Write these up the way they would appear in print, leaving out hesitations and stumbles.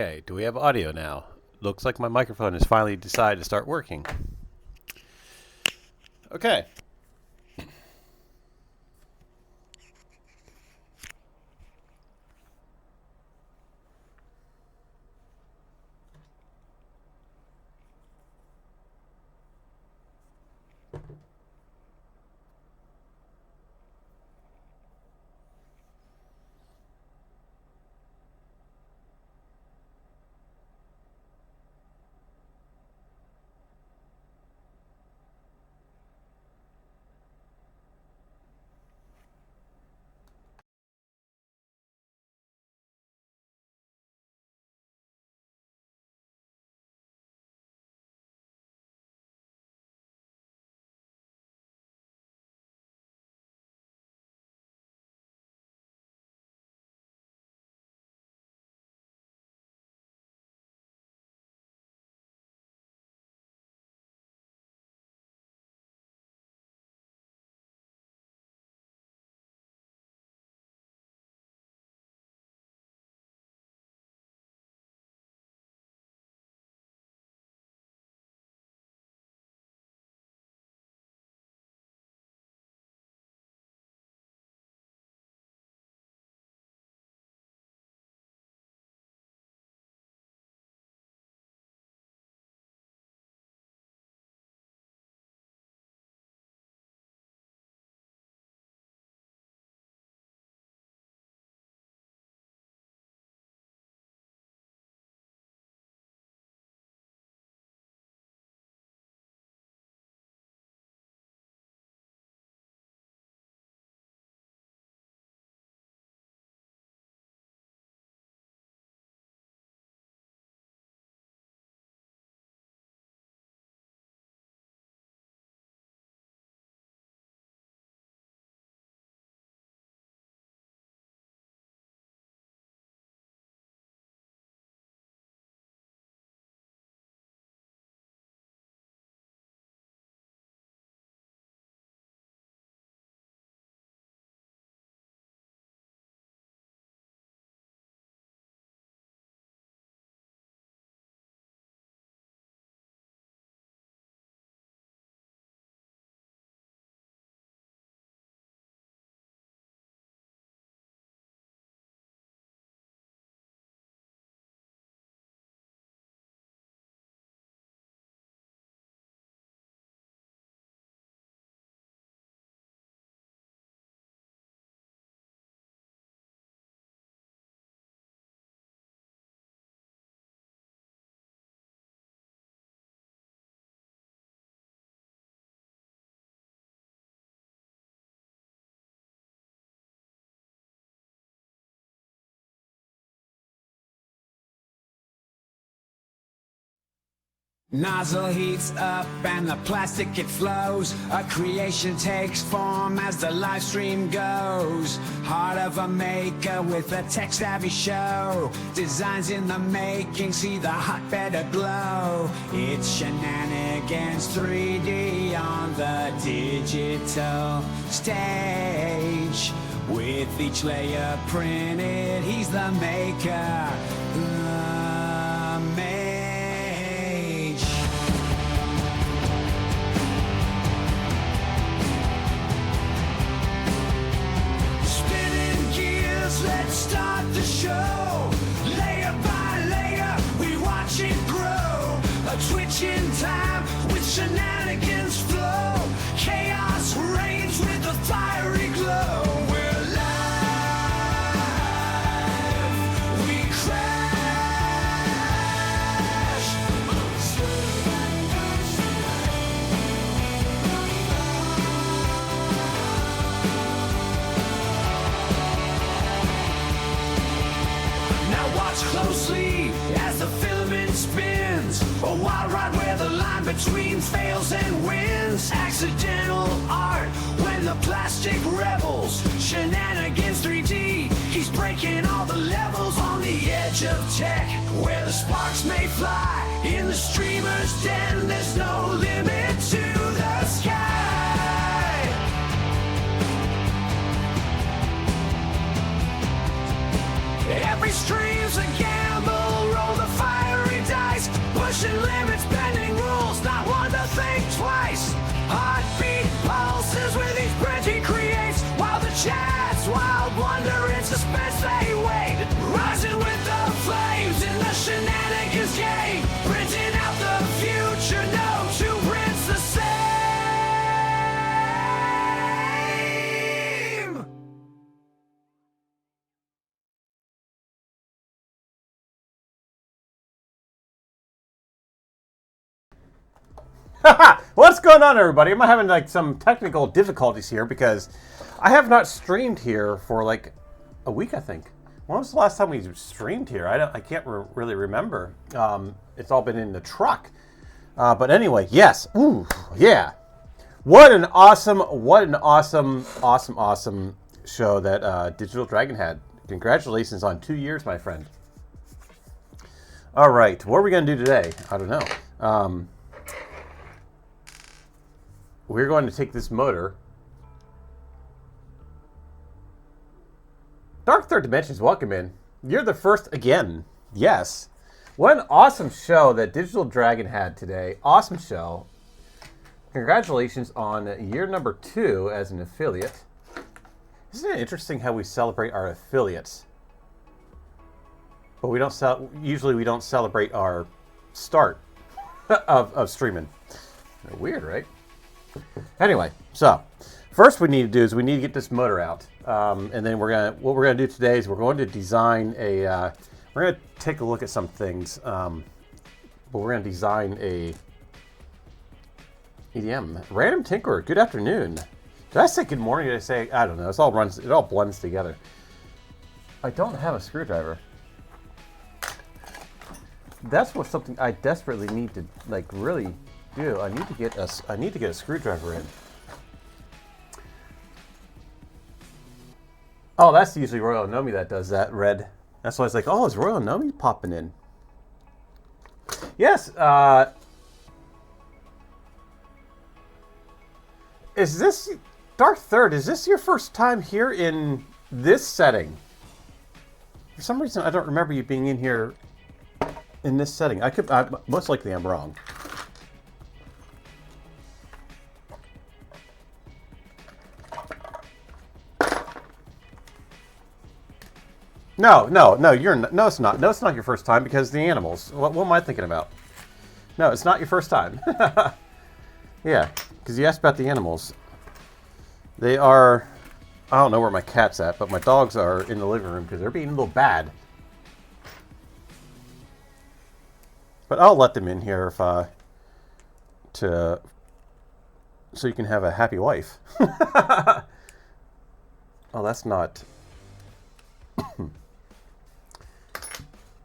Okay, do we have audio now? Looks like my microphone has finally decided to start working. Okay. Nozzle heats up and the plastic it flows. A creation takes form as the live stream goes. Heart of a maker with a tech savvy show. Designs in the making, see the hotbed aglow. It's shenanigans 3D on the digital stage. With each layer printed, he's the maker. The mage. Let's start the show. Layer by layer, we watch it grow. A twitch in time with shenanigans flow. Chaos reigns with a fiery glow. We're live. We crash. Watch closely as the filament spins. A wild ride where the line between fails and wins. Accidental art when the plastic rebels. Shenanigans 3D. He's breaking all the levels on the edge of tech, where the sparks may fly. In the streamer's den, there's no limit to the sky. Every stream's a gamble, roll pushing limits, bending rules, not one to think twice. Heartbeat pulses with each bridge he creates, while the chats, wild wonder in suspense they wait. Rising with the flames in the shenanigans game, printing out the future, no two prints the same. What's going on, everybody? I'm having like some technical difficulties here because I have not streamed here for like a week, I think. When was the last time we streamed here? I can't really remember. It's all been in the truck. But anyway, yes. Ooh, yeah. What an awesome show that Digital Dragon had. Congratulations on 2 years, my friend. All right, what are we going to do today? I don't know. We're going to take this motor. Dark Third Dimensions, welcome in. You're the first again. Yes. What an awesome show that Digital Dragon had today. Awesome show. Congratulations on year number 2 as an affiliate. Isn't it interesting how we celebrate our affiliates? But we don't usually we don't celebrate our start of streaming. Weird, right? Anyway, so first we need to do is we need to get this motor out, and then what we're gonna do today is we're going to design a. We're gonna take a look at some things, but we're gonna design a EDM. Random Tinkerer, good afternoon. Did I say good morning? Did I say I don't know? It all blends together. I don't have a screwdriver. That's something I desperately need to really do. I need to get a screwdriver in. Oh, that's usually Royal Nomi that does that, Red. That's why I was like, oh, is Royal Nomi popping in? Yes, is this Dark Third, is this your first time here in this setting? For some reason I don't remember you being in here in this setting. Most likely I'm wrong. No, it's not. No, it's not your first time because the animals. What am I thinking about? No, it's not your first time. Yeah, because you asked about the animals. They are, I don't know where my cat's at, but my dogs are in the living room because they're being a little bad. But I'll let them in here so you can have a happy wife. Oh, that's not.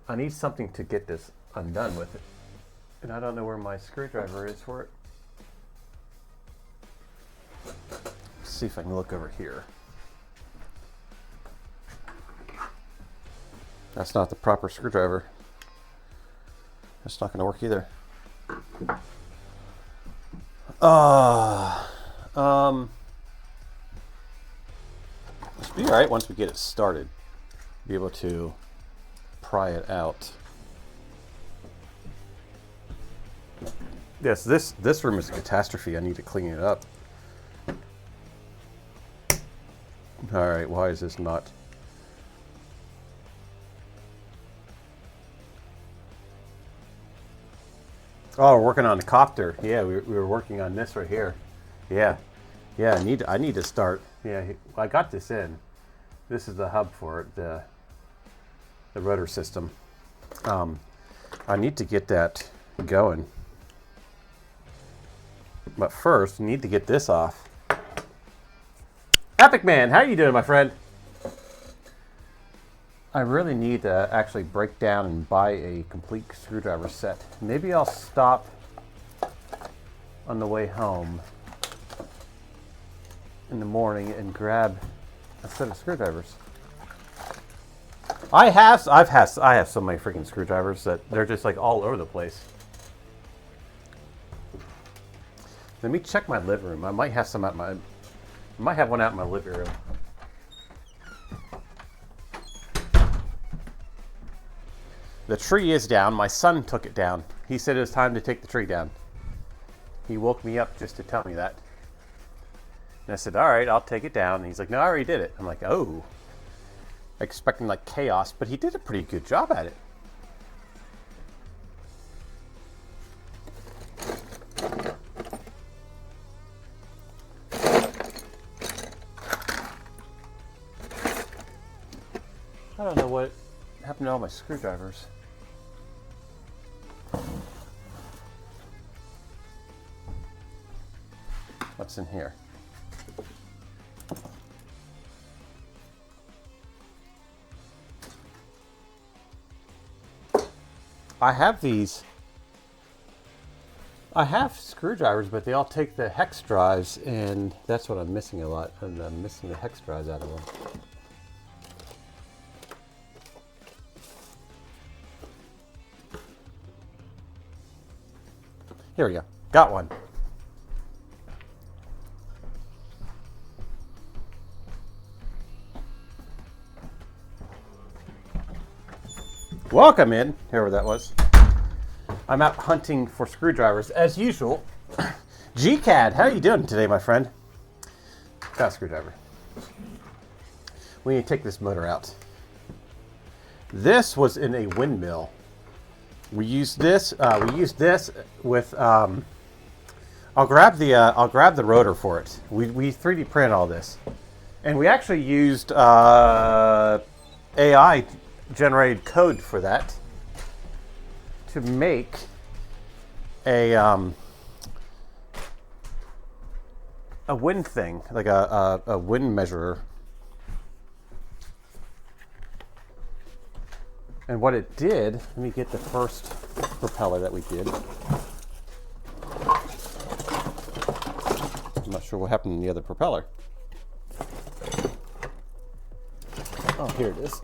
I need something to get this undone with it. And I don't know where my screwdriver is for it. Let's see if I can look over here. That's not the proper screwdriver. That's not going to work either. Should be alright once we get it started. Be able to pry it out. Yes, this room is a catastrophe. I need to clean it up. Alright, why is this not? Oh, we're working on the copter. Yeah, we were working on this right here. Yeah. Yeah, I need to start. Yeah, I got this in. This is the hub for it, the rotor system. I need to get that going. But first, we need to get this off. Epic Man, how are you doing, my friend? I really need to actually break down and buy a complete screwdriver set. Maybe I'll stop on the way home in the morning and grab a set of screwdrivers. I have so many freaking screwdrivers that they're just like all over the place. Let me check my living room. I might have some at I might have one out in my living room. The tree is down. My son took it down. He said it was time to take the tree down. He woke me up just to tell me that. And I said, all right, I'll take it down. And he's like, no, I already did it. I'm like, oh. Expecting like chaos, but he did a pretty good job at it. I don't know what happened to all my screwdrivers. What's in here? I have these. I have screwdrivers, but they all take the hex drives, and that's what I'm missing a lot. And I'm missing the hex drives out of them. Here we go. Got one. Welcome in, whoever that was. I'm out hunting for screwdrivers as usual. GCAD, how are you doing today, my friend? Got a screwdriver. We need to take this motor out. This was in a windmill. We used this. With. I'll grab the rotor for it. We 3D print all this, and we actually used AI generated code for that to make a wind thing, like a wind measurer. And what it did, let me get the first propeller that we did. I'm not sure what happened to the other propeller. Oh, here it is.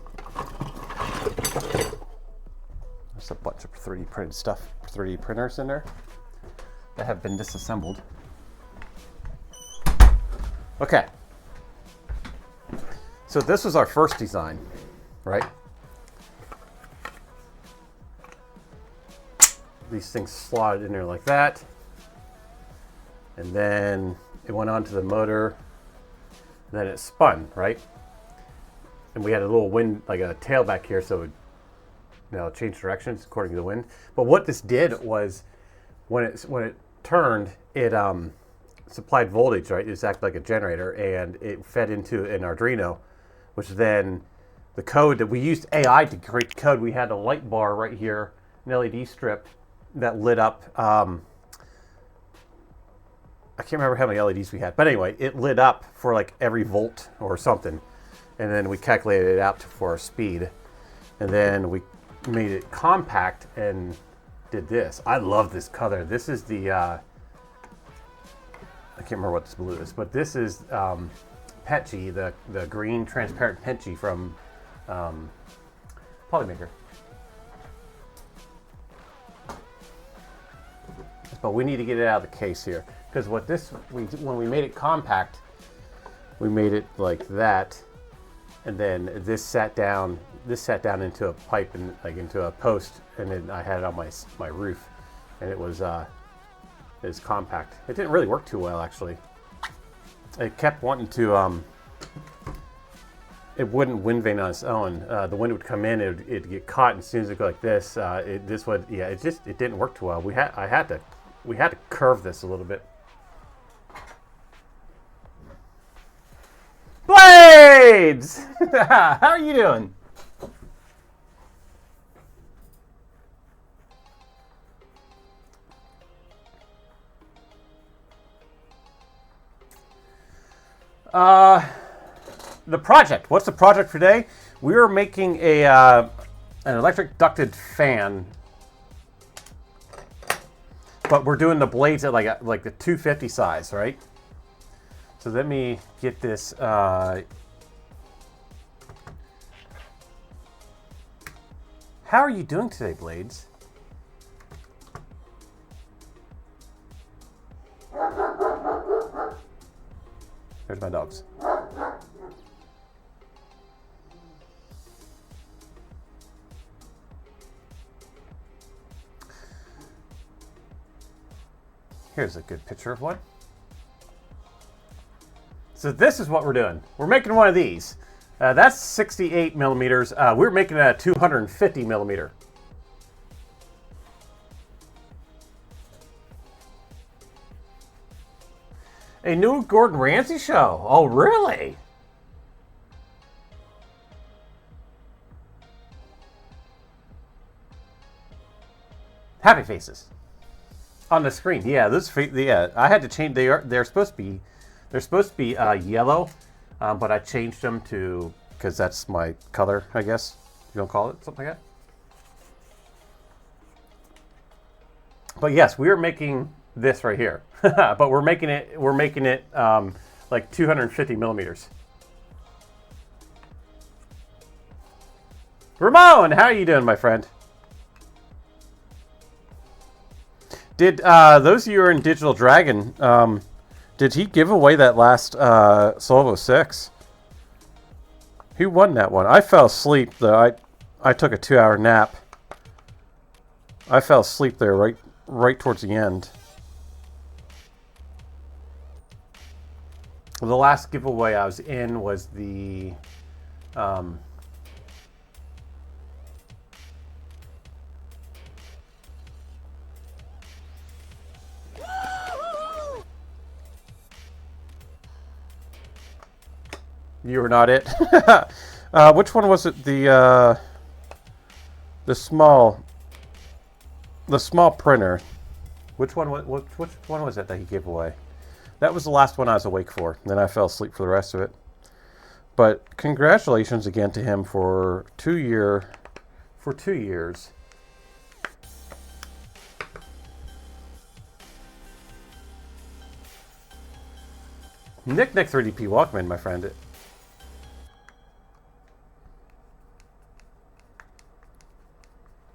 There's a bunch of 3D printed stuff, 3D printers in there that have been disassembled. Okay. So this was our first design, right? These things slotted in there like that. And then it went onto the motor. And then it spun, right? And we had a little wind, like a tail back here, so it would change directions according to the wind. But what this did was, when it turned, it supplied voltage, right? It just acted like a generator, and it fed into an Arduino, which then the code that we used AI to create the code. We had a light bar right here, an LED strip that lit up. I can't remember how many LEDs we had, but anyway, it lit up for like every volt or something. And then we calculated it out for our speed. And then we made it compact and did this. I love this color. This is the, I can't remember what this blue is, but this is Petchy, the green transparent Petchy from Polymaker. But we need to get it out of the case here. Because when we made it compact, we made it like that. And then this sat down into a pipe and like into a post, and then I had it on my roof, and it was compact. It didn't really work too well, actually. It kept wanting to it wouldn't wind vane on its own. The wind would come in, it'd get caught, and as soon as it go like this, it didn't work too well. We had to curve this a little bit. Blades! How are you doing? The project. What's the project for today? We are making an electric ducted fan, but we're doing the blades at like the 250 size, right? So let me get this. How are you doing today, Blades? There's my dogs. Here's a good picture of one. So this is what we're doing. We're making one of these. That's 68 millimeters. We're making a 250 millimeter. A new Gordon Ramsay show. Oh, really? Happy faces on the screen. Yeah, I had to change. They're supposed to be yellow, but I changed them to because that's my color. I guess you don't call it something like that. But yes, we are making this right here, but we're making it like 250 millimeters. Ramon, how are you doing, my friend? Did those of you who are in Digital Dragon, did he give away that last Solvo 6? Who won that one? I fell asleep, though. I took a 2-hour nap. I fell asleep there right towards the end. Well, the last giveaway I was in was the... You were not it. Which one was it? The small printer. Which one was it that he gave away? That was the last one I was awake for. Then I fell asleep for the rest of it. But congratulations again to him for 2 years. Nick 3DP, welcome in, my friend.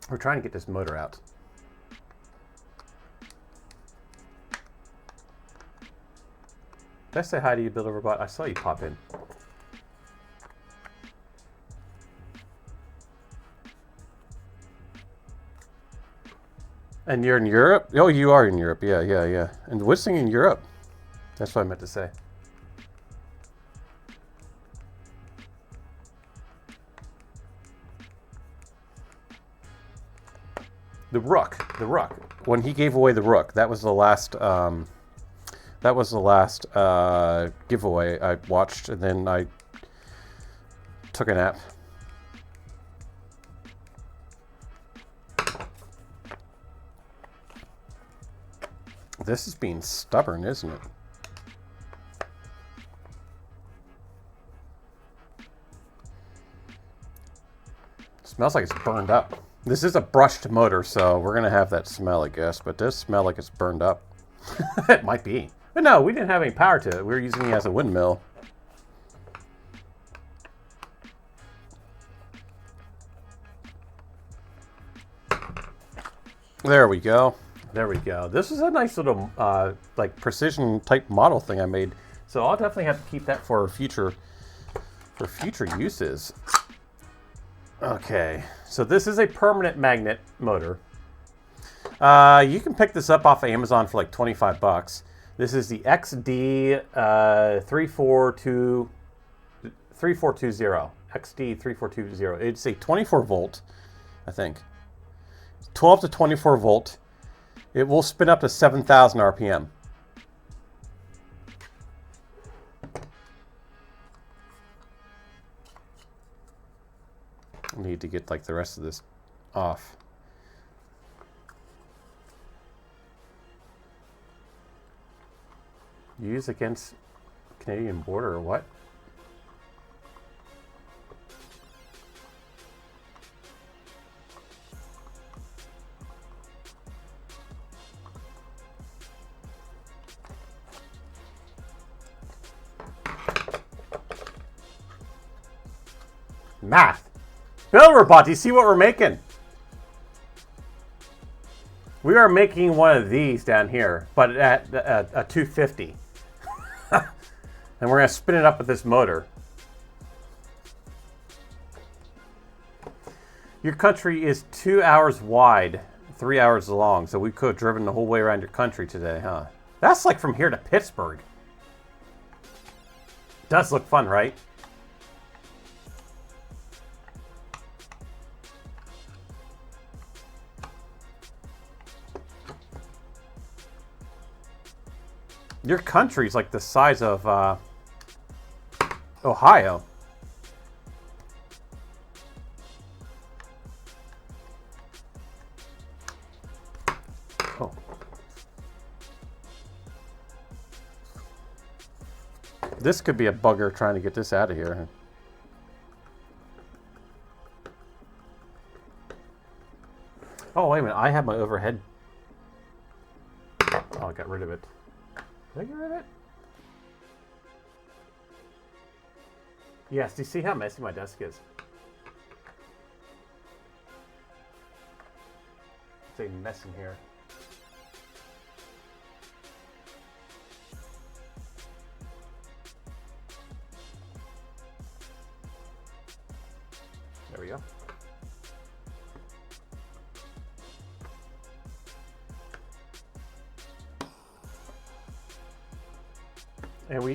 We're trying to get this motor out. Did I say hi to you, Builder Robot? I saw you pop in. And you're in Europe? Oh, you are in Europe. Yeah. And what's in Europe? That's what I meant to say. The Rook. When he gave away the Rook, that was the last. That was the last giveaway I watched, and then I took a nap. This is being stubborn, isn't it? Smells like it's burned up. This is a brushed motor, so we're gonna have that smell, I guess. But it does smell like it's burned up. It might be. But no, we didn't have any power to it. We were using it as a windmill. There we go. This is a nice little like precision type model thing I made. So I'll definitely have to keep that for future uses. Okay, so this is a permanent magnet motor. You can pick this up off of Amazon for like 25 bucks. This is the XD 3420. XD 3420. It's a 24 volt, I think. 12 to 24 volt. It will spin up to 7,000 RPM. Need to get like the rest of this off. Use against Canadian border or what? Math. Bill Robot, do you see what we're making? We are making one of these down here, but at a 250. And we're going to spin it up with this motor. Your country is 2 hours wide 3 hours long, so we could have driven the whole way around your country today, huh? That's like from here to Pittsburgh. Does look fun, right? Your country's like the size of Ohio. Oh. This could be a bugger trying to get this out of here. Oh, wait a minute. I have my overhead. Oh, I got rid of it. Did I get rid of it? Yes, do you see how messy my desk is? It's a mess in here. There we go.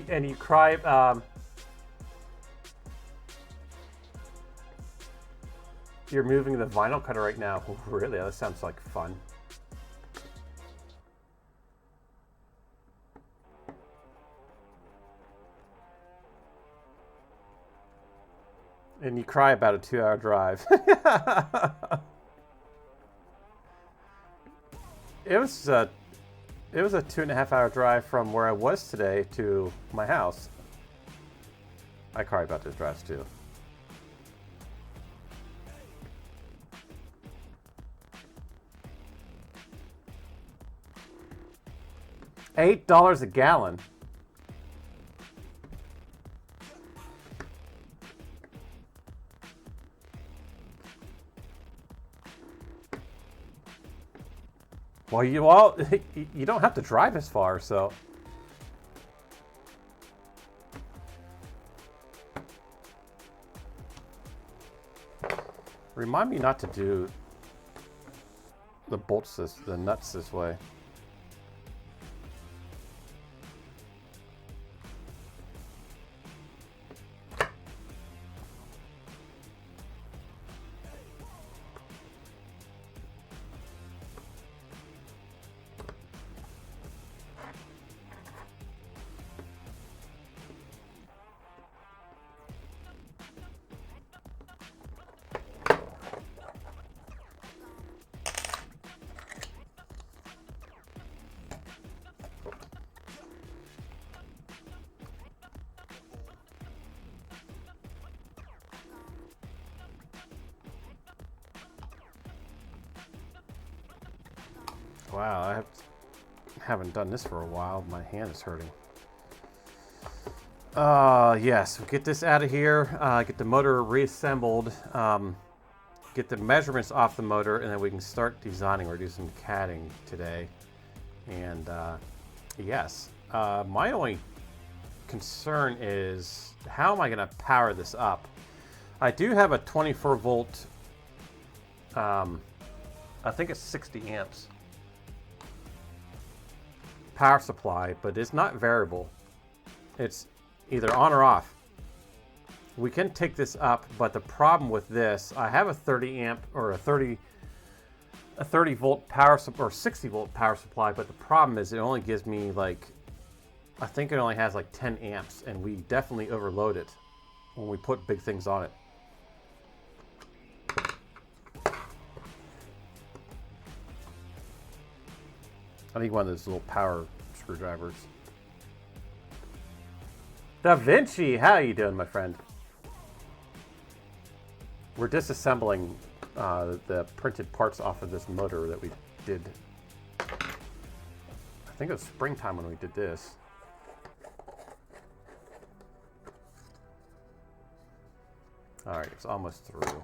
And you cry. You're moving the vinyl cutter right now. Ooh, really? That sounds like fun. And you cry about a 2-hour drive. It was a 2.5-hour drive from where I was today to my house. I cry about those drives too. $8 a gallon. Well, you don't have to drive as far, so. Remind me not to do the nuts this way. Wow, I haven't done this for a while. My hand is hurting. Yes, we'll get this out of here. Get the motor reassembled. Get the measurements off the motor, and then we can start designing. We're doing some CADing today. And yes, my only concern is how am I going to power this up? I do have a 24 volt. I think it's 60 amps. Power supply, but it's not variable. It's either on or off. We can take this up, but the problem with this, I have a 30 amp or a 30 volt power or 60 volt power supply, but the problem is it only gives me like, I think it only has like 10 amps, and we definitely overload it when we put big things on it. I need one of those little power screwdrivers. Da Vinci, how you doing, my friend? We're disassembling the printed parts off of this motor that we did. I think it was springtime when we did this. All right, it's almost through.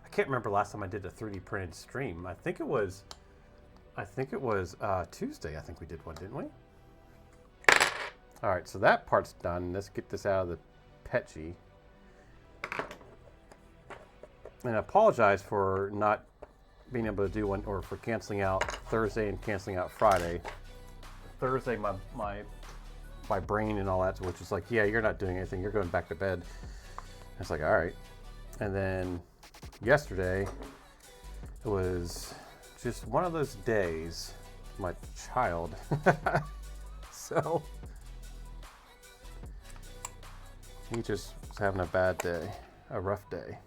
I can't remember last time I did a 3D printed stream. I think it was Tuesday. I think we did one, didn't we? All right, so that part's done. Let's get this out of the Petchy. and apologize for not being able to do one, or for canceling out Thursday and canceling out Friday. Thursday, my brain and all that, which is like, yeah, you're not doing anything, you're going back to bed. It's like, all right. And then yesterday, it was just one of those days, my child. So he just was having a bad day, a rough day.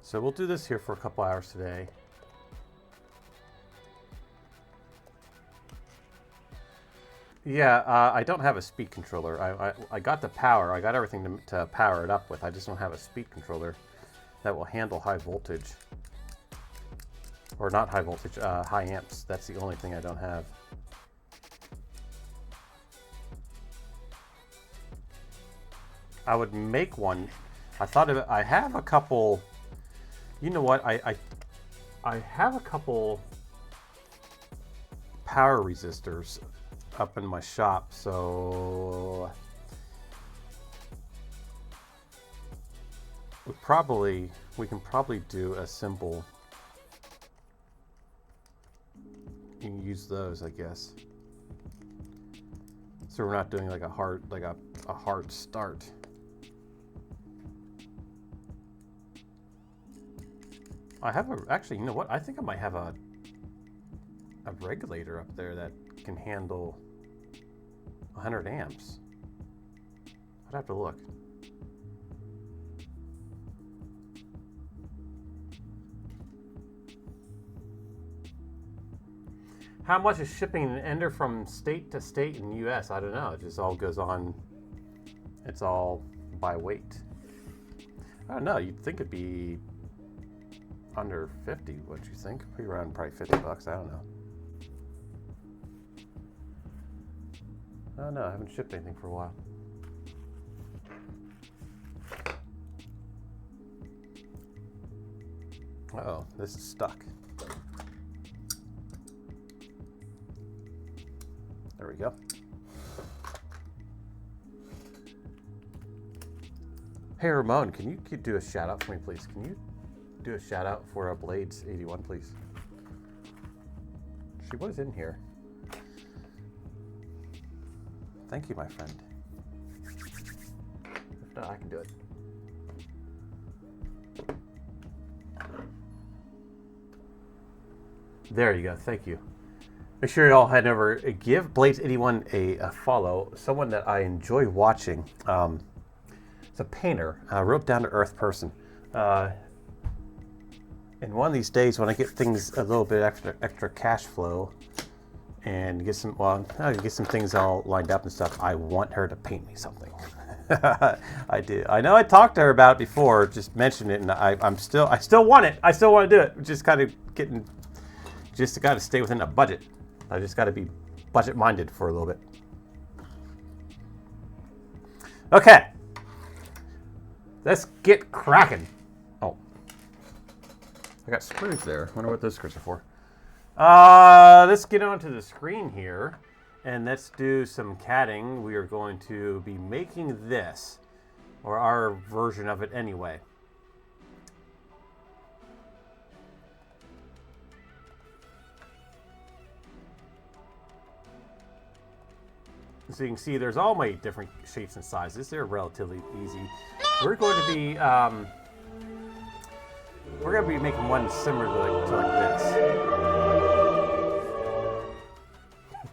So we'll do this here for a couple hours today. Yeah, I don't have a speed controller. I got the power. I got everything to power it up with. I just don't have a speed controller that will handle high voltage. Or not high voltage, high amps. That's the only thing I don't have. I would make one. I thought of it. I have a couple. You know what? I have a couple power resistors up in my shop, so we can probably do a simple. You can use those, I guess. So we're not doing like a hard start. I have actually, you know what? I think I might have a regulator up there that can handle 100 amps. I'd have to look. How much is shipping an Ender from state to state in the US? I don't know. It just all goes on. It's all by weight. I don't know. You'd think it'd be under 50. What you think? Probably around $50. I don't know. Oh no, I haven't shipped anything for a while. Uh-oh, this is stuck. There we go. Hey Ramon, can you do a shout out for me, please? Can you do a shout out for Blades 81, please? She was in here. Thank you, my friend. If not, I can do it. There you go. Thank you. Make sure you all head over. Give Blades81 a follow. Someone that I enjoy watching. It's a painter, a real down-to-earth person. And one of these days, when I get things a little bit extra cash flow, and get some things all lined up and stuff, I want her to paint me something. I do. I know I talked to her about it before, just mentioned it, and I still want it. I still want to do it. Just kind of just got to stay within a budget. I just got to be budget minded for a little bit. Okay. Let's get cracking. Oh. I got screws there. I wonder what those screws are for. Let's get onto the screen here and let's do some CADing. We are going to be making this, or our version of it anyway. So you can see there's all my different shapes and sizes. They're relatively easy. We're going to be making one similar to like this.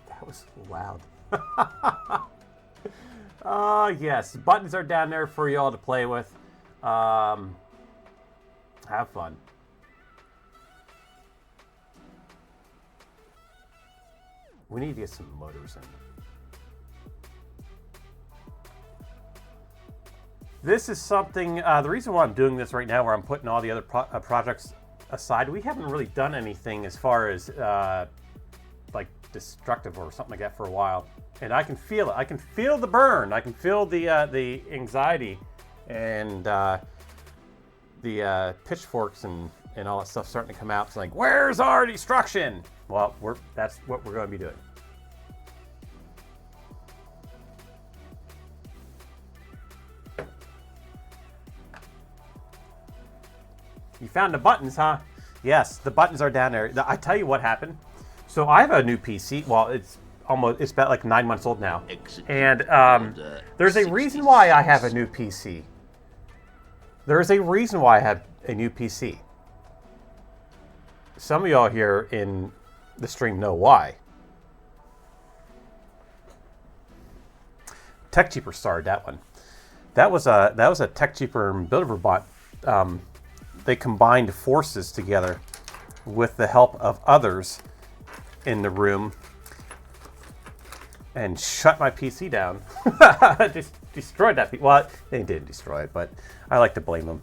That was loud. Yes, buttons are down there for y'all to play with. Have fun. We need to get some motors in. This is something, the reason why I'm doing this right now, where I'm putting all the other projects aside, we haven't really done anything as far as like destructive or something like that for a while. And I can feel it. I can feel the burn. I can feel the anxiety. And the pitchforks and all that stuff starting to come out. It's like, where's our destruction? Well, that's what we're going to be doing. You found the buttons, huh? Yes, the buttons are down there. I tell you what happened. So I have a new PC. Well, it's about like 9 months old now. And there's a reason why I have a new PC. There is a reason why I have a new PC. Some of y'all here in the stream know why. TechCheaper started that one. That was a TechCheaper and Builderbot. They combined forces together with the help of others in the room and shut my PC down. Just destroyed that. Well, they didn't destroy it, but I like to blame them.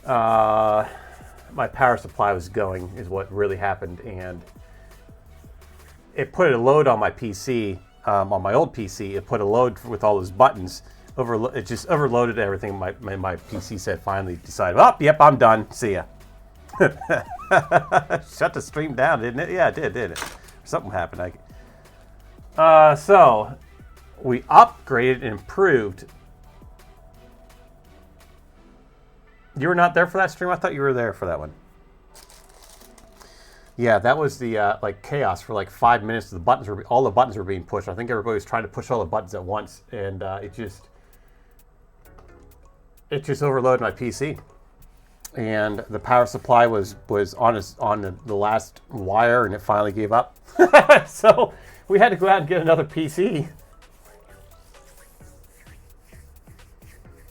My power supply was going, is what really happened, and it put a load on my PC, on my old PC. It put a load with all those buttons. It just overloaded everything. My PC said finally decided, oh, yep, I'm done. See ya. Shut the stream down, didn't it? Yeah, it did, didn't it? Something happened. So we upgraded and improved. You were not there for that stream? I thought you were there for that one. Yeah, that was the like chaos for like 5 minutes. All the buttons were being pushed. I think everybody was trying to push all the buttons at once, and it just overloaded my PC. And the power supply was on the last wire, and it finally gave up. So we had to go out and get another PC.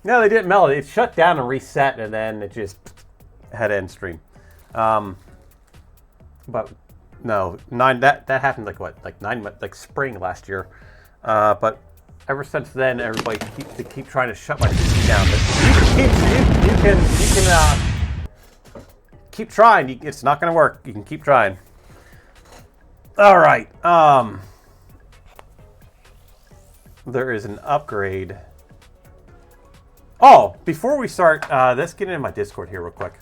No, they didn't melt it. It shut down and reset, and then it just had end stream. But no, that happened like 9 months, like spring last year. But ever since then, everybody keep trying to shut my PC down. But you can keep trying. It's not going to work. You can keep trying. All right. There is an upgrade. Oh, before we start, let's get into my Discord here real quick.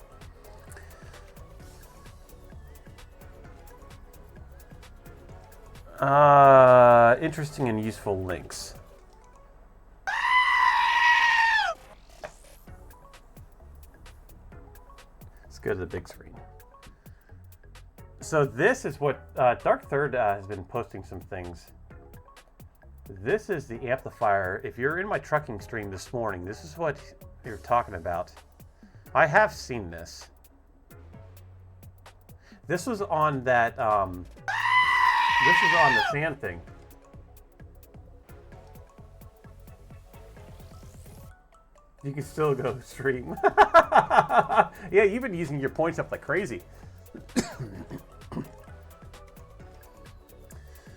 Interesting and useful links. Let's go to the big screen. So this is what Dark Third has been posting some things. This is the amplifier. If you're in my trucking stream this morning, this is what you're talking about. I have seen this. This was on that, this is on the sand thing. You can still go stream. Yeah, you've been using your points up like crazy.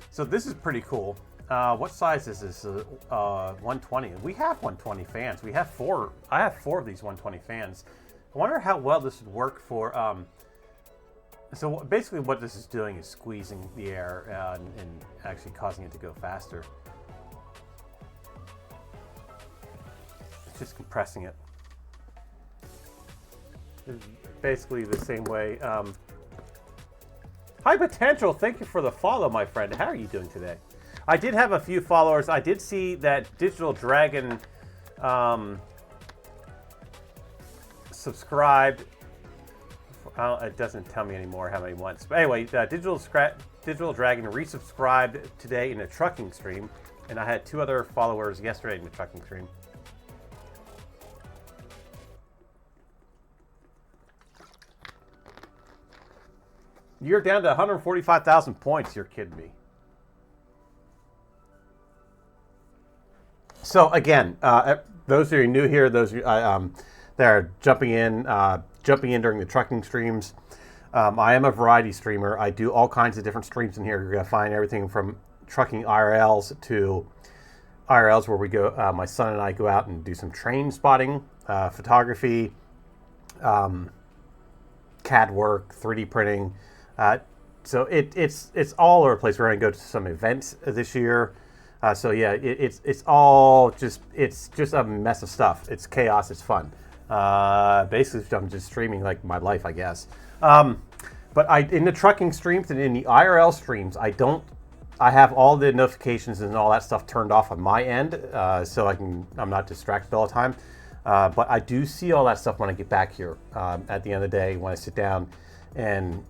So this is pretty cool. What size is this? 120. We have 120 fans. I have 4 of these 120 fans. I wonder how well this would work for. So basically, what this is doing is squeezing the air and actually causing it to go faster. It's just compressing it. It's basically the same way. High Potential, thank you for the follow, my friend. How are you doing today? I did have a few followers. I did see that Digital Dragon subscribed. It doesn't tell me anymore how many once. But anyway, Digital Dragon resubscribed today in a trucking stream, and I had 2 other followers yesterday in the trucking stream. You're down to 145,000 points. You're kidding me. So again, those of you new here, those of you that are jumping in during the trucking streams, I am a variety streamer. I do all kinds of different streams in here. You're gonna find everything from trucking IRLs to IRLs where we go. My son and I go out and do some train spotting, photography, CAD work, 3D printing. So it's all over the place. We're gonna go to some events this year. So yeah, it's all just a mess of stuff. It's chaos. It's fun. Basically, I'm just streaming like my life, I guess. But in the trucking streams and in the IRL streams, I have all the notifications and all that stuff turned off on my end, so I'm not distracted all the time. But I do see all that stuff when I get back here at the end of the day when I sit down and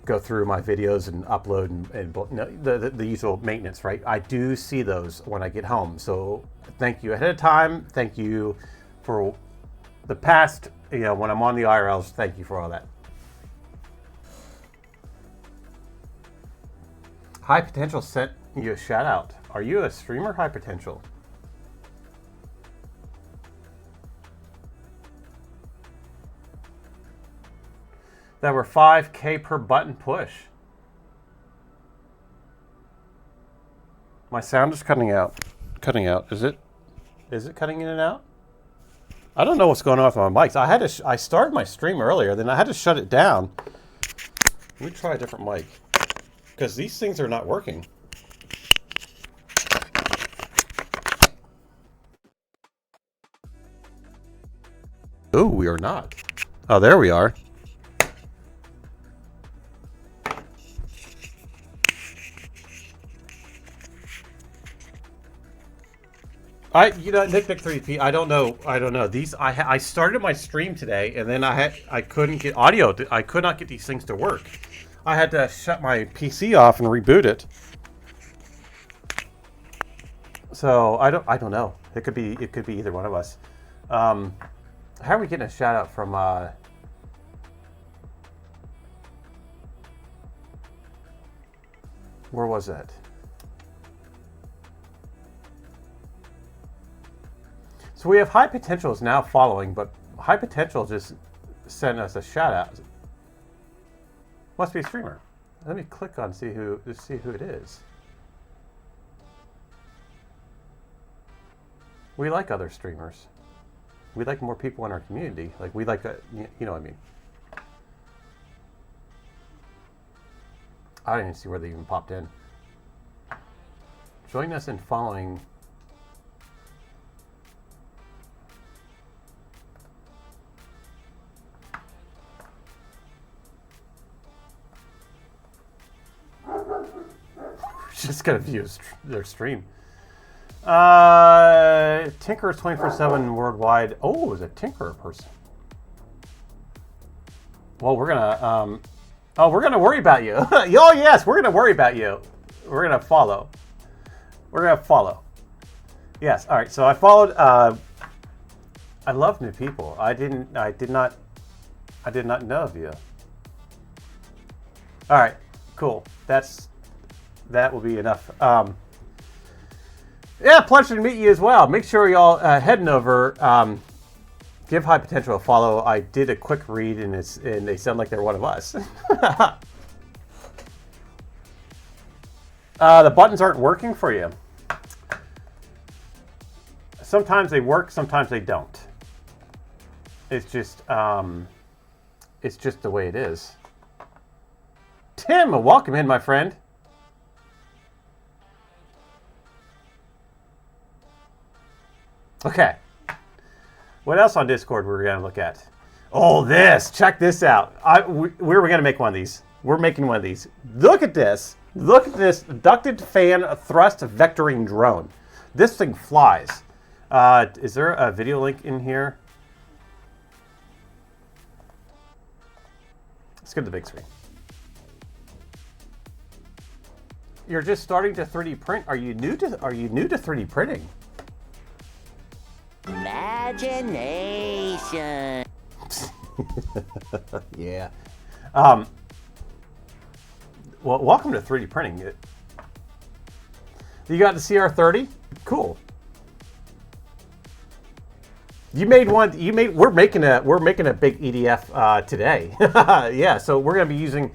go through my videos and upload and the usual maintenance, right? I do see those when I get home. So thank you ahead of time. Thank you for the past, when I'm on the IRLs. Thank you for all that. High Potential sent you a shout out. Are you a streamer, High Potential? That were 5K per button push. My sound is cutting out. Cutting out. Is it cutting in and out? I don't know what's going on with my mics. I started my stream earlier, then I had to shut it down. Let me try a different mic, because these things are not working. Oh, we are not. Oh, there we are. Nick 3P. I don't know. These I started my stream today, and then I couldn't get audio. I could not get these things to work. I had to shut my PC off and reboot it. So I don't know. It could be either one of us. How are we getting a shout out from? Where was that? So we have High Potential is now following, but High Potential just sent us a shout out. Must be a streamer. Let me click on see who it is. We like other streamers. We like more people in our community. Like we like you know what I mean. I didn't even see where they even popped in. Join us in following. Just gotta view their stream. Tinker is 24/7 worldwide. Oh, is a Tinker person? Well, we're gonna worry about you. Oh yes, we're gonna worry about you. We're gonna follow. Yes. All right. So I followed. I love new people. I did not know of you. All right. Cool. That will be enough. Yeah, pleasure to meet you as well. Make sure y'all heading over. Give High Potential a follow. I did a quick read, and they sound like they're one of us. The buttons aren't working for you. Sometimes they work, sometimes they don't. It's just the way it is. Tim, welcome in, my friend. Okay. What else on Discord we're going to look at? Oh, this. Check this out. We're going to make one of these. We're making one of these. Look at this. Look at this ducted fan thrust vectoring drone. This thing flies. Is there a video link in here? Let's go to the big screen. You're just starting to 3D print. Are you new to 3D printing? Imagination. Yeah. Well, welcome to 3D printing. You got the CR30? Cool. You made one. We're making a big EDF today. Yeah. So we're using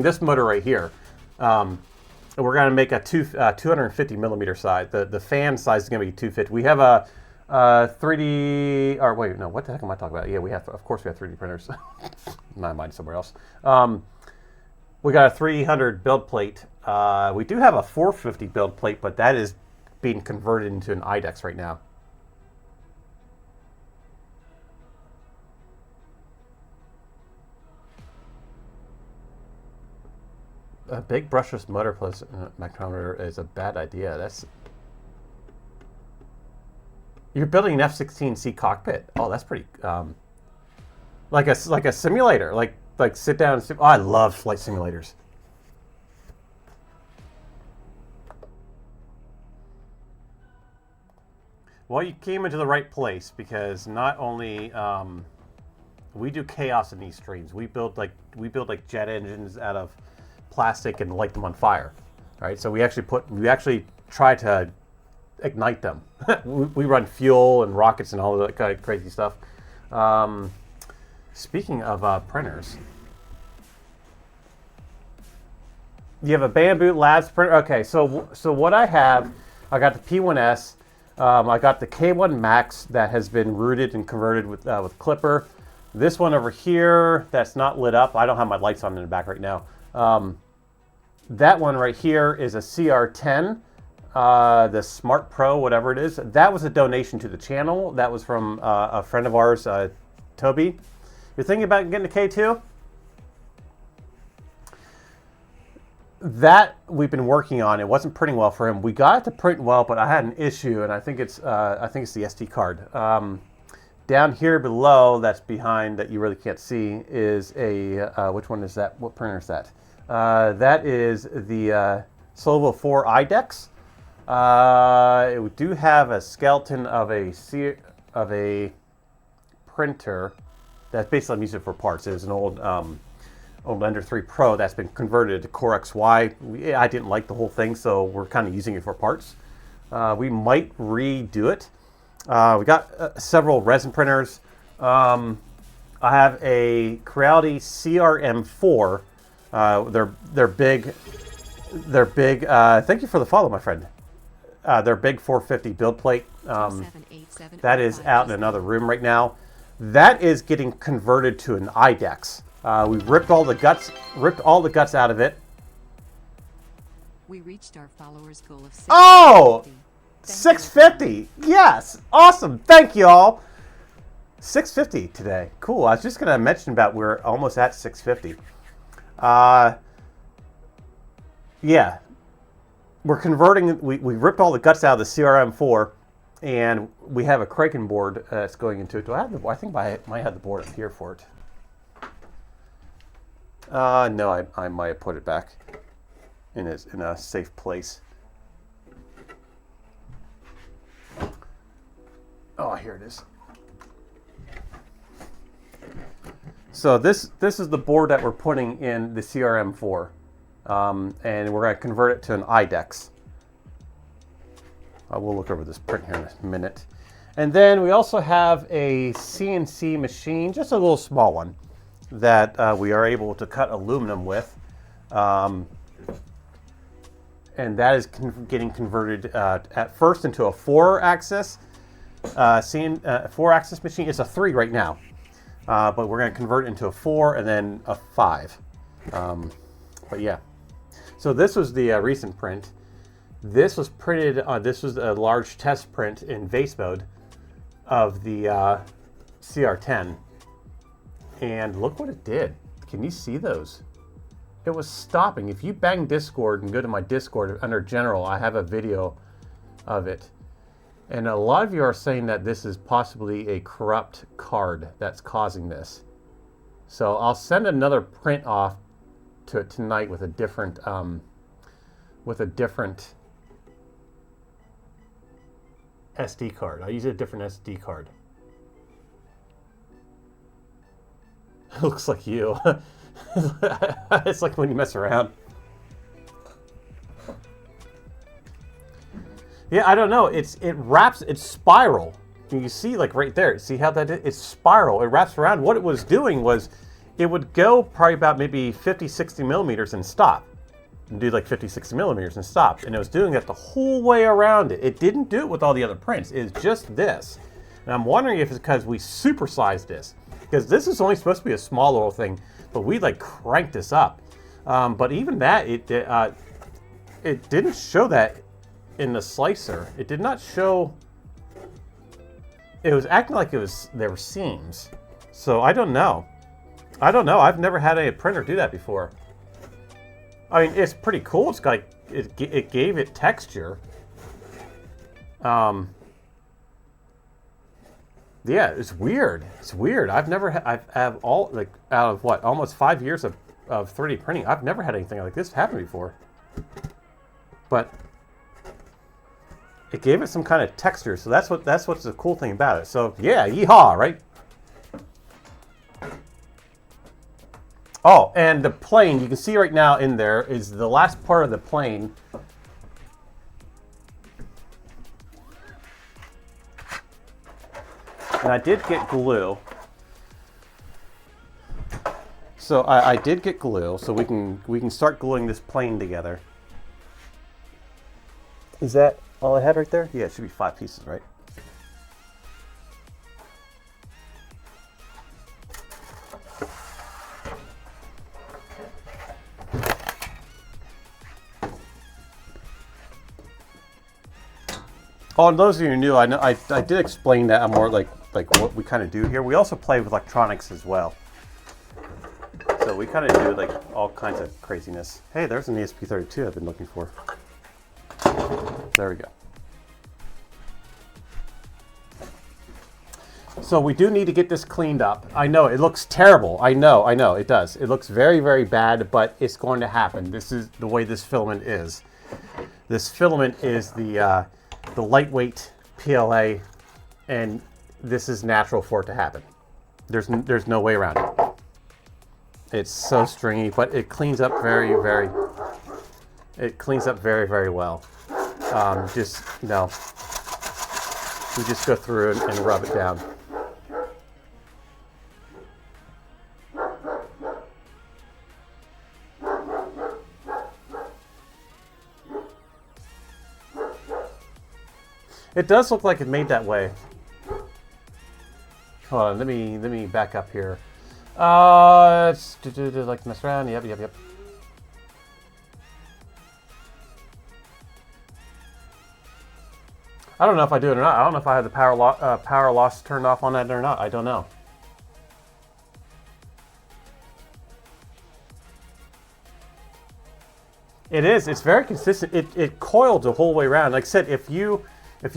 this motor right here. And we're gonna make a 250 millimeter size. The fan size is gonna be 250. We have a 3D, or wait, no, what the heck am I talking about? Yeah, of course we have 3D printers. My mind's somewhere else. We got a 300 build plate. We do have a 450 build plate, but that is being converted into an IDEX right now. a big brushless motor plus magnetometer is a bad idea. You're building an F-16C cockpit. Oh, that's pretty like a simulator. Like sit down. Oh, I love flight simulators. Well, you came into the right place because not only we do chaos in these streams. We build like jet engines out of plastic and light them on fire, right? So we actually try to ignite them. we run fuel and rockets and all of that kind of crazy stuff. Speaking of printers, you have a Bamboo Labs printer. Okay, so what I got the P1S. I got the K1 Max that has been rooted and converted with Klipper. This one over here that's not lit up. I don't have my lights on in the back right now. That one right here is a CR10, the Smart Pro, whatever it is. That was a donation to the channel. That was from a friend of ours, Toby. You're thinking about getting a K2? That we've been working on. It wasn't printing well for him. We got it to print well, but I had an issue, and I think it's the SD card. Down here below, that's behind that you really can't see, is a which one is that? What printer is that? That is the Slovo 4 IDEX. We do have a skeleton of a printer that's basically I'm using it for parts. It was an old Ender 3 Pro that's been converted to Core XY. I didn't like the whole thing, so we're kind of using it for parts. We might redo it. We got several resin printers. I have a Creality CRM4. They're big. They're big. Thank you for the follow, my friend. They're big 450 build plate. That is out in another room right now. That is getting converted to an IDEX. We ripped all the guts out of it. We reached our followers' goal of 650. Oh, 650. Yes, awesome. Thank you all. 650 today. Cool. I was just going to mention about we're almost at 650. Yeah, we're converting. We ripped all the guts out of the CRM4, and we have a Kraken board that's going into it. Do I have I think I might have the board up here for it. No, I might have put it back in a safe place. Oh, here it is. So this is the board that we're putting in the CRM4, and we're going to convert it to an IDEX. We'll look over this print here in a minute. And then we also have a CNC machine, just a little small one, that we are able to cut aluminum with. And that is getting converted at first into a 4-axis 4-axis machine. It's a 3 right now, but we're going to convert it into a 4 and then a 5. But yeah, so this was the recent print. This was printed. This was a large test print in vase mode of the CR10, and look what it did. Can you see those? It was stopping. If you bang Discord and go to my Discord under General, I have a video of it. And a lot of you are saying that this is possibly a corrupt card that's causing this. So I'll send another print off to it tonight with a different SD card. I'll use a different SD card. It looks like you. It's like when you mess around. Yeah, I don't know. It wraps. It's spiral. You see, like right there. See how that is? It's spiral. It wraps around. What it was doing was, it would go probably about maybe 50, 60 millimeters and stop, and do like 50, 60 millimeters and stop. And it was doing that the whole way around it. It didn't do it with all the other prints. It's just this. And I'm wondering if it's because we supersized this, because this is only supposed to be a small little thing, but we like cranked this up. But even that, it didn't show that in the slicer. It did not show. It was acting like there were seams. So I don't know. I've never had a printer do that before. I mean, it's pretty cool. It's got it gave it texture. Yeah, it's weird. It's weird. I've never I've all like out of what almost 5 years of 3D printing. I've never had anything like this happen before. But it gave it some kind of texture, so that's what's the cool thing about it. So yeah, yeehaw, right? Oh, and the plane, you can see right now in there is the last part of the plane. And I did get glue. So I did get glue, so we can start gluing this plane together. Is that all I had right there? Yeah, it should be 5 pieces, right? Oh, and those of you who knew, I know I did explain that more like what we kind of do here. We also play with electronics as well. So we kind of do like all kinds of craziness. Hey, there's an ESP32 I've been looking for. There we go. So we do need to get this cleaned up. I know it looks terrible. I know it does. It looks very, very bad, but it's going to happen. This is the way this filament is. This filament is the lightweight PLA, and this is natural for it to happen. There's no way around it. It's so stringy, but it cleans up very, very well. Just no. We just go through and rub it down. It does look like it made that way. Hold on, let me back up here. Like mess around. Yep. I don't know if I do it or not. I don't know if I have the power loss turned off on that or not. I don't know. It is. It's very consistent. It coiled the whole way around. Like I said, if you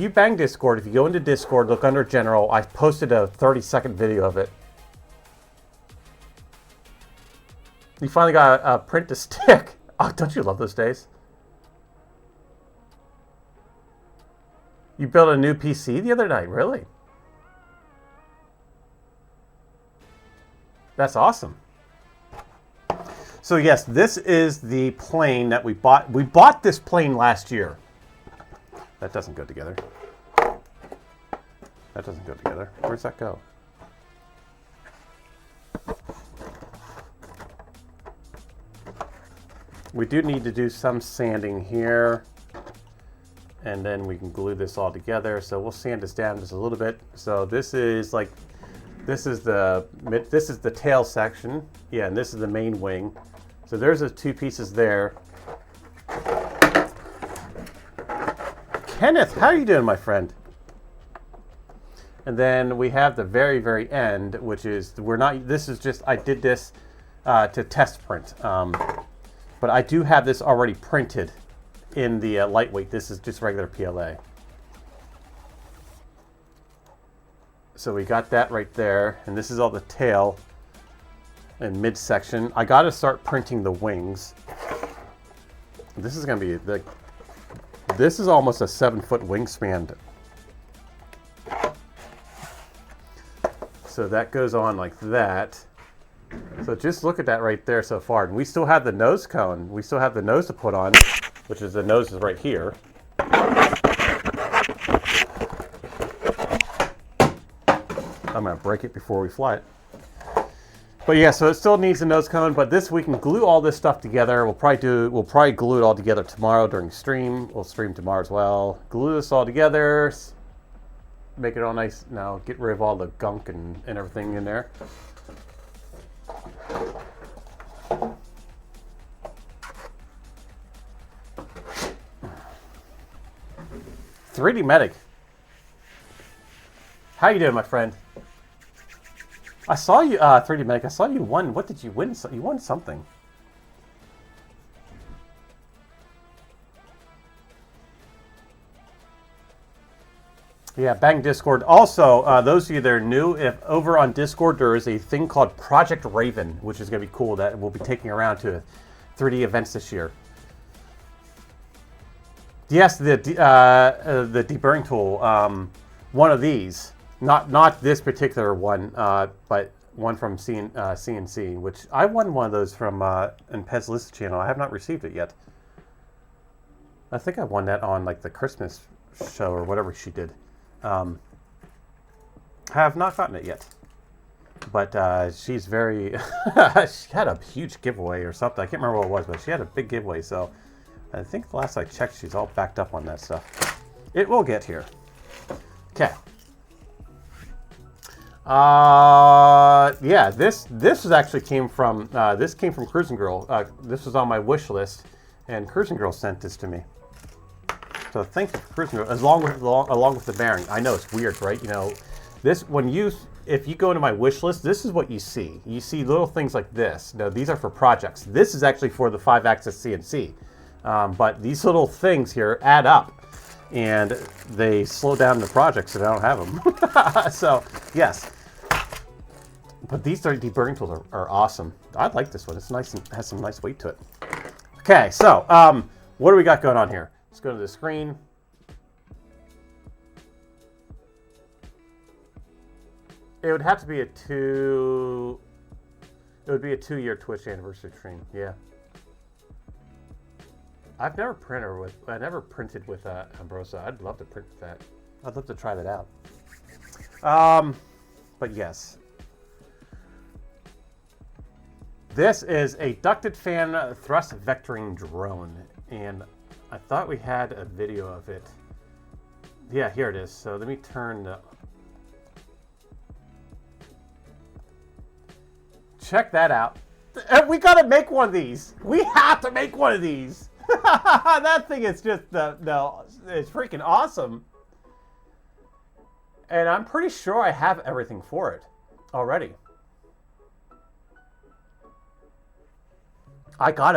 bang Discord, if you go into Discord, look under General, I posted a 30-second video of it. You finally got a print to stick. Oh, don't you love those days? You built a new PC the other night, really? That's awesome. So yes, this is the plane that we bought. We bought this plane last year. That doesn't go together. That doesn't go together. Where's that go? We do need to do some sanding here. And then we can glue this all together. So we'll sand this down just a little bit. So this is like, this is the tail section. Yeah, and this is the main wing. So there's the 2 pieces there. Kenneth, how are you doing, my friend? And then we have the very, very end, which is, this is just, I did this to test print. But I do have this already printed in the lightweight. This is just regular PLA. So we got that right there, and this is all the tail and midsection. I got to start printing the wings. This is going to be this is almost a 7-foot wingspan. So that goes on like that. So just look at that right there so far. And we still have the nose cone. We still have the nose to put on, which is the nose is right here. I'm gonna break it before we fly it. But yeah, so it still needs a nose cone, but this we can glue all this stuff together. We'll probably glue it all together tomorrow during stream. We'll stream tomorrow as well. Glue this all together, make it all nice. Now get rid of all the gunk and everything in there. 3D Medic. How you doing, my friend? I saw you, 3D Medic. I saw you won. What did you win? You won something. Yeah, bang Discord. Also, those of you that are new, if over on Discord there is a thing called Project Raven, which is going to be cool that we'll be taking around to 3D events this year. Yes, the deburring tool. One of these, not this particular one, but one from CNC, which I won one of those from Pez List channel. I have not received it yet. I think I won that on like the Christmas show or whatever she did. Have not gotten it yet, but she's very. She had a huge giveaway or something. I can't remember what it was, but she had a big giveaway. So I think the last I checked, she's all backed up on that stuff. It will get here. Okay. Yeah, this actually came from Cruising Girl. This was on my wish list, and Cruising Girl sent this to me. So thank you for Cruising Girl, along with the bearing. I know it's weird, right? You know, this if you go into my wish list, this is what you see. You see little things like this. No, these are for projects. This is actually for the 5-axis CNC, but these little things here add up, and they slow down the projects, and I don't have them. So yes, but these deburring tools are awesome. I like this one. It's nice and has some nice weight to it. Okay, so what do we got going on here? Let's go to the screen. It would have to be a 2-year Twitch anniversary stream. Yeah. I never printed with Ambrosa. I'd love to print with that. I'd love to try that out. But yes. This is a ducted fan thrust vectoring drone, and I thought we had a video of it. Yeah, here it is. So let me turn the... Check that out. We gotta make one of these. We have to make one of these. That thing is just it's freaking awesome. And I'm pretty sure I have everything for it already. I got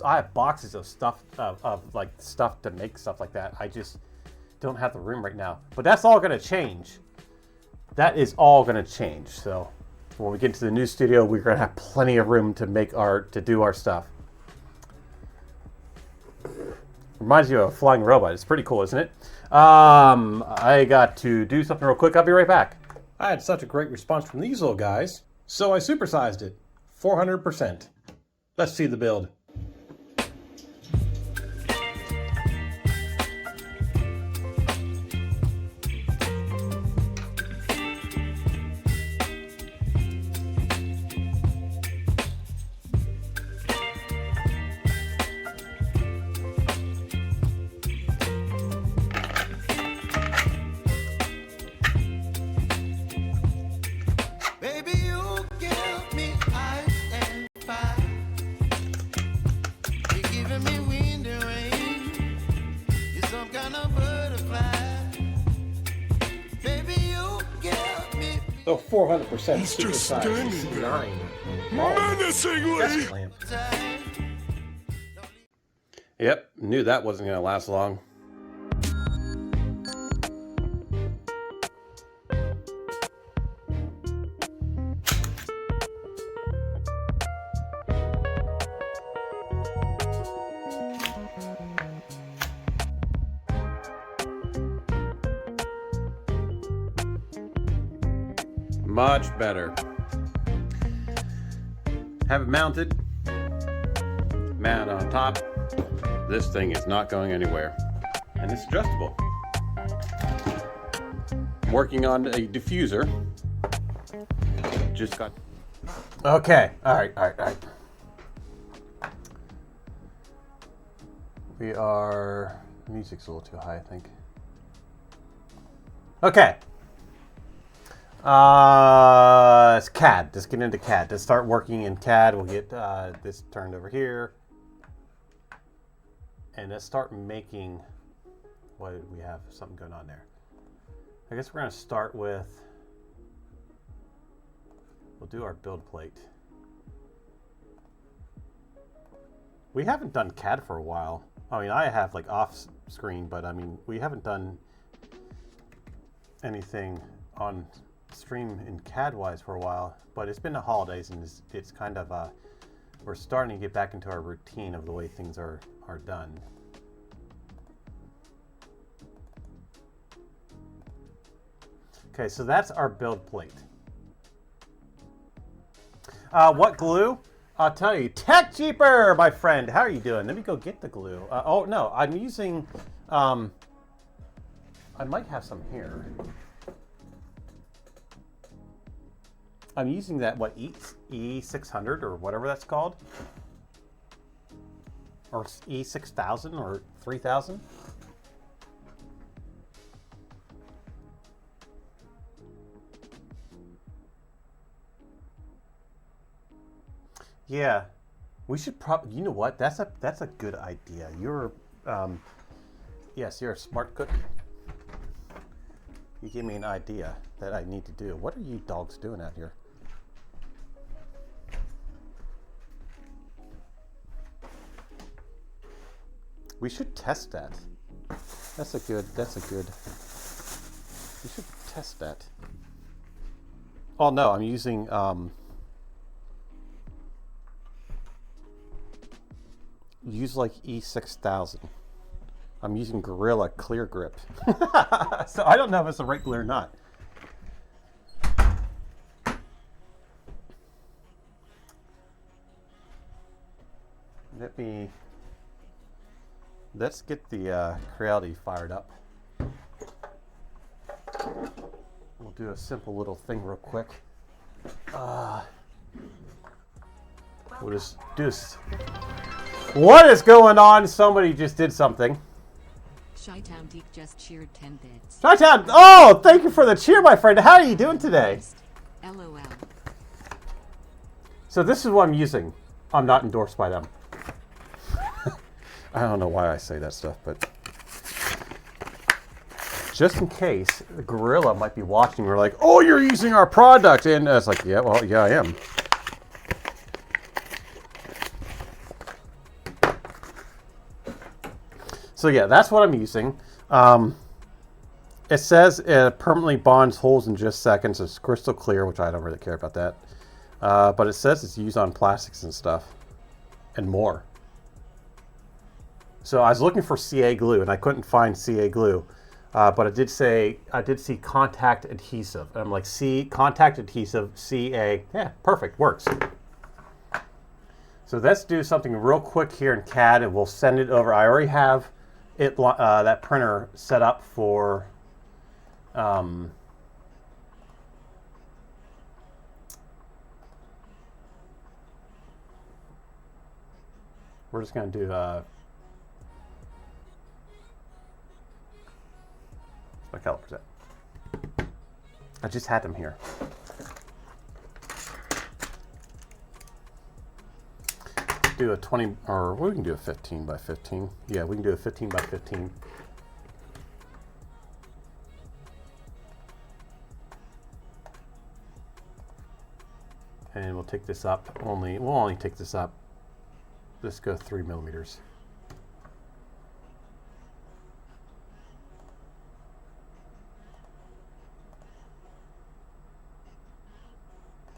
I have boxes of stuff of like stuff to make stuff like that. I just don't have the room right now. But that's all gonna change. That is all gonna change. So when we get into the new studio, we're gonna have plenty of room to do our stuff. Reminds you of a flying robot. It's pretty cool, isn't it? I got to do something real quick. I'll be right back. I had such a great response from these little guys, so I supersized it. 400%. Let's see the build. So 400% supersized C9. Menacingly. Yep, knew that wasn't going to last long. Much better. Have it mounted. Mount on top. This thing is not going anywhere. And it's adjustable. I'm working on a diffuser. Just got... Okay. Alright. We are... Music's a little too high, I think. Okay. It's CAD. Let's get into CAD. Let's start working in CAD. We'll get this turned over here. And let's start making... What did we have? Something going on there. I guess we're going to start with... We'll do our build plate. We haven't done CAD for a while. I mean, I have like off screen, but I mean, we haven't done anything on stream in CAD-wise for a while, but it's been the holidays and it's kind of we're starting to get back into our routine of the way things are done. Okay, so that's our build plate. What glue? I'll tell you. Tech Jeeper, my friend. How are you doing? Let me go get the glue. Oh, no. I'm using... I might have some here. I'm using that, what, E600 or whatever that's called? Or E6000 or 3000? Yeah, we should probably. You know what? That's a good idea. You're, yes, you're a smart cookie. You gave me an idea that I need to do. What are you dogs doing out here? We should test that. That's a good. We should test that. Oh no, I'm using use like E6000. I'm using Gorilla Clear Grip. So I don't know if it's the right glue or not. Let's get the Creality fired up. We'll do a simple little thing real quick. We'll just do this. What is going on? Somebody just did something. Shytown Deek just cheered 10 bits. Shytown! Oh, thank you for the cheer, my friend. How are you doing today? LOL. So this is what I'm using. I'm not endorsed by them. I don't know why I say that stuff, but just in case the Gorilla might be watching, we're like, "Oh, you're using our product," and it's like, "Yeah, well, yeah, I am." So yeah, that's what I'm using. It says it permanently bonds holes in just seconds. It's crystal clear, which I don't really care about that. But it says it's used on plastics and stuff, and more. So I was looking for CA glue, and I couldn't find CA glue. But I did see contact adhesive. And I'm like, contact adhesive, CA. Yeah, perfect, works. So let's do something real quick here in CAD, and we'll send it over. I already have it that printer set up for we're just going to do my calipers at. I just had them here. Do a 20, or we can do a 15 by 15. Yeah, we can do a 15 by 15. And we'll take this up we'll only take this up. Let's go 3 millimeters.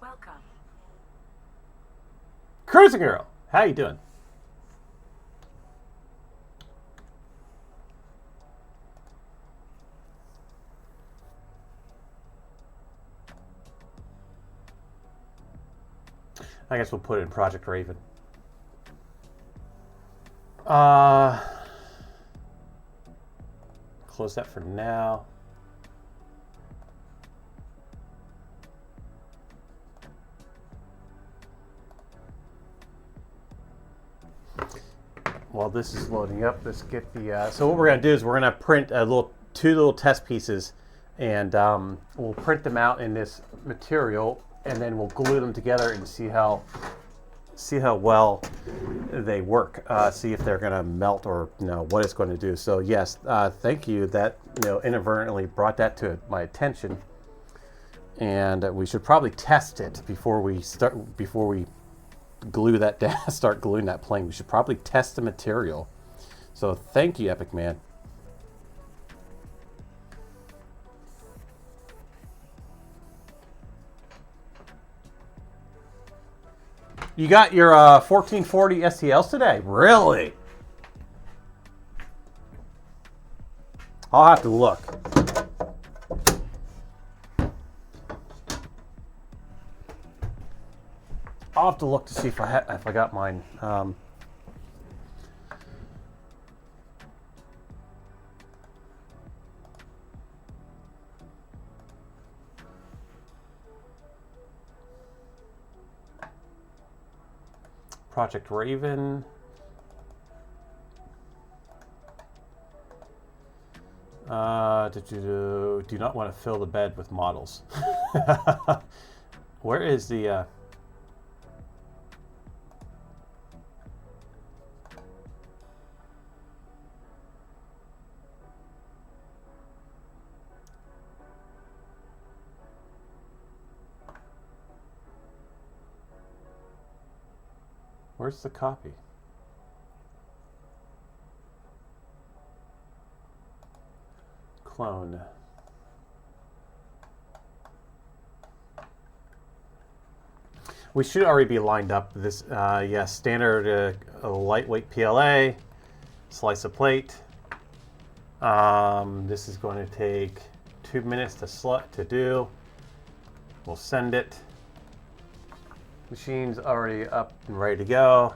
Welcome. Cruising Girl, how you doing? I guess we'll put it in Project Raven. Close that for now. While this is loading up, let's get the. So what we're gonna do is we're gonna print two little test pieces, and we'll print them out in this material, and then we'll glue them together and see how well they work. See if they're gonna melt or what it's going to do. So yes, thank you. That inadvertently brought that to my attention, and we should probably test it before we glue that down. Start gluing that plane. We should probably test the material. So thank you, Epic Man. You got your 1440 STLs today? Really? I'll have to look. I'll have to look to see if I got mine. Project Raven. Do not want to fill the bed with models. Where is the... Where's the copy? Clone. We should already be lined up. This, yeah, standard lightweight PLA, slice of plate. This is going to take 2 minutes to do. We'll send it. Machine's already up and ready to go.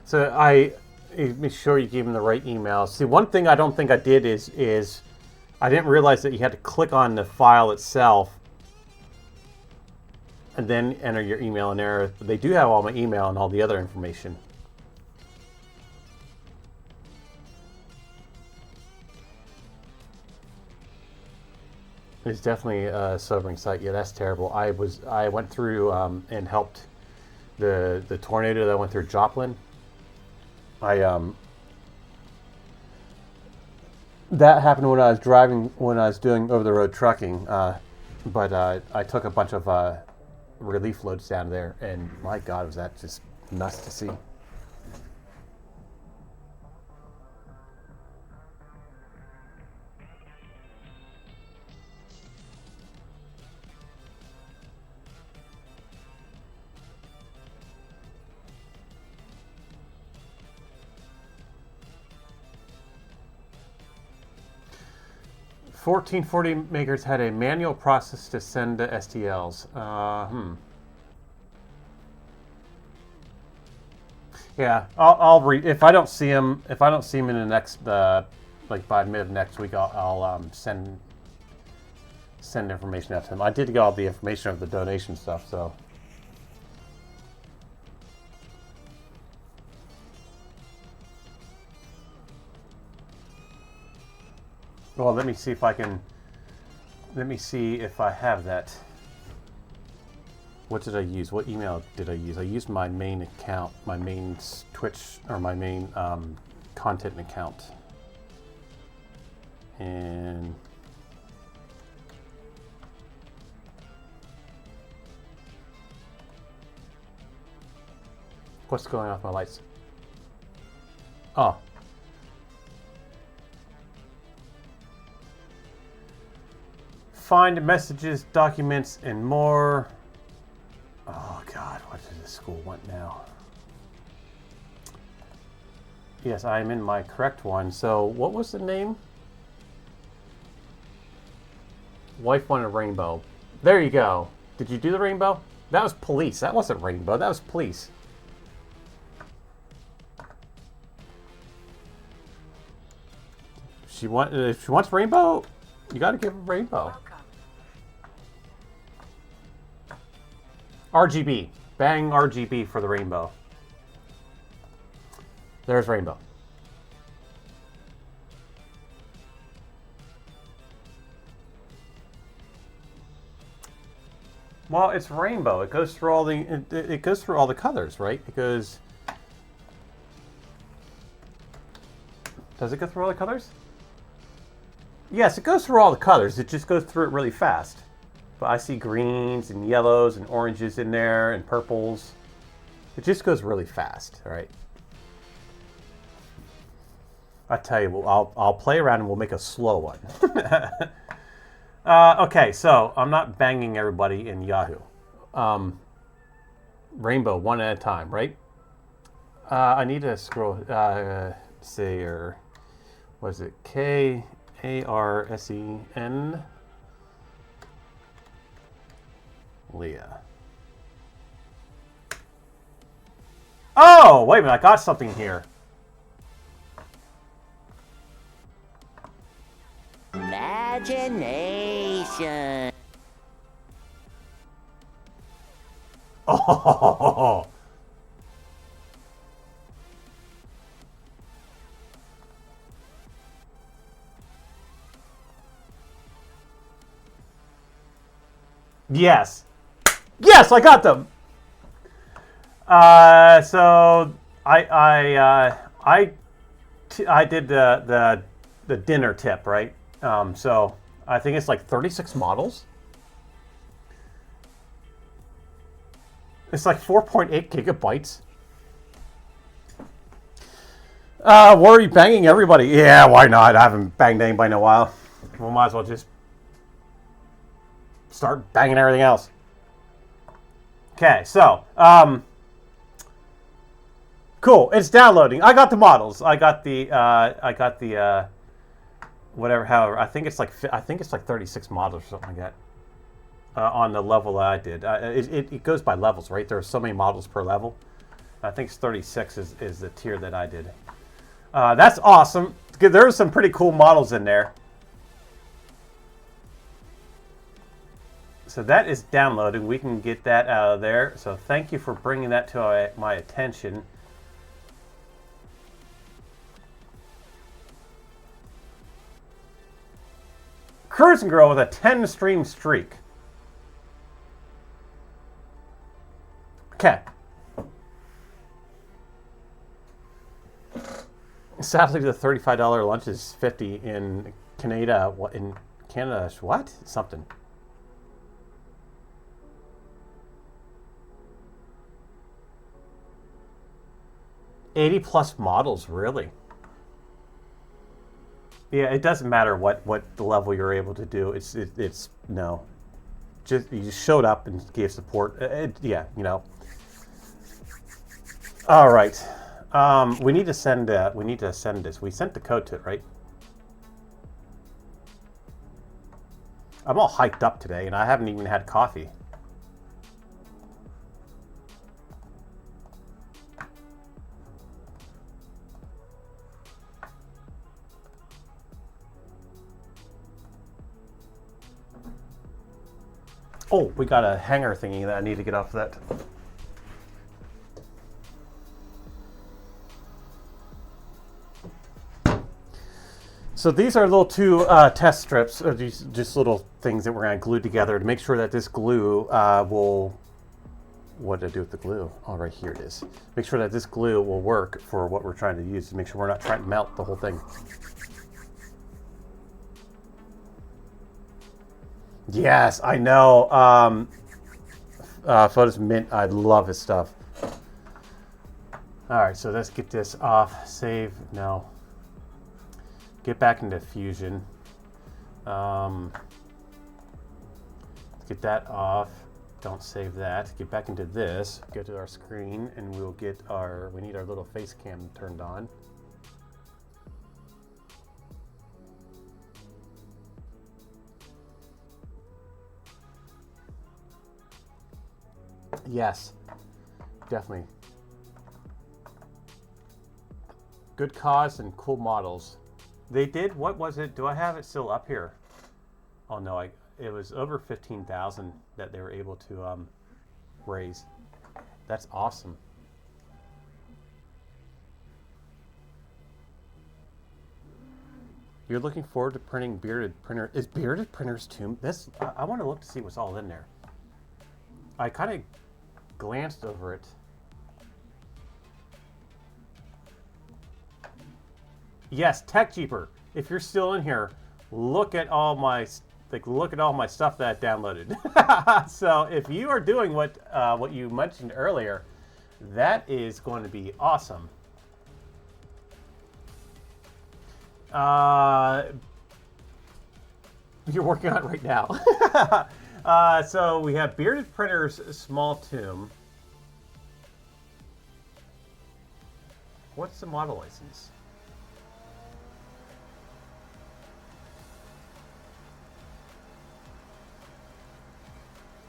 So make sure you give him the right email. See, one thing I don't think I did is I didn't realize that you had to click on the file itself and then enter your email in there. They do have all my email and all the other information. It's definitely a sobering sight. Yeah, that's terrible. I went through and helped the tornado that went through Joplin. That happened when I was doing over the road trucking. But I took a bunch of relief loads down there, and my God, was that just nuts to see. $14.40 makers had a manual process to send the STLs. Yeah, I'll read if I don't see him. If I don't see him in the next, like by mid of next week, I'll send information out to him. I did get all the information of the donation stuff, so. Well, let me see if I can. Let me see if I have that. What did I use? What email did I use? I used my main account, my main Twitch, or my main content account. And what's going on with my lights? Oh. Find messages, documents, and more. Oh God, what does the school want now? Yes, I am in my correct one. So what was the name? Wife wanted rainbow. There you go. Did you do the rainbow? That was police. That wasn't rainbow. That was police. If she wants rainbow, you got to give her rainbow. Welcome. RGB. Bang RGB for the rainbow. There's rainbow. Well, it's rainbow. It goes through all the colors, right? Because does it go through all the colors? Yes, it goes through all the colors. It just goes through it really fast. But I see greens and yellows and oranges in there and purples. It just goes really fast, all right? I tell you, I'll play around and we'll make a slow one. Okay, so I'm not banging everybody in Yahoo. Rainbow, one at a time, right? I need to scroll. Say, or was it Karsen? Leah. Oh, wait a minute! I got something here. Imagination. Oh. Yes. Yes, I got them. So I did the dinner tip, right? So I think it's like 36 models. It's like 4.8 gigabytes. Were you banging everybody? Yeah, why not? I haven't banged anybody in a while. We might as well just start banging everything else. Okay, so cool. It's downloading. I got the models. I got the whatever. However, I think it's like 36 models or something like that on the level that I did. It goes by levels, right? There are so many models per level. I think it's 36 is the tier that I did. That's awesome. There's some pretty cool models in there. So that is downloading. We can get that out of there. So thank you for bringing that to my attention. Cruising Girl with a 10 stream streak. Okay. Sadly, the $35 lunch is $50 in Canada. What in Canada? What? Something. +80 models, really? Yeah, it doesn't matter what the level you're able to do. It's no, you just showed up and gave support. Yeah, you know. All right, we need to send this. We sent the code to it, right? I'm all hyped up today, and I haven't even had coffee. Oh, we got a hanger thingy that I need to get off that. So these are little two test strips, these just little things that we're going to glue together to make sure that this glue will... What did I do with the glue? Oh, right here it is. Make sure that this glue will work for what we're trying to use to make sure we're not trying to melt the whole thing. Yes, I know. Photos Mint, I love his stuff. All right, so let's get this off. Save, no. Get back into Fusion. Get that off. Don't save that. Get back into this. Go to our screen, and we'll get our. We need our little face cam turned on. Yes, definitely. Good cause and cool models. They did, what was it? Do I have it still up here? Oh no, it was over 15,000 that they were able to raise. That's awesome. You're looking forward to printing bearded printer. Is bearded printers too? This I want to look to see what's all in there. I kind of glanced over it. Yes, TechJeeper. If you're still in here, look at all my stuff that I downloaded. So if you are doing what you mentioned earlier, that is going to be awesome. You're working on it right now. So we have Bearded Printers Small Tomb. What's the model license?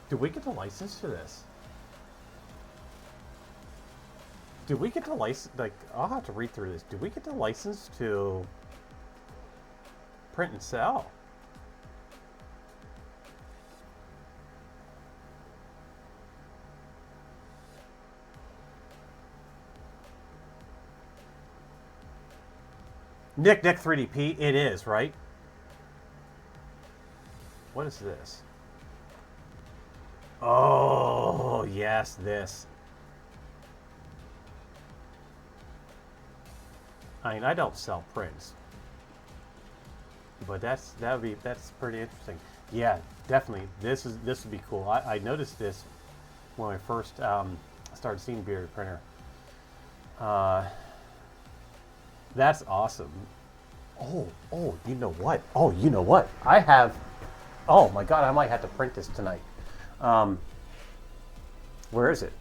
Do we get the license for this? Do we get the license? Like, I'll have to read through this. Do we get the license to print and sell? Nick 3DP, it is, right? What is this? Oh, yes, this. I mean, I don't sell prints, but that's pretty interesting. Yeah, definitely. This would be cool. I noticed this when I first started seeing Bearded Printer. That's awesome. Oh, you know what? Oh, you know what? I have. Oh my God, I might have to print this tonight. Where is it?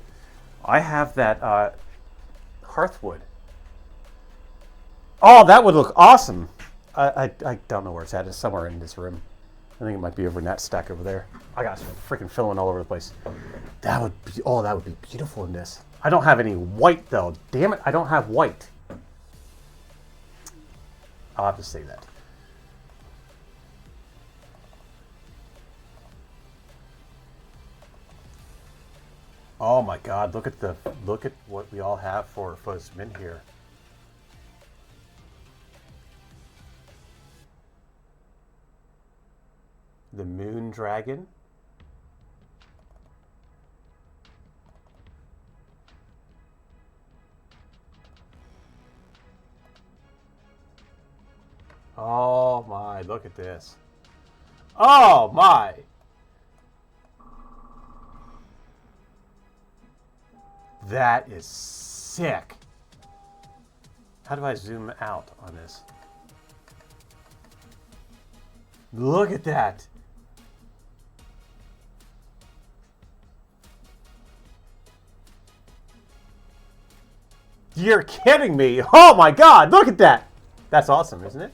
I have that Hearthwood. Oh, that would look awesome. I don't know where it's at. It's somewhere in this room. I think it might be over in that stack over there. I got freaking filling all over the place. That would be beautiful in this. I don't have any white though. Damn it, I don't have white. I'll have to say that. Oh my God! Look at what we all have for Photosmint here. The Moon Dragon. Oh my, look at this. Oh my! That is sick. How do I zoom out on this? Look at that. You're kidding me. Oh my God, look at that. That's awesome, isn't it?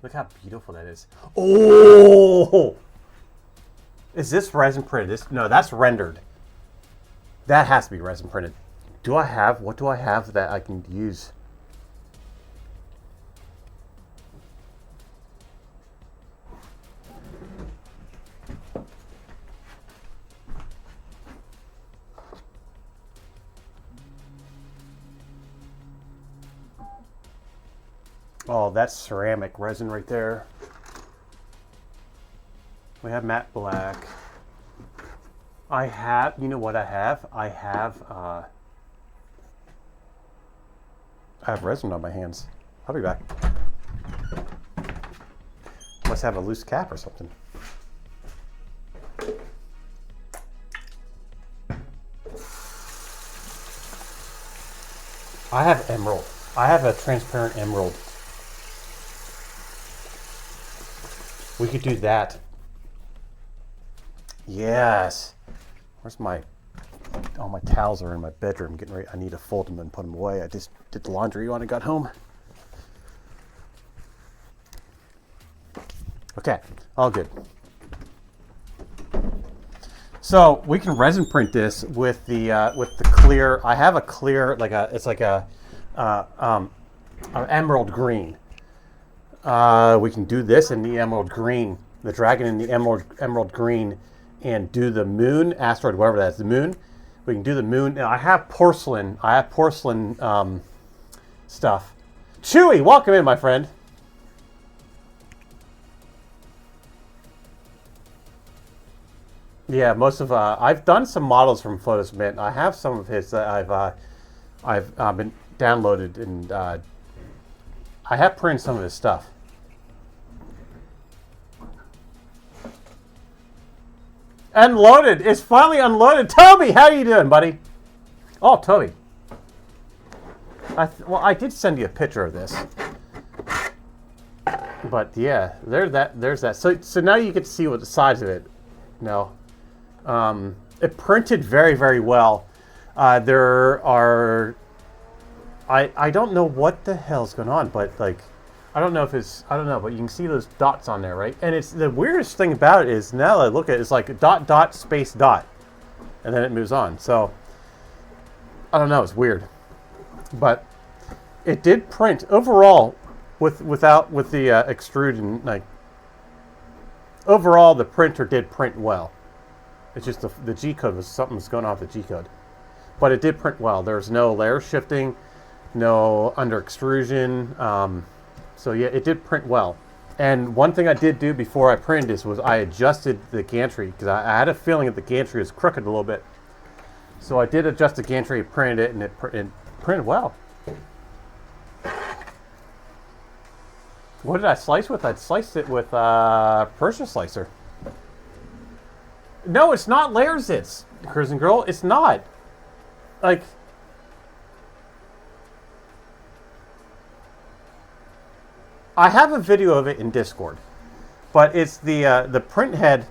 Look how beautiful that is. Oh! Is this resin printed? No, that's rendered. That has to be resin printed. What do I have that I can use? Oh, that's ceramic resin right there. We have matte black. You know what I have? I have resin on my hands. I'll be back. Must have a loose cap or something. I have emerald. I have a transparent emerald. We could do that. Yes. Where's all my towels are in my bedroom getting ready. I need to fold them and put them away. I just did the laundry when I got home. Okay, all good. So we can resin print this with the clear. I have a clear, it's like an emerald green. We can do this in the emerald green, the dragon in the emerald green, and do the moon, asteroid, whatever that is, the moon. We can do the moon. Now, I have porcelain stuff. Chewy, welcome in, my friend. Yeah, most of I've done some models from Photosmint. I have some of his that I've been downloaded, and I have printed some of his stuff. Unloaded. It's finally unloaded. Toby, how you doing, buddy? Oh, Toby. I did send you a picture of this. But yeah, there's that. So now you get to see what the size of it. No, it printed very, very well. There are, I don't know what the hell's going on, but like, I don't know, but you can see those dots on there, right? And it's the weirdest thing about it is now that I look at it, it's like dot, dot, space, dot, and then it moves on. So I don't know, it's weird, but it did print overall with the extrude and like overall the printer did print well. It's just the G code was something was going on with the G code, but it did print well. There's no layer shifting, no under extrusion. So yeah, it did print well. And one thing I did do before I printed this was I adjusted the gantry because I had a feeling that the gantry was crooked a little bit. So I did adjust the gantry, printed it, and it printed well. What did I slice with? I sliced it with Persia slicer. No, it's not Layerzits, Cruising Girl. It's not. Like, I have a video of it in Discord, but it's the print head.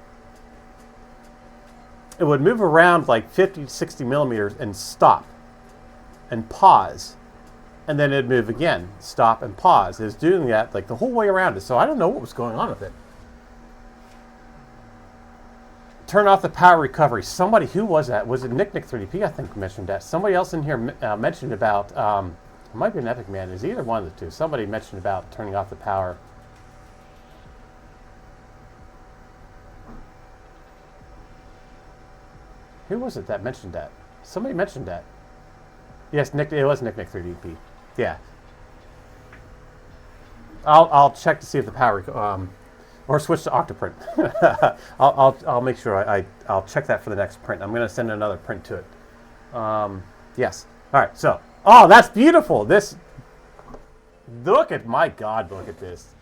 It would move around like 50 to 60 millimeters and stop and pause. And then it'd move again, stop and pause. It was doing that like the whole way around it. So I don't know what was going on with it. Turn off the power recovery. Somebody, who was that? Was it Nick 3DP? I think mentioned that. Somebody else in here mentioned about, it might be an Epic Man. It's either one of the two. Somebody mentioned about turning off the power. Who was it that mentioned that? Somebody mentioned that. Yes, Nick. It was Nick 3DP. Yeah. I'll check to see if the power or switch to Octoprint. I'll make sure I'll check that for the next print. I'm going to send another print to it. Yes. All right. So, oh, that's beautiful. This. Look at my God. Look at this.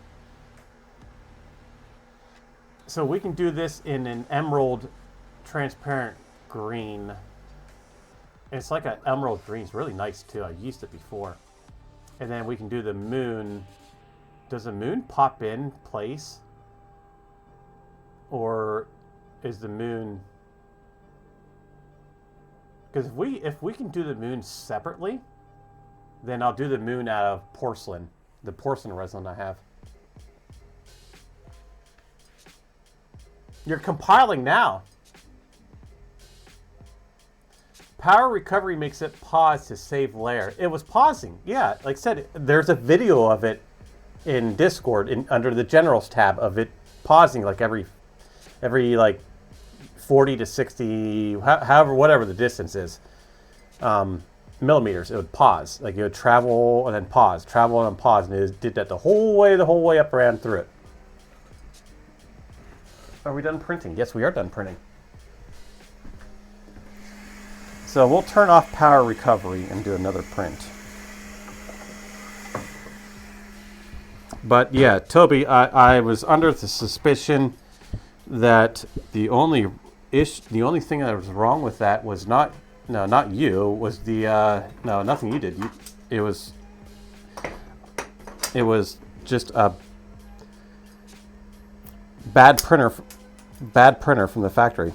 So we can do this in an emerald transparent green. It's like an emerald green. It's really nice too. I've used it before. And then we can do the moon. Does the moon pop in place? Or is the moon... Because if we can do the moon separately, then I'll do the moon out of porcelain. The porcelain resin I have. You're compiling now. Power recovery makes it pause to save layer. It was pausing. Yeah, like I said, there's a video of it in Discord under the Generals tab of it pausing like every like 40 to 60, however, whatever the distance is, millimeters. It would pause. Like it would travel and then pause, travel and then pause, and it did that the whole way up and through it. Are we done printing? Yes, we are done printing. So we'll turn off power recovery and do another print. But yeah, Toby, I was under the suspicion that the only thing that was wrong with that was not you, was the no, nothing you did. It was just a bad printer from the factory.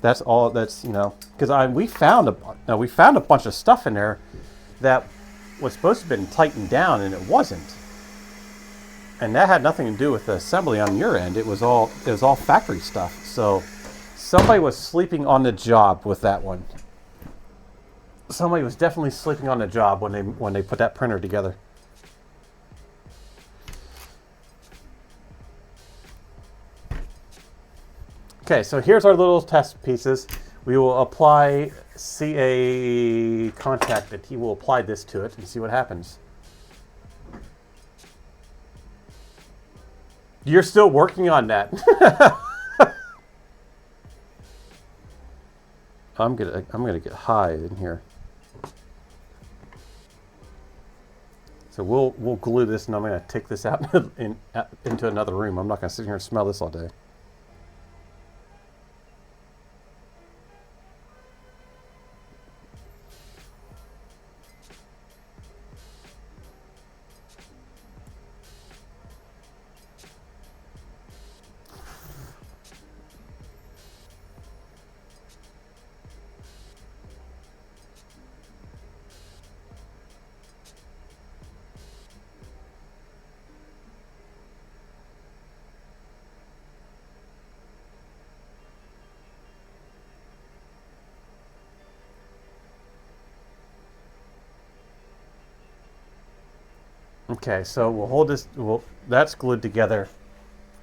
That's all. That's, because we found a bunch of stuff in there that was supposed to have been tightened down, and it wasn't. And that had nothing to do with the assembly on your end. It was all factory stuff. So somebody was sleeping on the job with that one. Somebody was definitely sleeping on the job when they put that printer together. Okay, so here's our little test pieces. We will apply CA contact it. He will apply this to it and see what happens. You're still working on that. I'm gonna get high in here. So we'll glue this, and I'm gonna take this out into another room. I'm not gonna sit here and smell this all day. Okay, so we'll hold this. That's glued together.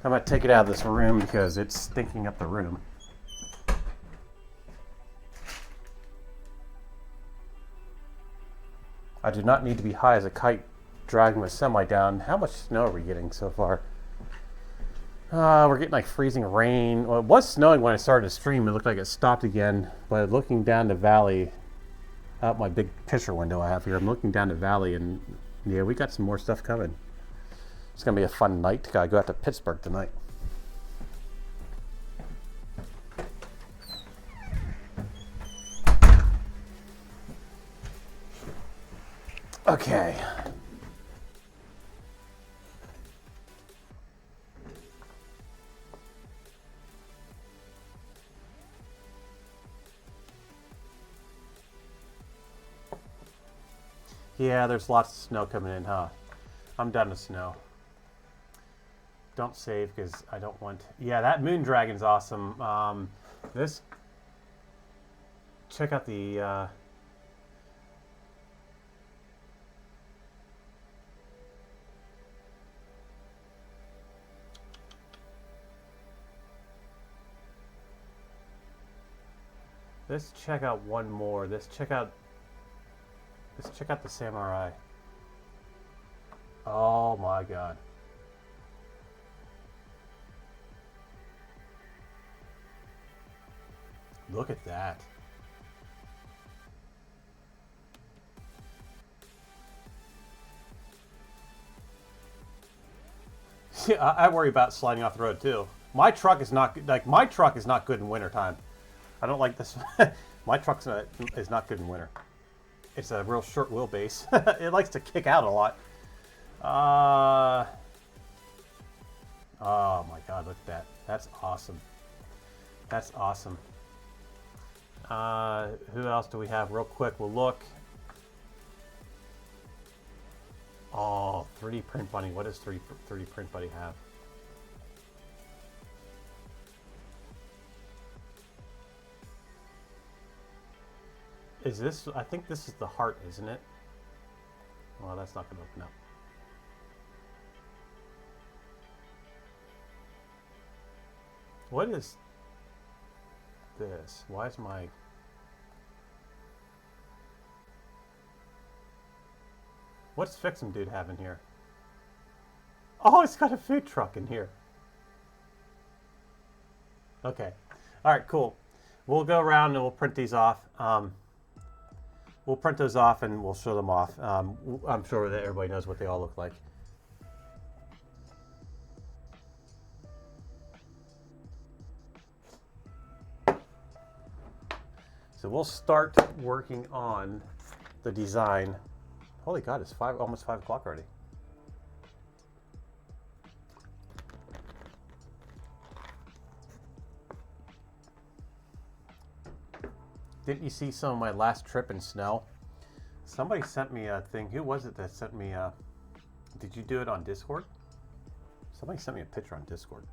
I'm gonna take it out of this room because it's stinking up the room. I do not need to be high as a kite dragging my semi down. How much snow are we getting so far? We're getting like freezing rain. Well, it was snowing when I started to stream. It looked like it stopped again. But looking down the valley, out my big picture window I have here, I'm looking down the valley, and yeah, we got some more stuff coming. It's gonna be a fun night. Gotta go out to Pittsburgh tonight. Okay. Yeah, there's lots of snow coming in, huh? I'm done with snow. Don't save because I don't want... Yeah, that moon dragon's awesome. This... Check out the... Let's check out one more. Let's check out the samurai. Oh my god. Look at that. Yeah, I worry about sliding off the road too. My truck is not good in wintertime. I don't like this. My truck is not good in winter. It's a real short wheelbase. It likes to kick out a lot. Oh my god, look at that. That's awesome. That's awesome. Who else do we have? Real quick, we'll look. Oh, 3D Print Bunny. What does 3D Print Bunny have? Is this... I think this is the heart, isn't it? Well, that's not going to open up. What is this? Why is my... What's Fix'em Dude have in here? Oh, it's got a food truck in here. Okay. Alright, cool. We'll go around and we'll print these off. We'll print those off and we'll show them off. I'm sure that everybody knows what they all look like. So we'll start working on the design. Holy God, it's almost 5 o'clock already. Didn't you see some of my last trip in snow? Somebody sent me a thing. Who was it that sent me a... Did you do it on Discord? Somebody sent me a picture on Discord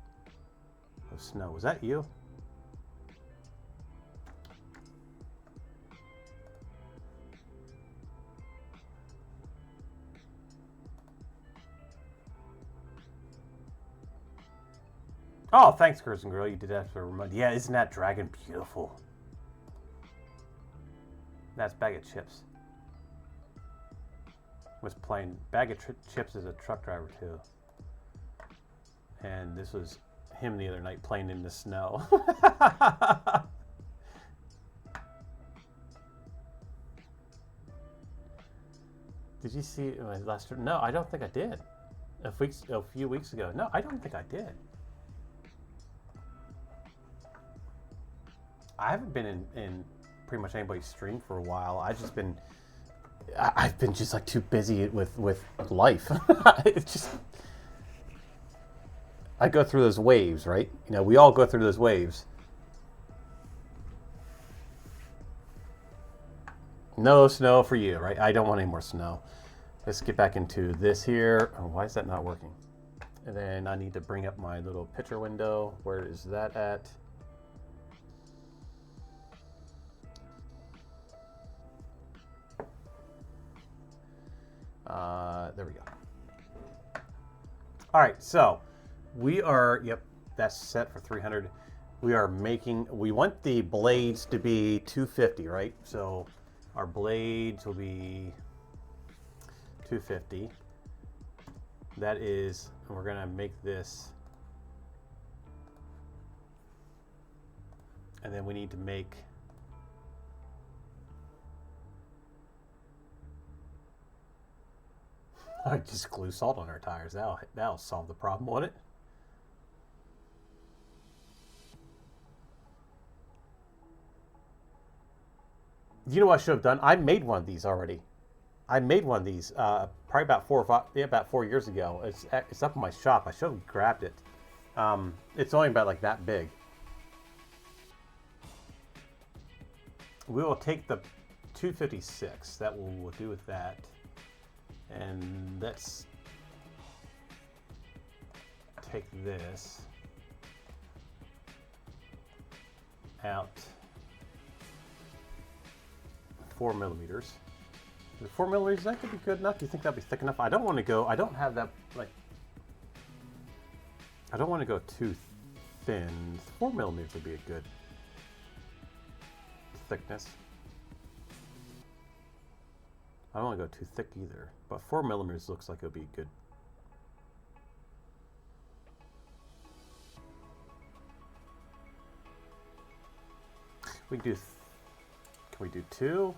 of snow. Was that you? Oh, thanks, Kirsten Girl. You did that for a reminder. Yeah, isn't that dragon beautiful? That's Bag of Chips. Was playing Bag of Chips as a truck driver too. And this was him the other night playing in the snow. Did you see my last trip? No, I don't think I did. A few weeks ago. No, I don't think I did. I haven't been in pretty much anybody's stream for a while. I've been just like too busy with life. It's just, I go through those waves, right? You know, we all go through those waves. No snow for you, right? I don't want any more snow. Let's get back into this here. Oh, why is that not working? And then I need to bring up my little picture window. Where is that at? There we go. All right, so we are, yep, that's set for 300. We are making, we want the blades to be 250, right? So our blades will be 250. That is, we're gonna make this, and then we need to make, I just glue salt on our tires. That'll solve the problem, won't it? You know what I should have done? I made one of these already. I made one of these probably about 4 years ago. It's up in my shop. I should have grabbed it. It's only about like that big. We will take the 256. That we'll do with that. And let's take this out 4 millimeters. The 4 millimeters, that could be good enough. Do you think that'd be thick enough? I don't want to go, I don't have that, like, I don't want to go too thin. 4 millimeters would be a good thickness. I don't want to go too thick either, but 4 millimeters looks like it would be good. We do, can we do 2?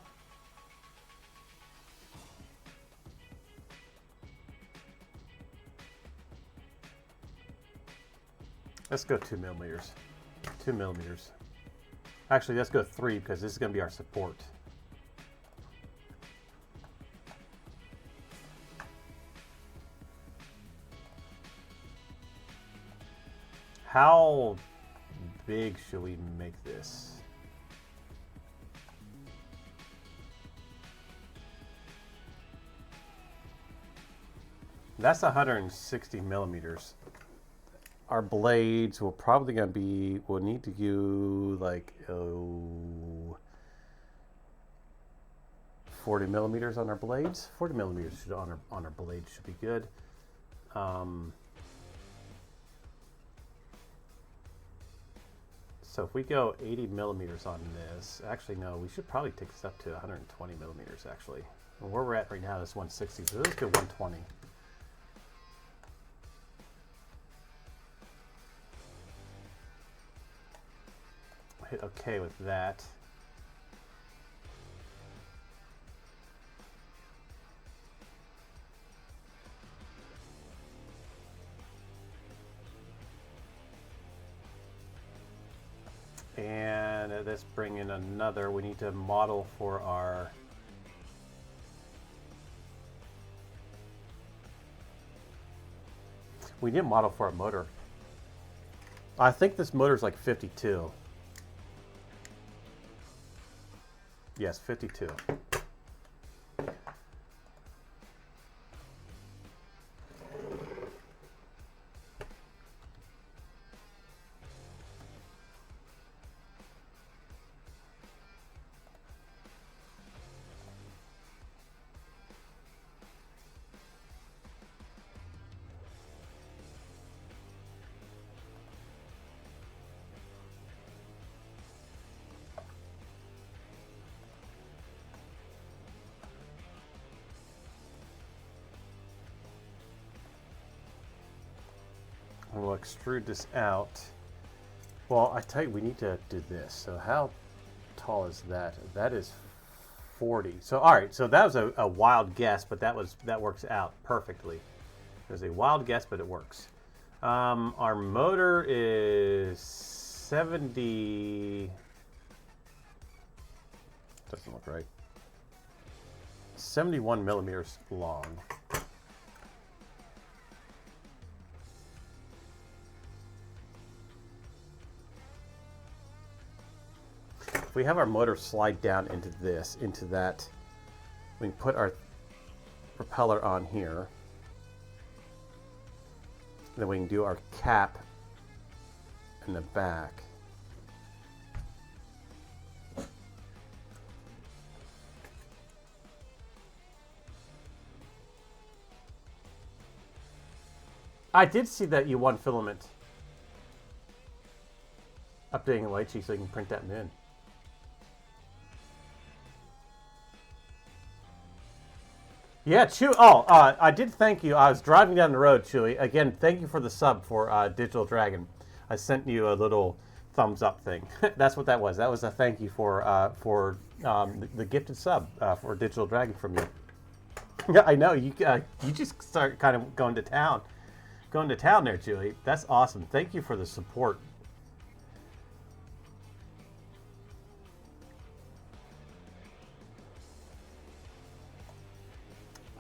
Let's go 2 millimeters. 2 millimeters. Actually, let's go 3 because this is going to be our support. How big should we make this? That's 160 millimeters. Our blades will probably gonna be, we'll need to do like 40 millimeters on our blades. 40 millimeters should, on our blades should be good. So if we go 80 millimeters on this, actually no, we should probably take this up to 120 millimeters actually. And where we're at right now is 160, so let's go 120. Hit OK with that. And let's bring in another. We need to model for our we need a model for our motor. I think this motor is like 52. Yes, 52. We'll extrude this out. Well, I tell you, we need to do this. So how tall is that? That is 40. So all right, so that was a wild guess, but that works out perfectly. It was a wild guess, but it works. Our motor is 70. Doesn't look right. 71 millimeters long. If we have our motor slide down into this, into that, we can put our propeller on here. Then we can do our cap in the back. I did see that you won filament. Updating the light sheet so you can print that in. Yeah, Chewy. Oh, I did thank you. I was driving down the road, Chewy. Again, thank you for the sub for Digital Dragon. I sent you a little thumbs up thing. That's what that was. That was a thank you for the gifted sub for Digital Dragon from you. Yeah, I know. You just start kind of going to town there, Chewy. That's awesome. Thank you for the support.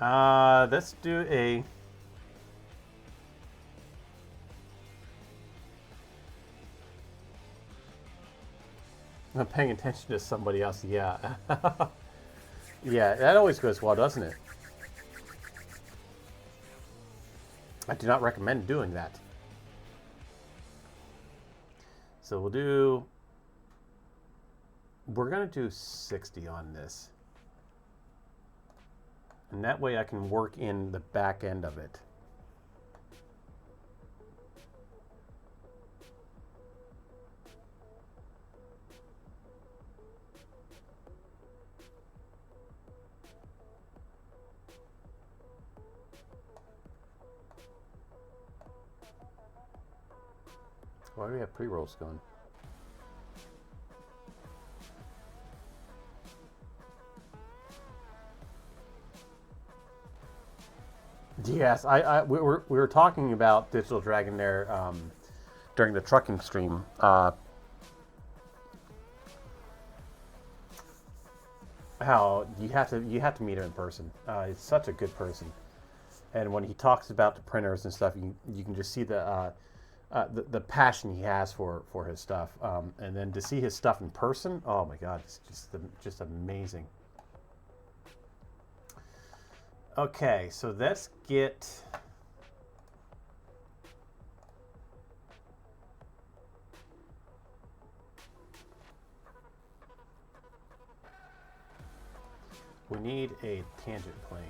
Let's do a... I'm paying attention to somebody else, yeah. Yeah, that always goes well, doesn't it? I do not recommend doing that. So we're gonna do 60 on this. And that way I can work in the back end of it. Why do we have pre-rolls going? Yes, we were talking about Digital Dragon there during the trucking stream. How you have to meet her in person. He's such a good person, and when he talks about the printers and stuff, you can just see the passion he has for his stuff. And then to see his stuff in person, oh my God, it's just amazing. Okay, so let's get... We need a tangent plane.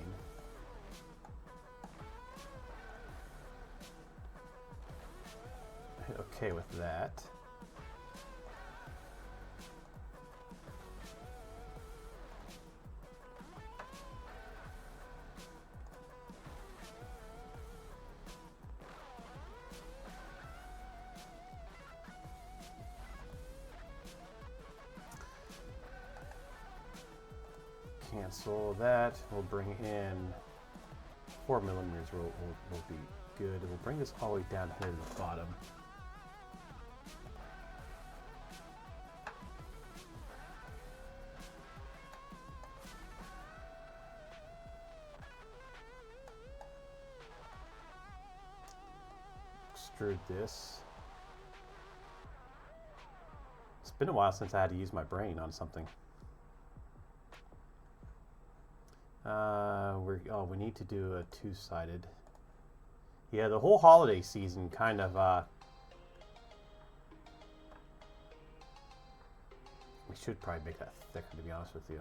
Okay with that. Cancel that. We'll bring in 4 millimeters. Will be good. And we'll bring this all the way down here to the bottom. Extrude this. It's been a while since I had to use my brain on something. We need to do a two-sided. Yeah, the whole holiday season kind of we should probably make that thicker, to be honest with you.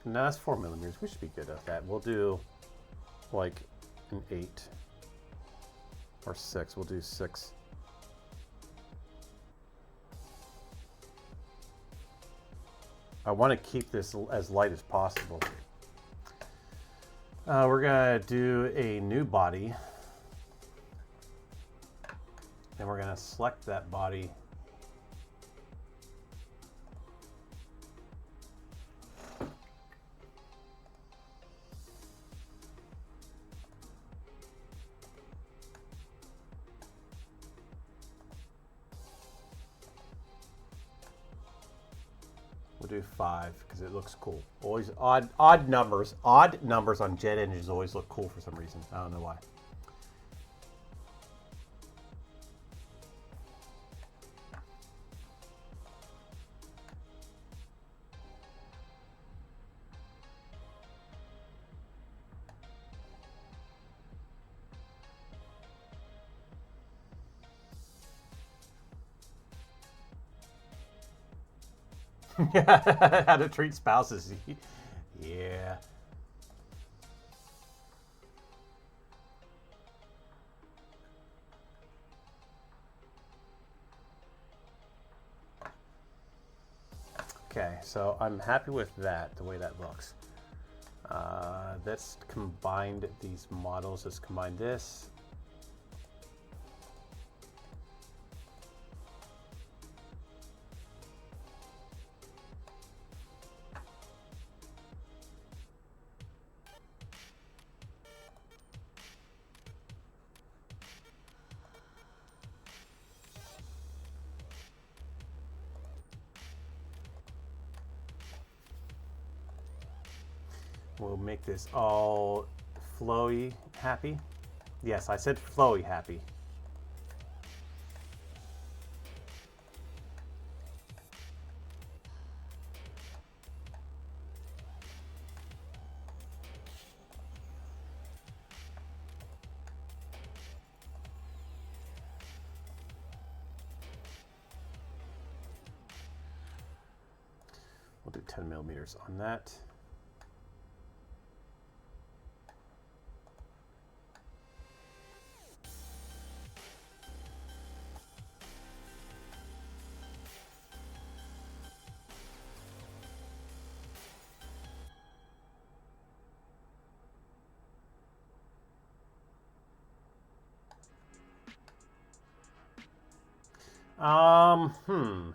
No, that's 4 millimeters. We should be good at that. We'll do like an 8 or 6. We'll do 6. I want to keep this as light as possible. We're gonna do a new body, and we're gonna select that body. We'll do 5 because it looks cool. Always odd numbers. Odd numbers on jet engines always look cool for some reason. I don't know why. How to treat spouses. Yeah. so I'm happy with that, the way that looks. Let's combine these models. Let's combine this. We'll make this all flowy happy. Yes, I said flowy happy. We'll do 10 millimeters on that. Hmm.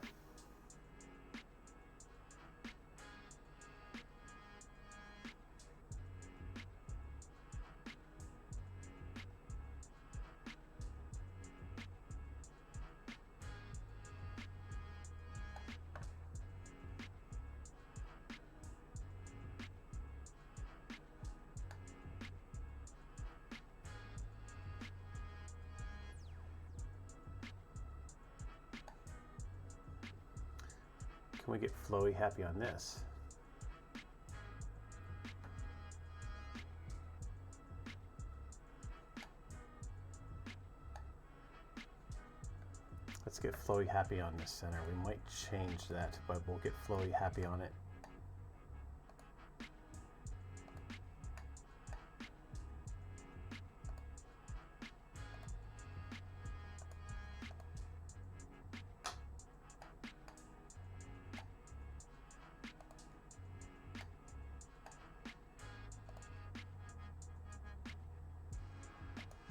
Can we get flowy happy on this? Let's get flowy happy on this center. We might change that, but we'll get flowy happy on it.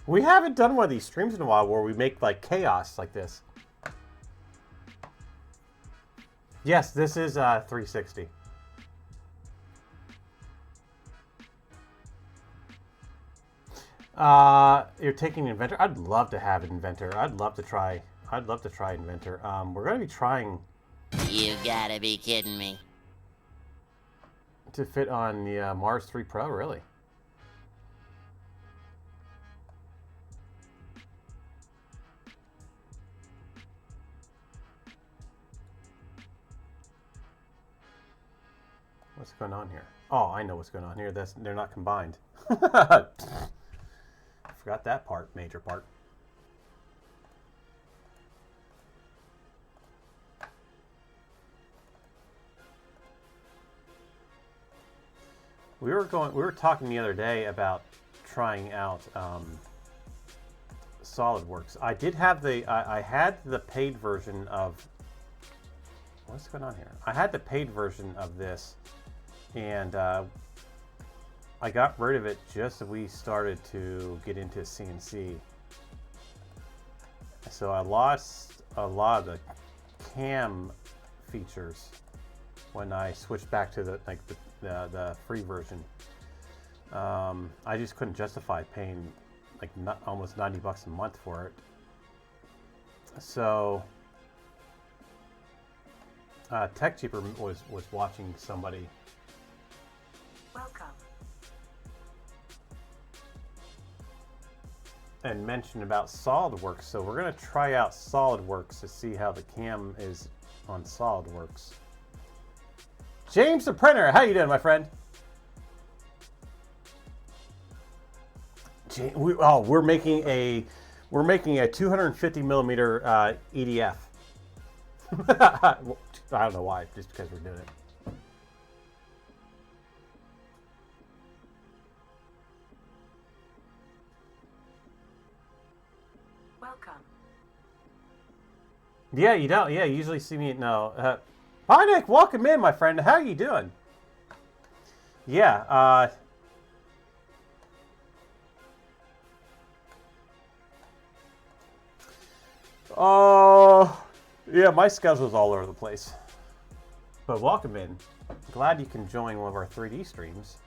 We haven't done one of these streams in a while where we make like chaos like this. Yes, this is 360. You're taking Inventor? I'd love to have Inventor. I'd love to try Inventor. We're going to be trying... You gotta be kidding me. To fit on the Mars 3 Pro, really? What's going on here? Oh, I know what's going on here. They're not combined. I forgot that part, major part. We were talking the other day about trying out SolidWorks. I did have I had the paid version of, what's going on here? I had the paid version of this, and I got rid of it just as we started to get into CNC. So I lost a lot of the cam features when I switched back to the free version. I just couldn't justify paying like almost $90 a month for it. So TechCheaper was watching somebody. Welcome. And mentioned about SolidWorks, so we're going to try out SolidWorks to see how the cam is on SolidWorks. James the Printer, how you doing, my friend? We're making a 250 millimeter EDF. I don't know why, just because we're doing it. Welcome. Yeah, you don't. Yeah, you usually see me. No, Hi, Nick. Welcome in, my friend. How are you doing? Yeah, oh, yeah, my schedule's all over the place. But welcome in. Glad you can join one of our 3D streams.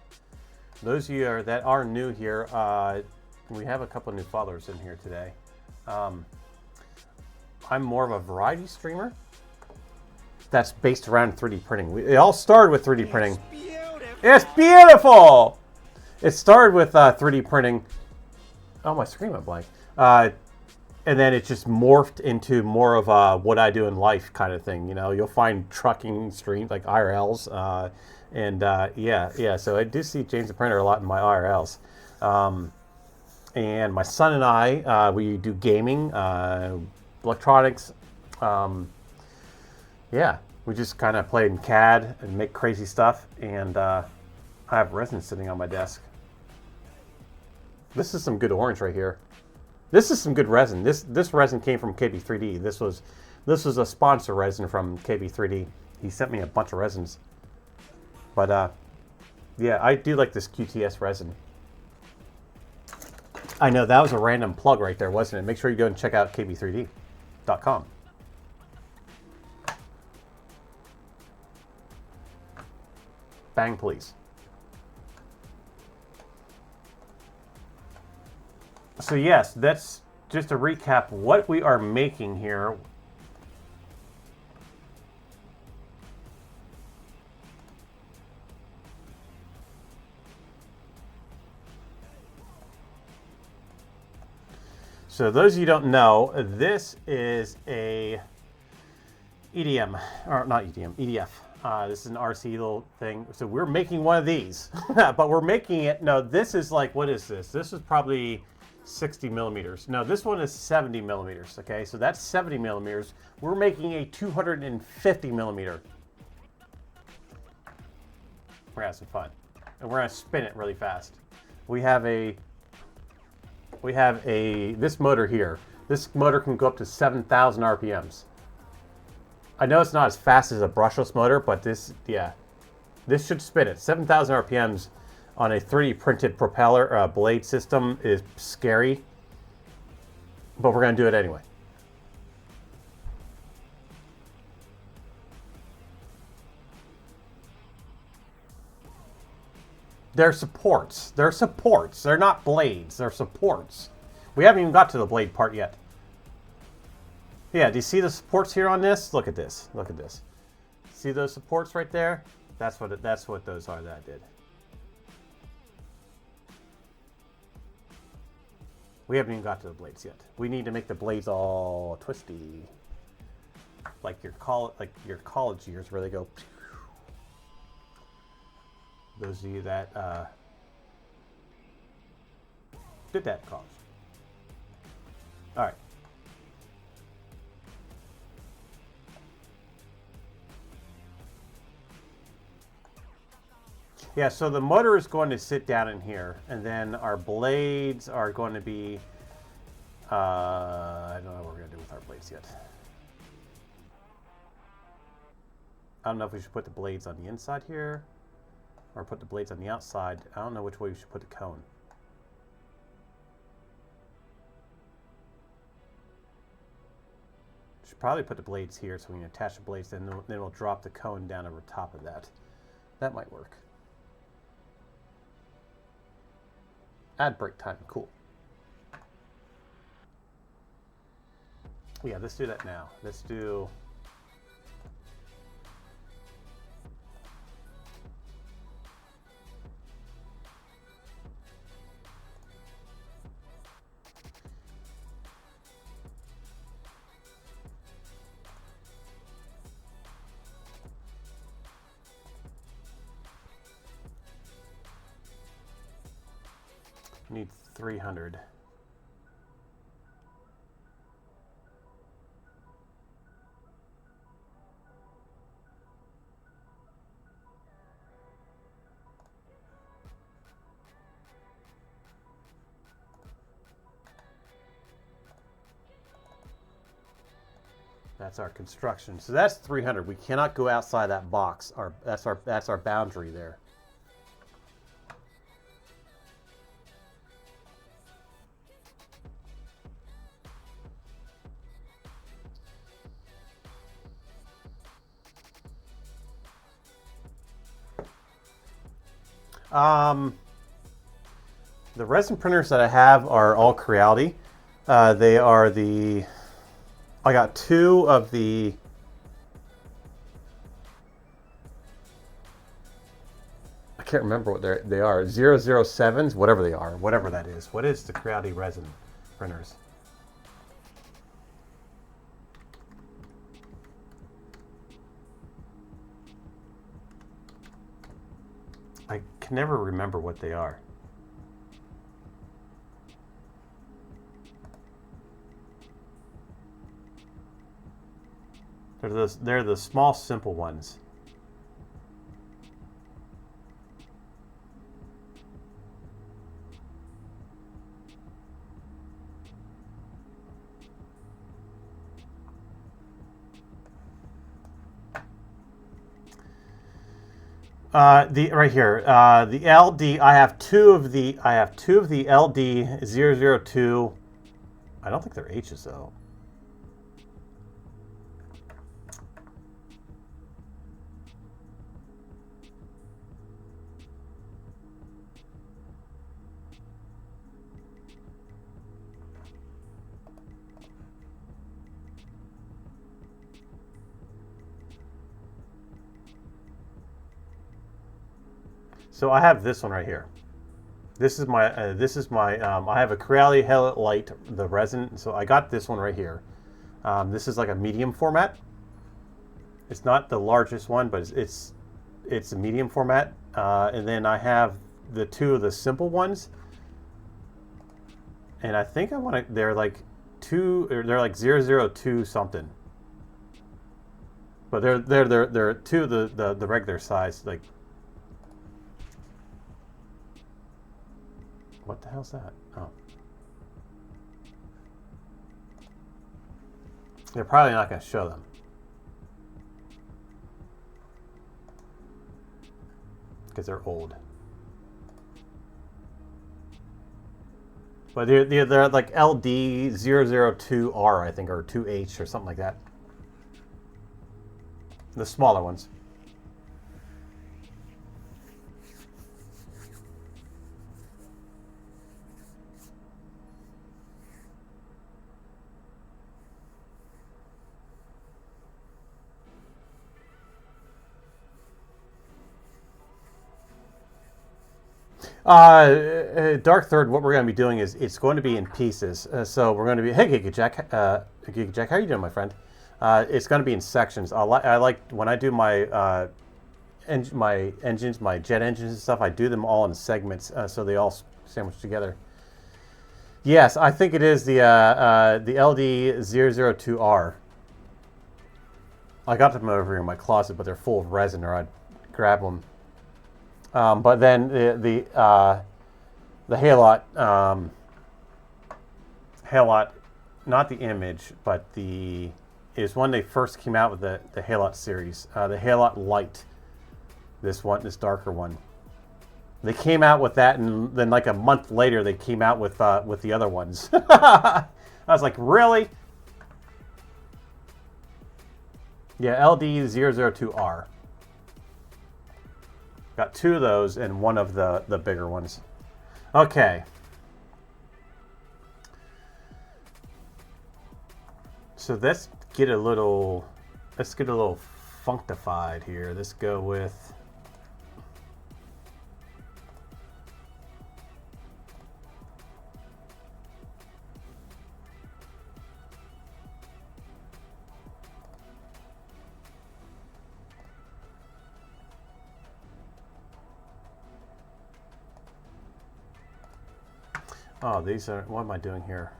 Those of you that are new here, we have a couple new followers in here today. I'm more of a variety streamer that's based around 3D printing. It all started with 3D printing. It's beautiful! It started with 3D printing. Oh, my screen went blank. And then it just morphed into more of a what I do in life kind of thing. You know, you'll find trucking streams like IRLs. Yeah. So I do see James the Printer a lot in my IRLs. And my son and I, we do gaming, electronics. Yeah, we just kind of play in CAD and make crazy stuff. And I have resin sitting on my desk. This is some good orange right here. This is some good resin. This resin came from KB3D. This was a sponsor resin from KB3D. He sent me a bunch of resins. But yeah, I do like this QTS resin. I know that was a random plug right there, wasn't it? Make sure you go and check out kb3d.com. Bang, please. So yes, that's just to recap what we are making here. So those of you who don't know, this is a EDM, or not EDM, EDF. This is an RC little thing. So we're making one of these, but we're making it, no, this is like, what is this? This is probably 60 millimeters. No, this one is 70 millimeters, okay? So that's 70 millimeters. We're making a 250 millimeter. We're gonna have some fun. And we're gonna spin it really fast. We have this motor here. This motor can go up to 7,000 RPMs. I know it's not as fast as a brushless motor, but this should spin it. 7,000 RPMs on a 3D printed propeller blade system is scary, but we're going to do it anyway. They're supports. They're supports. They're not blades. They're supports. We haven't even got to the blade part yet. Yeah, do you see the supports here on this? Look at this. Look at this. See those supports right there? That's what those are that I did. We haven't even got to the blades yet. We need to make the blades all twisty, like your college years, where they go. Those of you that did that in college. All right. Yeah, so the motor is going to sit down in here, and then our blades are going to be, I don't know what we're going to do with our blades yet. I don't know if we should put the blades on the inside here, or put the blades on the outside. I don't know which way we should put the cone. Should probably put the blades here so we can attach the blades, then we'll drop the cone down over top of that. That might work. Add break time, cool. Yeah, let's do that now. Let's do... Need 300. That's our construction. So that's 300. We cannot go outside that box. That's our boundary there. The resin printers that I have are all Creality. They are the... I got 2 of the... I can't remember what they are. 007s, whatever they are, whatever that is. What is the Creality resin printers? I can never remember what they are. They're the small, simple ones. The right here, the LD. I have two of the LD002. I don't think they're H's though. So I have this one right here. This is my I have a Creality Hellet Light, the resin. So I got this one right here. This is like a medium format. It's not the largest one, but it's a medium format. And then I have the 2 of the simple ones. And I think I want to. They're like 002 something. But they're 2 of the regular size, like. What the hell's that? Oh. They're probably not going to show them. Because they're old. But they're like LD002R, I think, or 2H or something like that. The smaller ones. Dark Third, what we're going to be doing is it's going to be in pieces. So we're going to be, hey, Giga Jack, how are you doing, my friend? It's going to be in sections. I like when I do my engines, my jet engines and stuff. I do them all in segments, so they all sandwich together. Yes, I think it is the LD002R. I got them over here in my closet, but they're full of resin, or I'd grab them. But then the Halot, not the Image, but is when they first came out with the Halot series, the Halot Light. This darker one. They came out with that, and then like a month later, they came out with the other ones. I was like, really? Yeah, LD002R. Got 2 of those and 1 of the bigger ones. Okay. So let's get a little functified here. Let's go with oh, these are, what am I doing here?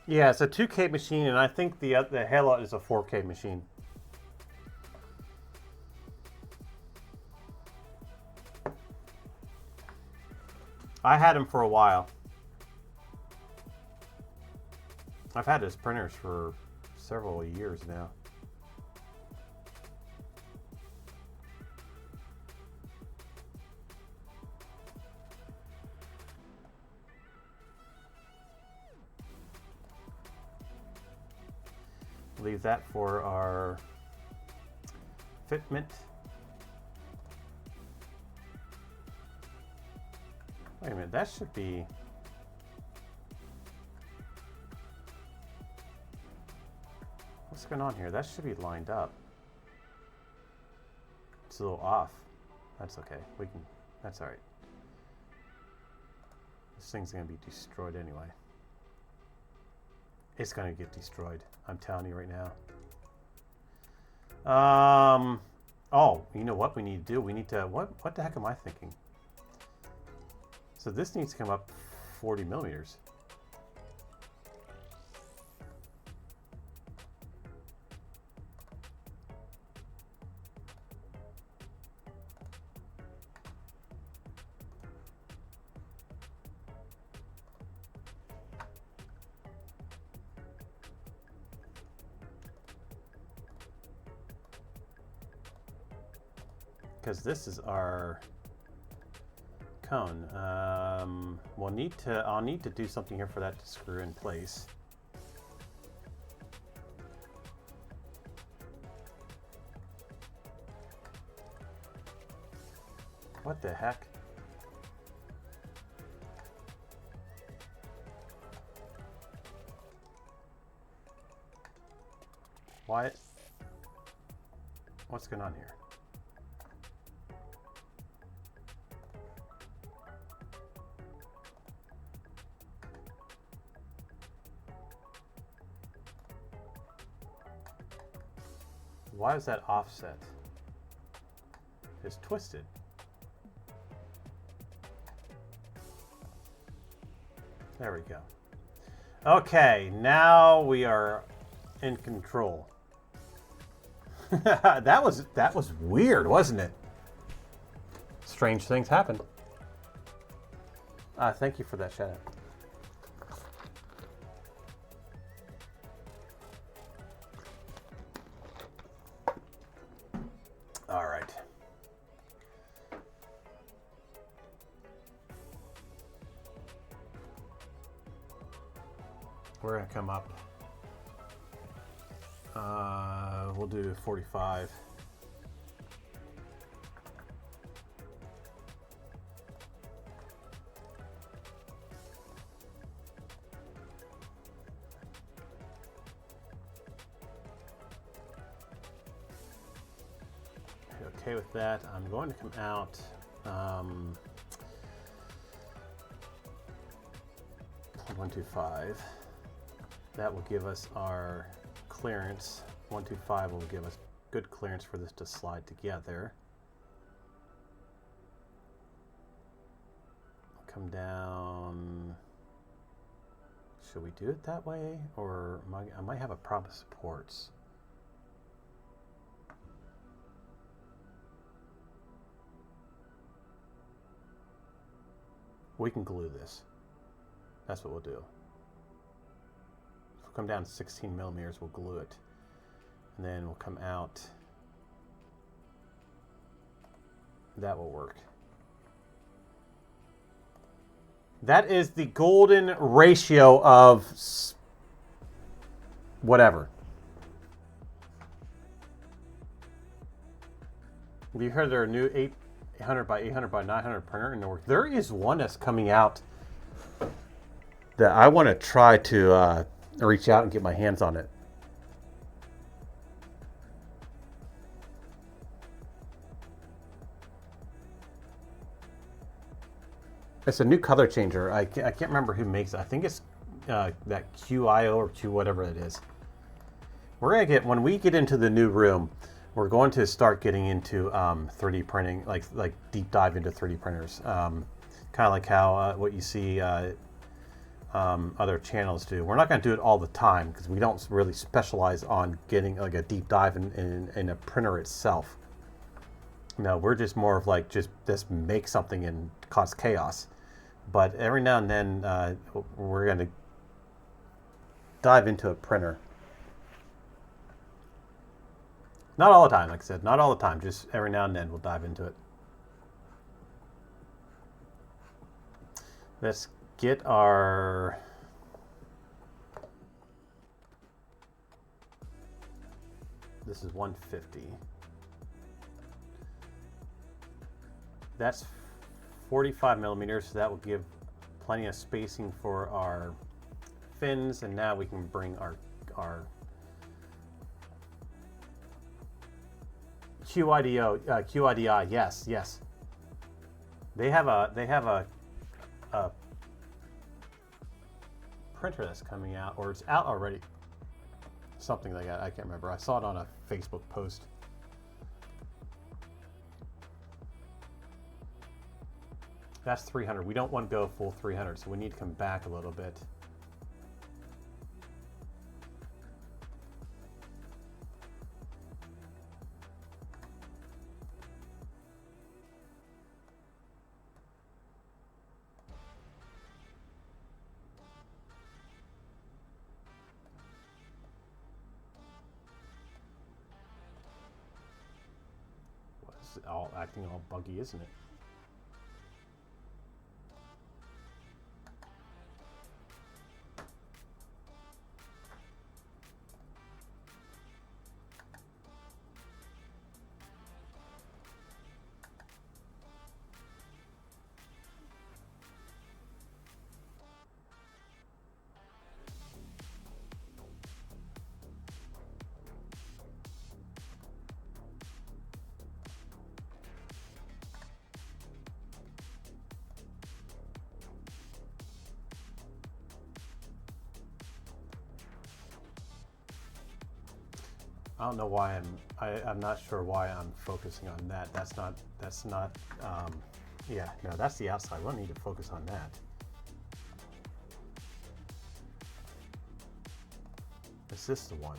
Yeah, it's a 2K machine, and I think the Halot is a 4K machine. I had him for a while. I've had his printers for several years now. Leave that for our fitment. Wait a minute, that should be... What's going on here? That should be lined up. It's a little off. That's okay. We can... That's alright. This thing's going to be destroyed anyway. It's going to get destroyed. I'm telling you right now. Oh, you know what we need to do? We need to... What the heck am I thinking? So this needs to come up 40 millimeters. Because this is our cone. I'll need to do something here for that to screw in place. What the heck? What? What's going on here? Why is that offset? It's twisted. There we go. Okay, now we are in control. that was weird, wasn't it? Strange things happen. Thank you for that shout out. All right. We're gonna come up. We'll do 45. Okay with that. I'm going to come out 125. That will give us our clearance. 125 will give us good clearance for this to slide together. Come down. Should we do it that way, or I might have a problem with supports? We can glue this. That's what we'll do. If we'll come down 16 millimeters, we'll glue it. And then we'll come out. That will work. That is the golden ratio of whatever. Have you heard there are new 800 by 800 by 900 printer in the work? There is one that's coming out that I want to try to reach out and get my hands on it. It's a new color changer. I can't remember who makes it. I think it's that QIO or Q whatever it is. We're gonna get, when we get into the new room, we're going to start getting into 3D printing, like deep dive into 3D printers. Kind of like how what you see other channels do. We're not going to do it all the time because we don't really specialize on getting like a deep dive in a printer itself. No, we're just more of like just make something and cause chaos. but every now and then we're going to dive into a printer. Not all the time, like I said, not all the time. Just every now and then we'll dive into it. Let's get our... This is 150. That's 45 millimeters, so that will give plenty of spacing for our fins, and now we can bring our QIDI. Yes. They have a printer that's coming out, or it's out already. Something like that. I can't remember. I saw it on a Facebook post. That's 300. We don't want to go full 300, so we need to come back a little bit. It's all acting all buggy, isn't it? I don't know why I'm not sure why I'm focusing on that. That's not yeah, no, that's the outside. We don't need to focus on that. Is this the one?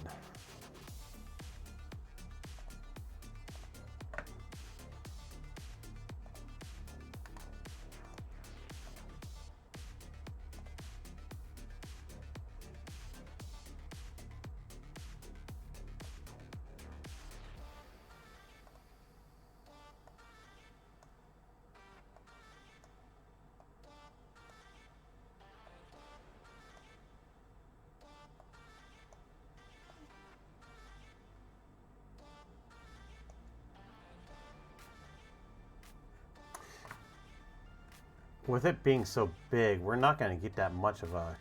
With it being so big, we're not going to get that much of a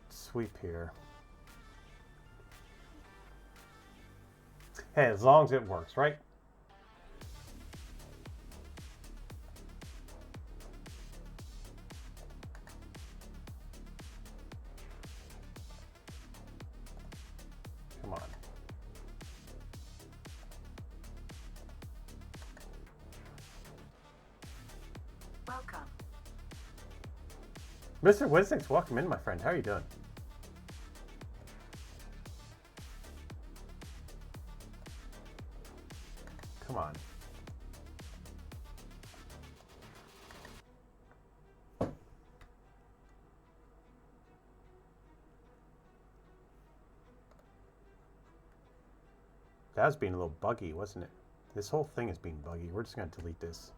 sweep here. Hey, as long as it works, right? Come on. Welcome. Mr. Winsix, welcome in, my friend. How are you doing? Come on. That was being a little buggy, wasn't it? This whole thing is being buggy. We're just going to delete this.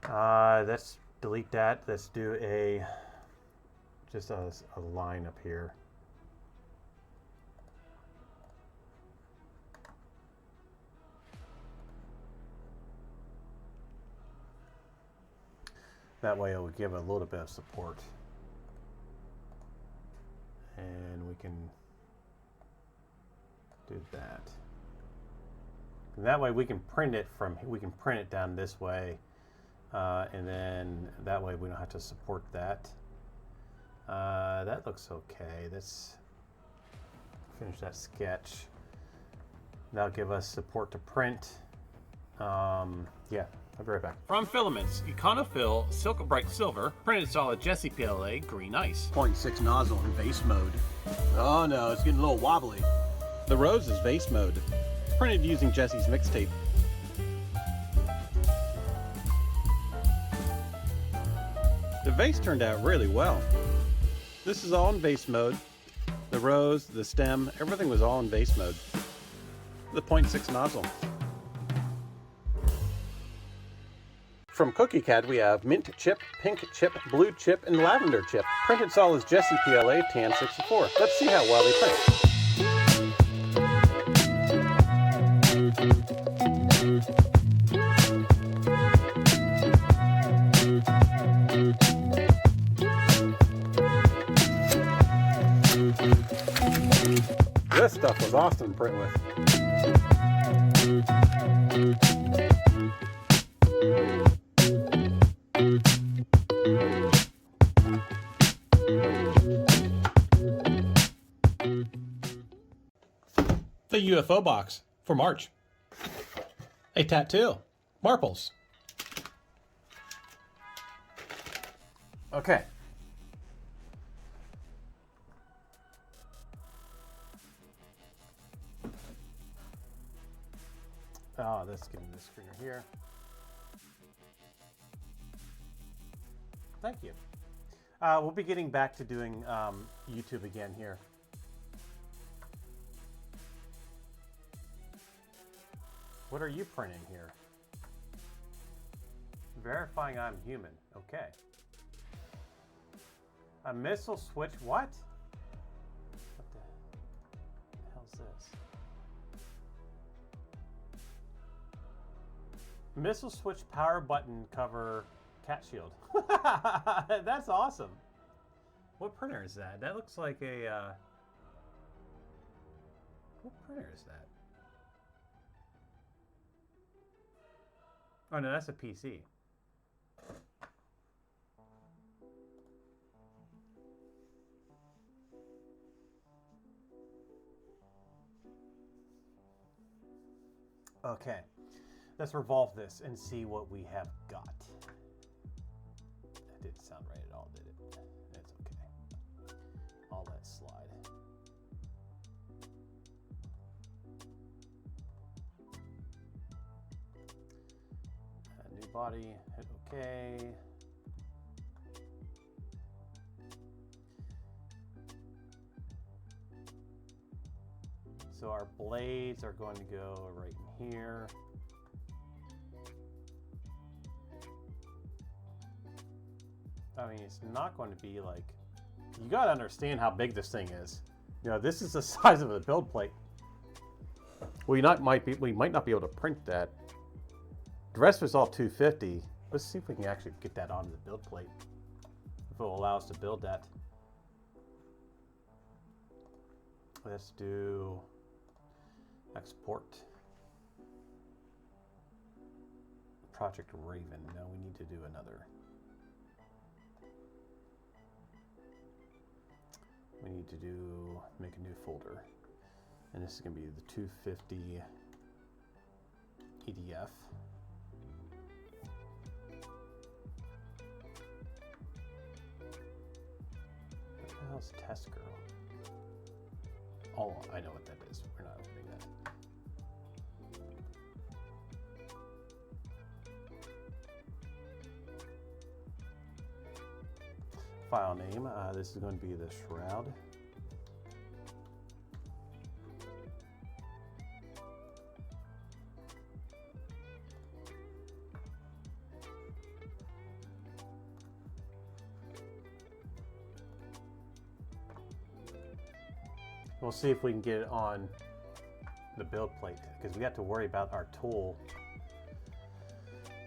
Let's delete that. Let's do just a line up here. That way it will give a little bit of support. And we can do that. And that way we can print it down this way. And then that way we don't have to support that. That looks okay. Let's finish that sketch. That'll give us support to print. Yeah, I'll be right back. From Filaments, Econofill Silk Bright Silver, printed solid Jessie PLA Green Ice. 0.6 nozzle in vase mode. Oh no, it's getting a little wobbly. The Rose is vase mode. Printed using Jesse's mixtape. vase turned out really well. This is all in vase mode. The rose, the stem, everything was all in vase mode. The 0.6 nozzle. From Cookie Cat, we have mint chip, pink chip, blue chip, and lavender chip. Printed sol is Jesse PLA Tan 64. Let's see how well they print. This stuff was awesome to print with. The UFO box for March. A tattoo. Marples. Okay. Oh, let's get in this screener here. Thank you. We'll be getting back to doing YouTube again here. What are you printing here? Verifying I'm human. Okay. A missile switch. What? What the hell's this? Missile switch power button cover cat shield. That's awesome. What printer is that? That looks like a. What printer is that? Oh no, that's a PC. Okay, let's revolve this and see what we have got. That didn't sound right at all, did it? It's okay. I'll let it slide. New body, hit OK. So our blades are going to go right in here. I mean, it's not going to be like, you got to understand how big this thing is. You know, this is the size of a build plate. We might not be able to print that. The rest was all 250. Let's see if we can actually get that onto the build plate. If it will allow us to build that. Let's do export. Project Raven. No, we need to do another. We need to make a new folder. And this is going to be the 250 EDF. What the hell's Test Girl? Oh, I know what that is. We're not opening that. File name. This is going to be the Shroud. We'll see if we can get it on the build plate, because we have to worry about our tool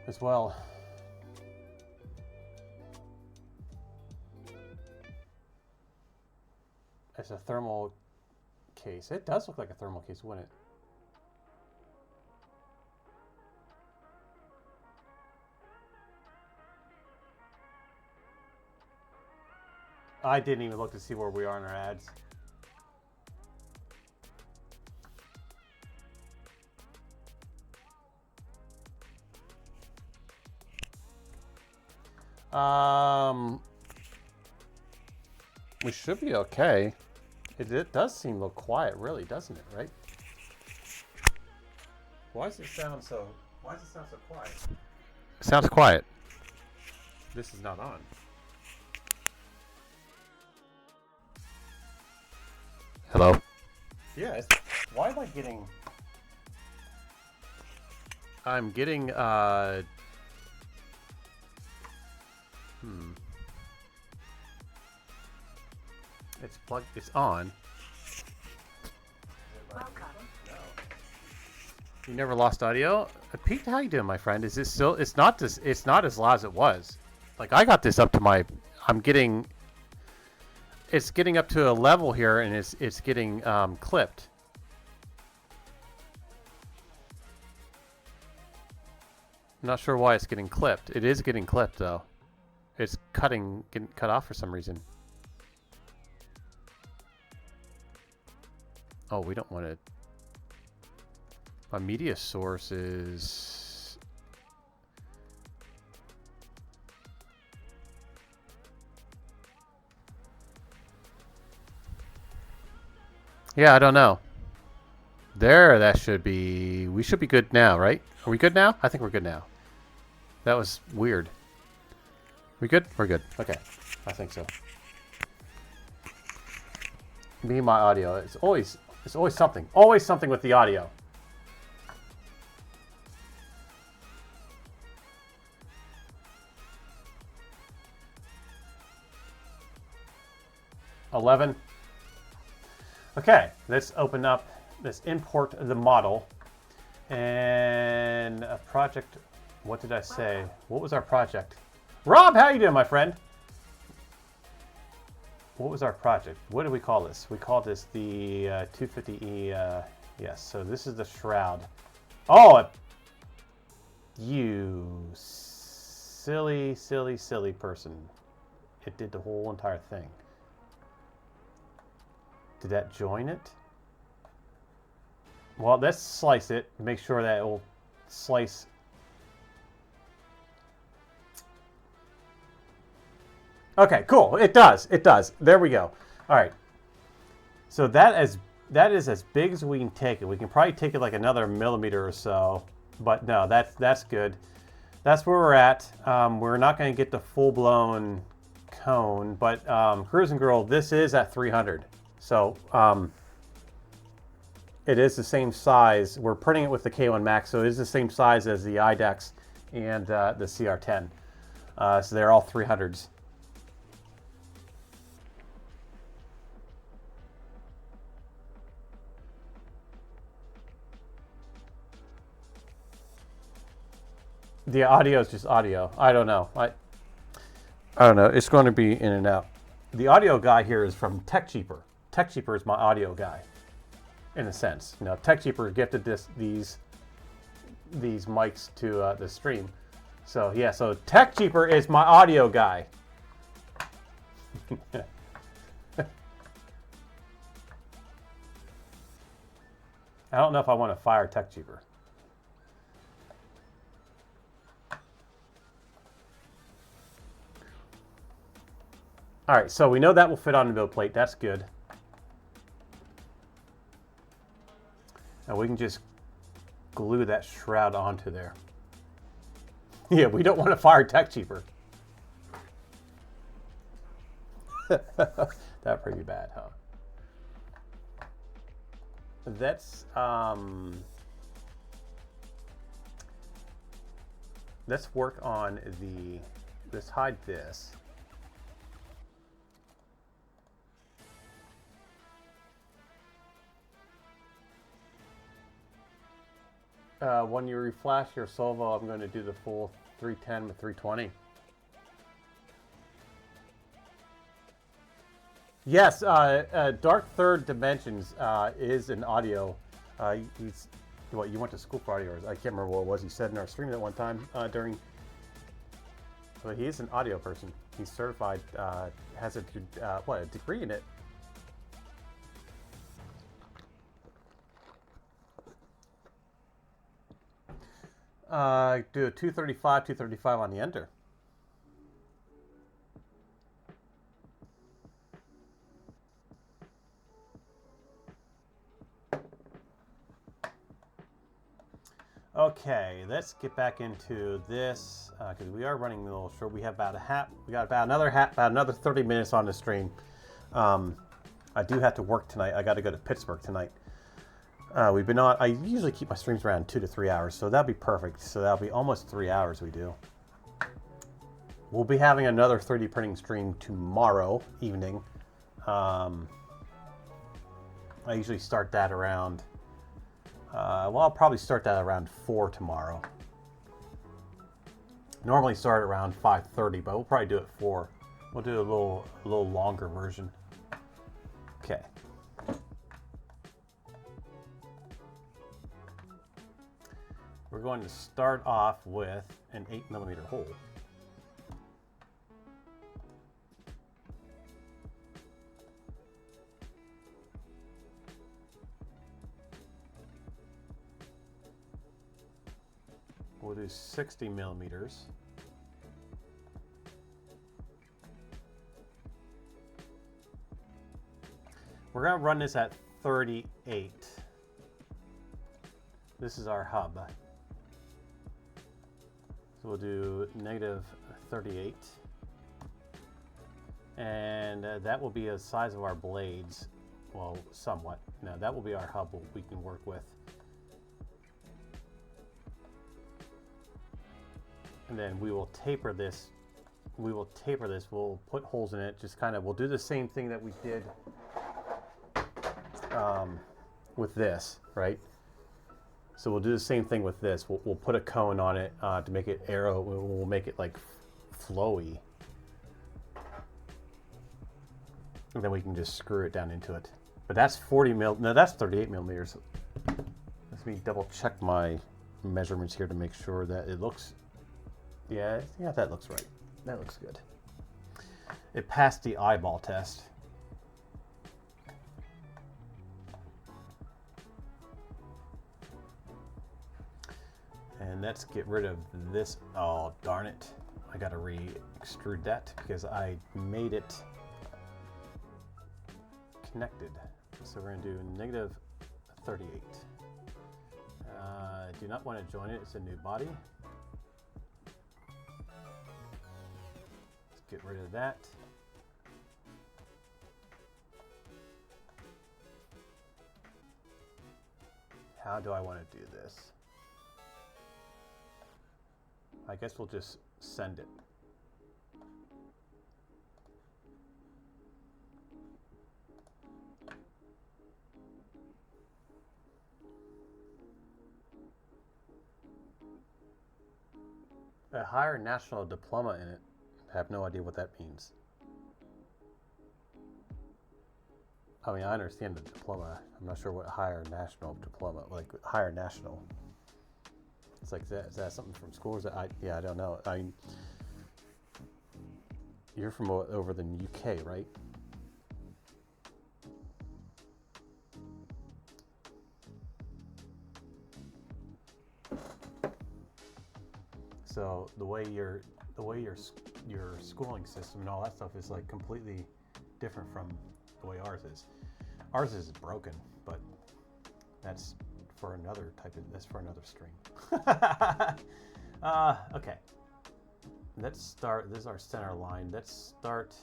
as well. It's a thermal case. It does look like a thermal case, wouldn't it? I didn't even look to see where we are in our ads. We should be okay. It does seem a little quiet, really, doesn't it? Right? Why does it sound so quiet? It sounds quiet. This is not on. Hello? Yes. Why am I getting... I'm getting, It's plugged, it's on. Welcome. You never lost audio? Pete, how you doing, my friend? Is this still, it's not as loud as it was. Like, I got this up to my, it's getting up to a level here, and it's getting, clipped. I'm not sure why it's getting clipped. It is getting clipped, though. It's getting cut off for some reason. Oh, we don't want to... My media source is... Yeah, I don't know. There, that should be... We should be good now, right? Are we good now? I think we're good now. That was weird. We good? We're good. Okay. I think so. Me and my audio. It's always something. Always something with the audio. $11. Okay, let's open up. Let's import the model. And a project. What did I say? What was our project? Rob, how you doing, my friend? What was our project? What do we call this? We call this the 250E. Yes, so this is the shroud. Oh, you silly, silly, silly person. It did the whole entire thing. Did that join it? Well, let's slice it. Make sure that it will slice. Okay, cool. It does. It does. There we go. All right. So that is as big as we can take it. We can probably take it like another millimeter or so, but no, that's good. That's where we're at. We're not going to get the full-blown cone, but Cruising Girl, this is at 300. So it is the same size. We're printing it with the K1 Max, so it is the same size as the IDEX and the CR10. So they're all 300s. The audio is just audio. I don't know. I don't know. It's going to be in and out. The audio guy here is from TechCheaper. TechCheaper is my audio guy, in a sense. You know, TechCheaper gifted these mics to the stream. So yeah, so TechCheaper is my audio guy. I don't know if I want to fire TechCheaper. All right, so we know that will fit on the build plate. That's good. And we can just glue that shroud onto there. Yeah, we don't want to fire TechCheaper. That'd pretty bad, huh? Let's work on let's hide this. When you reflash your Solvo, I'm going to do the full 310 with 320. Yes, Dark Third Dimensions is an audio. He's what you went to school for audio. I can't remember what it was. He said in our stream at one time during. But he is an audio person. He's certified. Has a degree in it. Do a 235 on the enter. Okay, let's get back into this because we are running a little short. We have about another 30 minutes on the stream. I do have to work tonight. I got to go to Pittsburgh tonight. We've been on. I usually keep my streams around 2 to 3 hours, so that'll be perfect. So that'll be almost 3 hours we do. We'll be having another 3D printing stream tomorrow evening. I usually start that around. Well, I'll probably start that around 4 tomorrow. Normally start around 5:30, but we'll probably do it 4. We'll do a little longer version. Okay. We're going to start off with an 8mm hole. We'll do 60mm. We're going to run this at 38. This is our hub. So we'll do -38. And that will be the size of our blades. Well, somewhat. No, that will be our hub we can work with. And then we will taper this. We'll put holes in it. Just kind of, we'll do the same thing that we did with this, right? So we'll do the same thing with this. We'll put a cone on it to make it arrow. We'll make it like flowy. And then we can just screw it down into it. But that's 40mm. No, that's 38mm. Let me double check my measurements here to make sure that it looks. Yeah, that looks right. That looks good. It passed the eyeball test. And let's get rid of this. Oh, darn it. I gotta re-extrude that because I made it connected. So we're gonna do -38. I do not want to join it. It's a new body. Let's get rid of that. How do I want to do this? I guess we'll just send it. A higher national diploma in it. I have no idea what that means. I mean, I understand the diploma. I'm not sure what higher national diploma, like higher national. It's like that. Is that something from school? Is that I don't know. I mean, you're from over the UK, right? So the way your schooling system and all that stuff is like completely different from the way ours is. Ours is broken, but that's for another that's for another stream. Okay. Let's start. This is our center line. Let's start.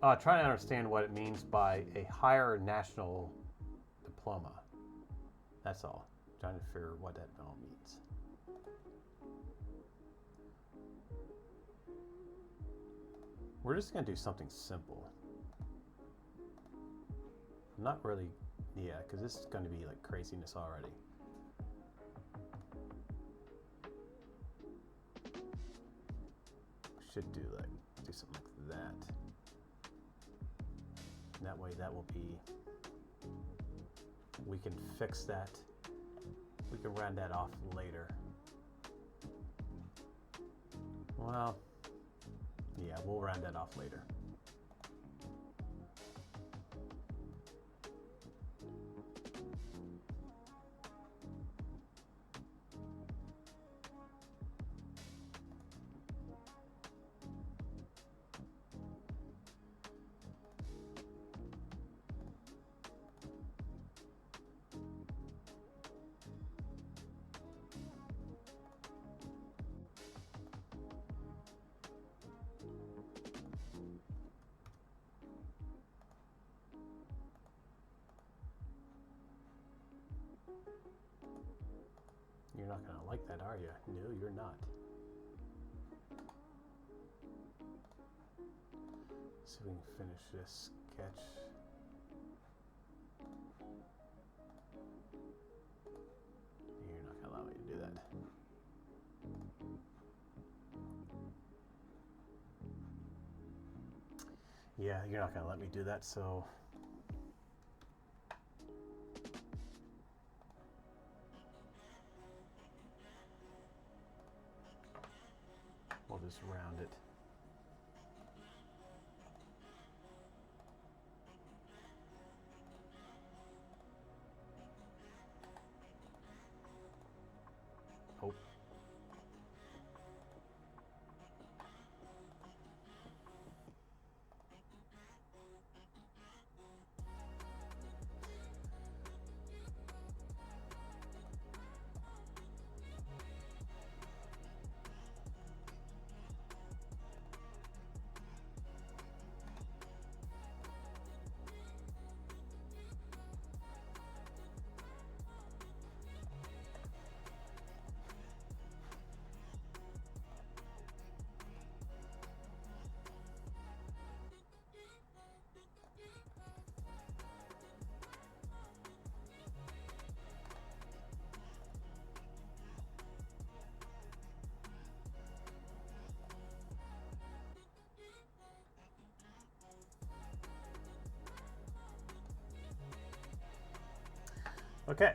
Trying to understand what it means by a higher national diploma. That's all. Trying to figure what that all means. We're just going to do something simple. Not really, yeah, because this is going to be like craziness already. Should do something like that. And that way that will be, we can fix that. We can round that off later. Well, yeah, we'll round that off later. You're not going to like that, are you? No, you're not. So we can finish this sketch. You're not going to allow me to do that. Yeah, you're not going to let me do that, so... we'll just round it. Oh. Okay.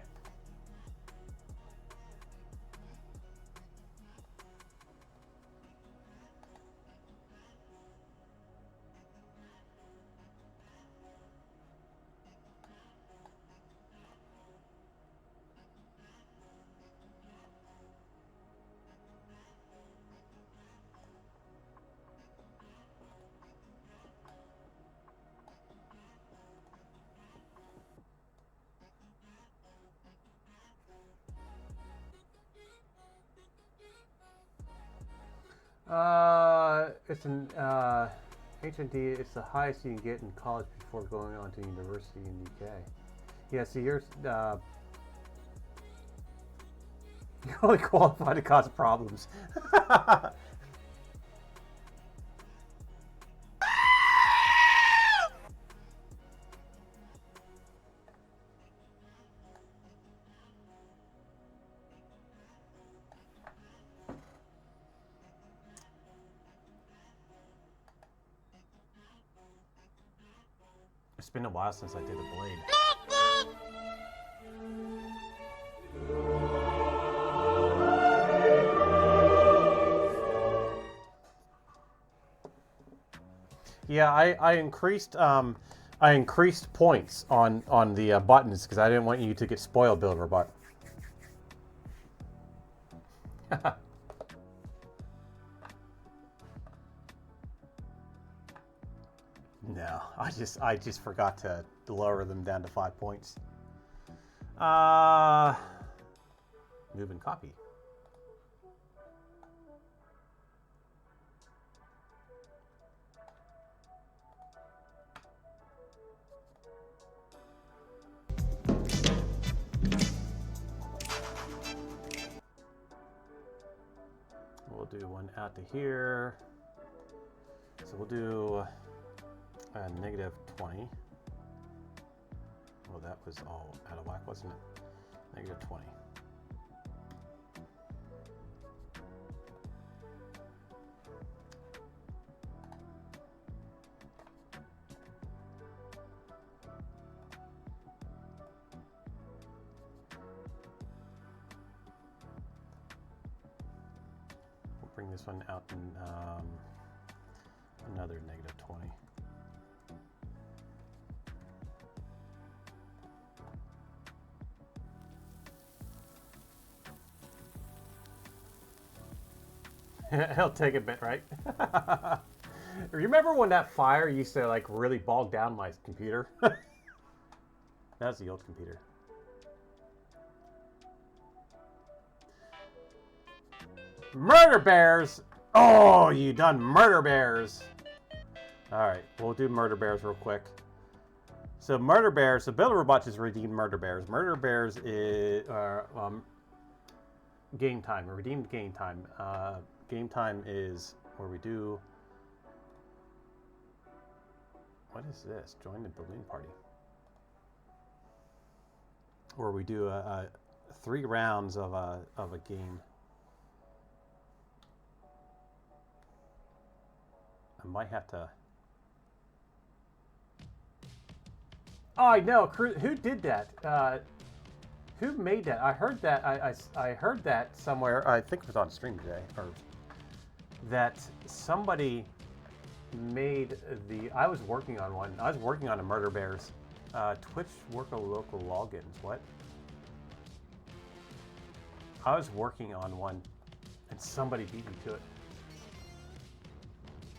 It's an HND. It's the highest you can get in college before going on to university in the UK. Yeah, so you're only qualified to cause problems. It's been a while since I did a blade. Yeah, I increased points on the buttons because I didn't want you to get spoiled, Bill Robot. No, I just forgot to lower them down to 5 points. Move and copy. We'll do one out to here. So we'll do negative 20. Well, that was all out of whack, wasn't it? Negative 20. We'll bring this one out in another negative 20. He'll take a bit, right? Remember when that fire used to like really bog down my computer? That's the old computer. Murder bears! Oh, you done murder bears! Alright, we'll do murder bears real quick. So murder bears, so Builder Robot just redeemed murder bears. Murder bears is Game time. Redeemed game time. Game time is where we do... What is this? Join the balloon party. Where we do 3 rounds of a game. I might have to... Oh, I know. Who did that? Who made that? I heard that. I heard that somewhere. I think it was on stream today, or that somebody made the. I was working on one. I was working on a Murder Bears. Twitch worker local logins. What? I was working on one, and somebody beat me to it.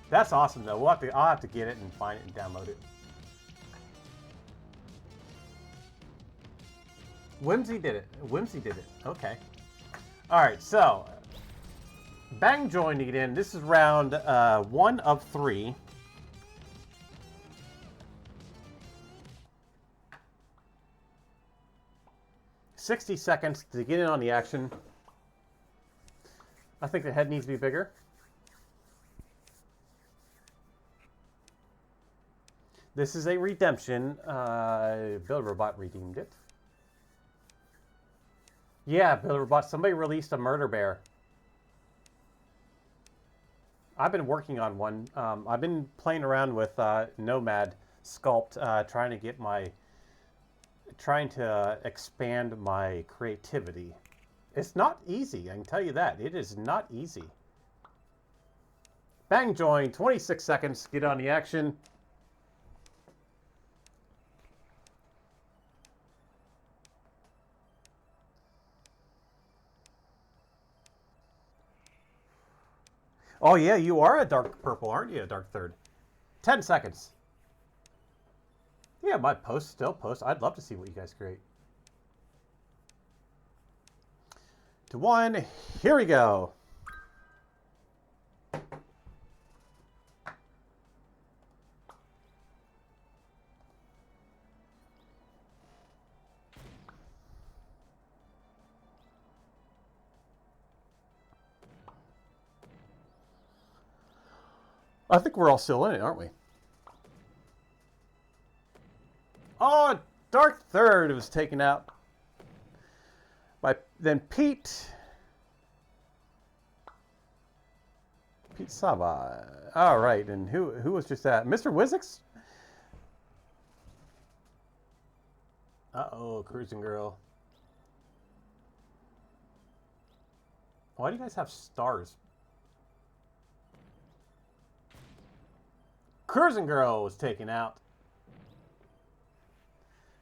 That's awesome, though. I'll have to get it and find it and download it. Whimsy did it. Whimsy did it. Okay. All right. So, Bang joined it in. This is round 1 of 3. $60 seconds to get in on the action. I think the head needs to be bigger. This is a redemption. Build Robot redeemed it. Yeah, Build Robot. Somebody released a Murder Bear. I've been working on one. I've been playing around with Nomad Sculpt, trying to expand my creativity. It's not easy, I can tell you that. It is not easy. Bang join, 26 seconds, get on the action. Oh yeah, you are a dark purple, aren't you? A dark third. 10 seconds. Yeah, my post still post. I'd love to see what you guys create. To 1, here we go. I think we're all still in it, aren't we? Oh, Dark Third was taken out by then Pete Saba. All right, and who was just that? Mr. Wizzix? Uh-oh, Cruising Girl. Why do you guys have stars? Cruising Girl was taken out.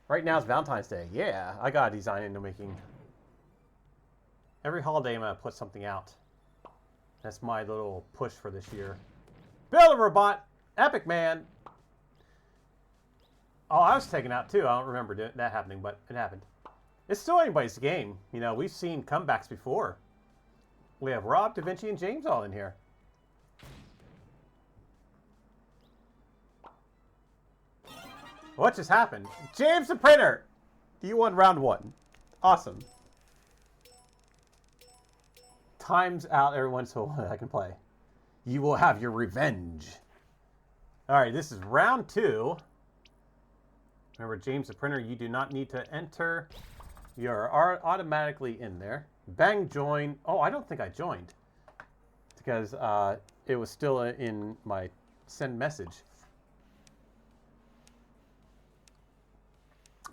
Right now it's Valentine's Day. Yeah, I got a design into making. Every holiday I'm going to put something out. That's my little push for this year. Build a Robot! Epic Man! Oh, I was taken out too. I don't remember that happening, but it happened. It's still anybody's game. You know, we've seen comebacks before. We have Rob, Da Vinci, and James all in here. What just happened? James the Printer! You won round 1. Awesome. Time's out everyone so I can play. You will have your revenge. Alright, this is round 2. Remember, James the Printer, you do not need to enter. You're automatically in there. Bang join. Oh, I don't think I joined. Because it was still in my send message.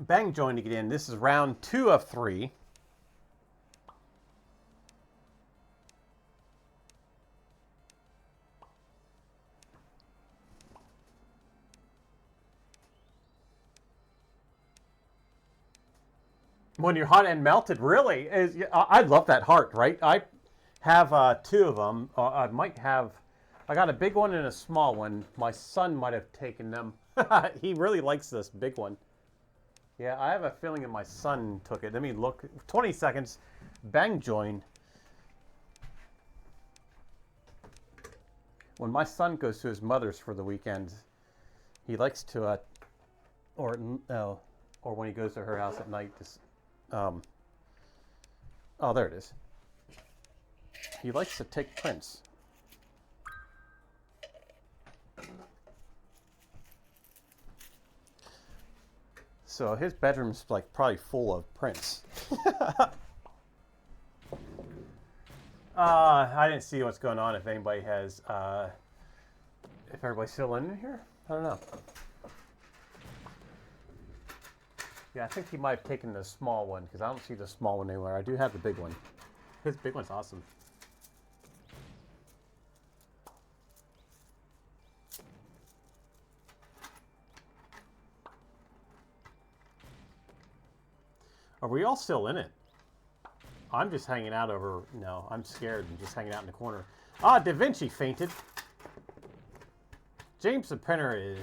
Bang joined to get in. This is round 2 of 3. When you're hot and melted, really? I love that heart, right? I have 2 of them. I might have... I got a big one and a small one. My son might have taken them. He really likes this big one. Yeah, I have a feeling that my son took it. Let me look. 20 seconds. Bang join. When my son goes to his mother's for the weekend, he likes to, or when he goes to her house at night. Oh, there it is. He likes to take prints. So his bedroom's like probably full of prints. I didn't see what's going on. If anybody has, if everybody's still in here, I don't know. Yeah, I think he might have taken the small one because I don't see the small one anywhere. I do have the big one. His big one's awesome. Are we all still in it? I'm just hanging out over... No, I'm scared and just hanging out in the corner. Ah, Da Vinci fainted. James the Printer is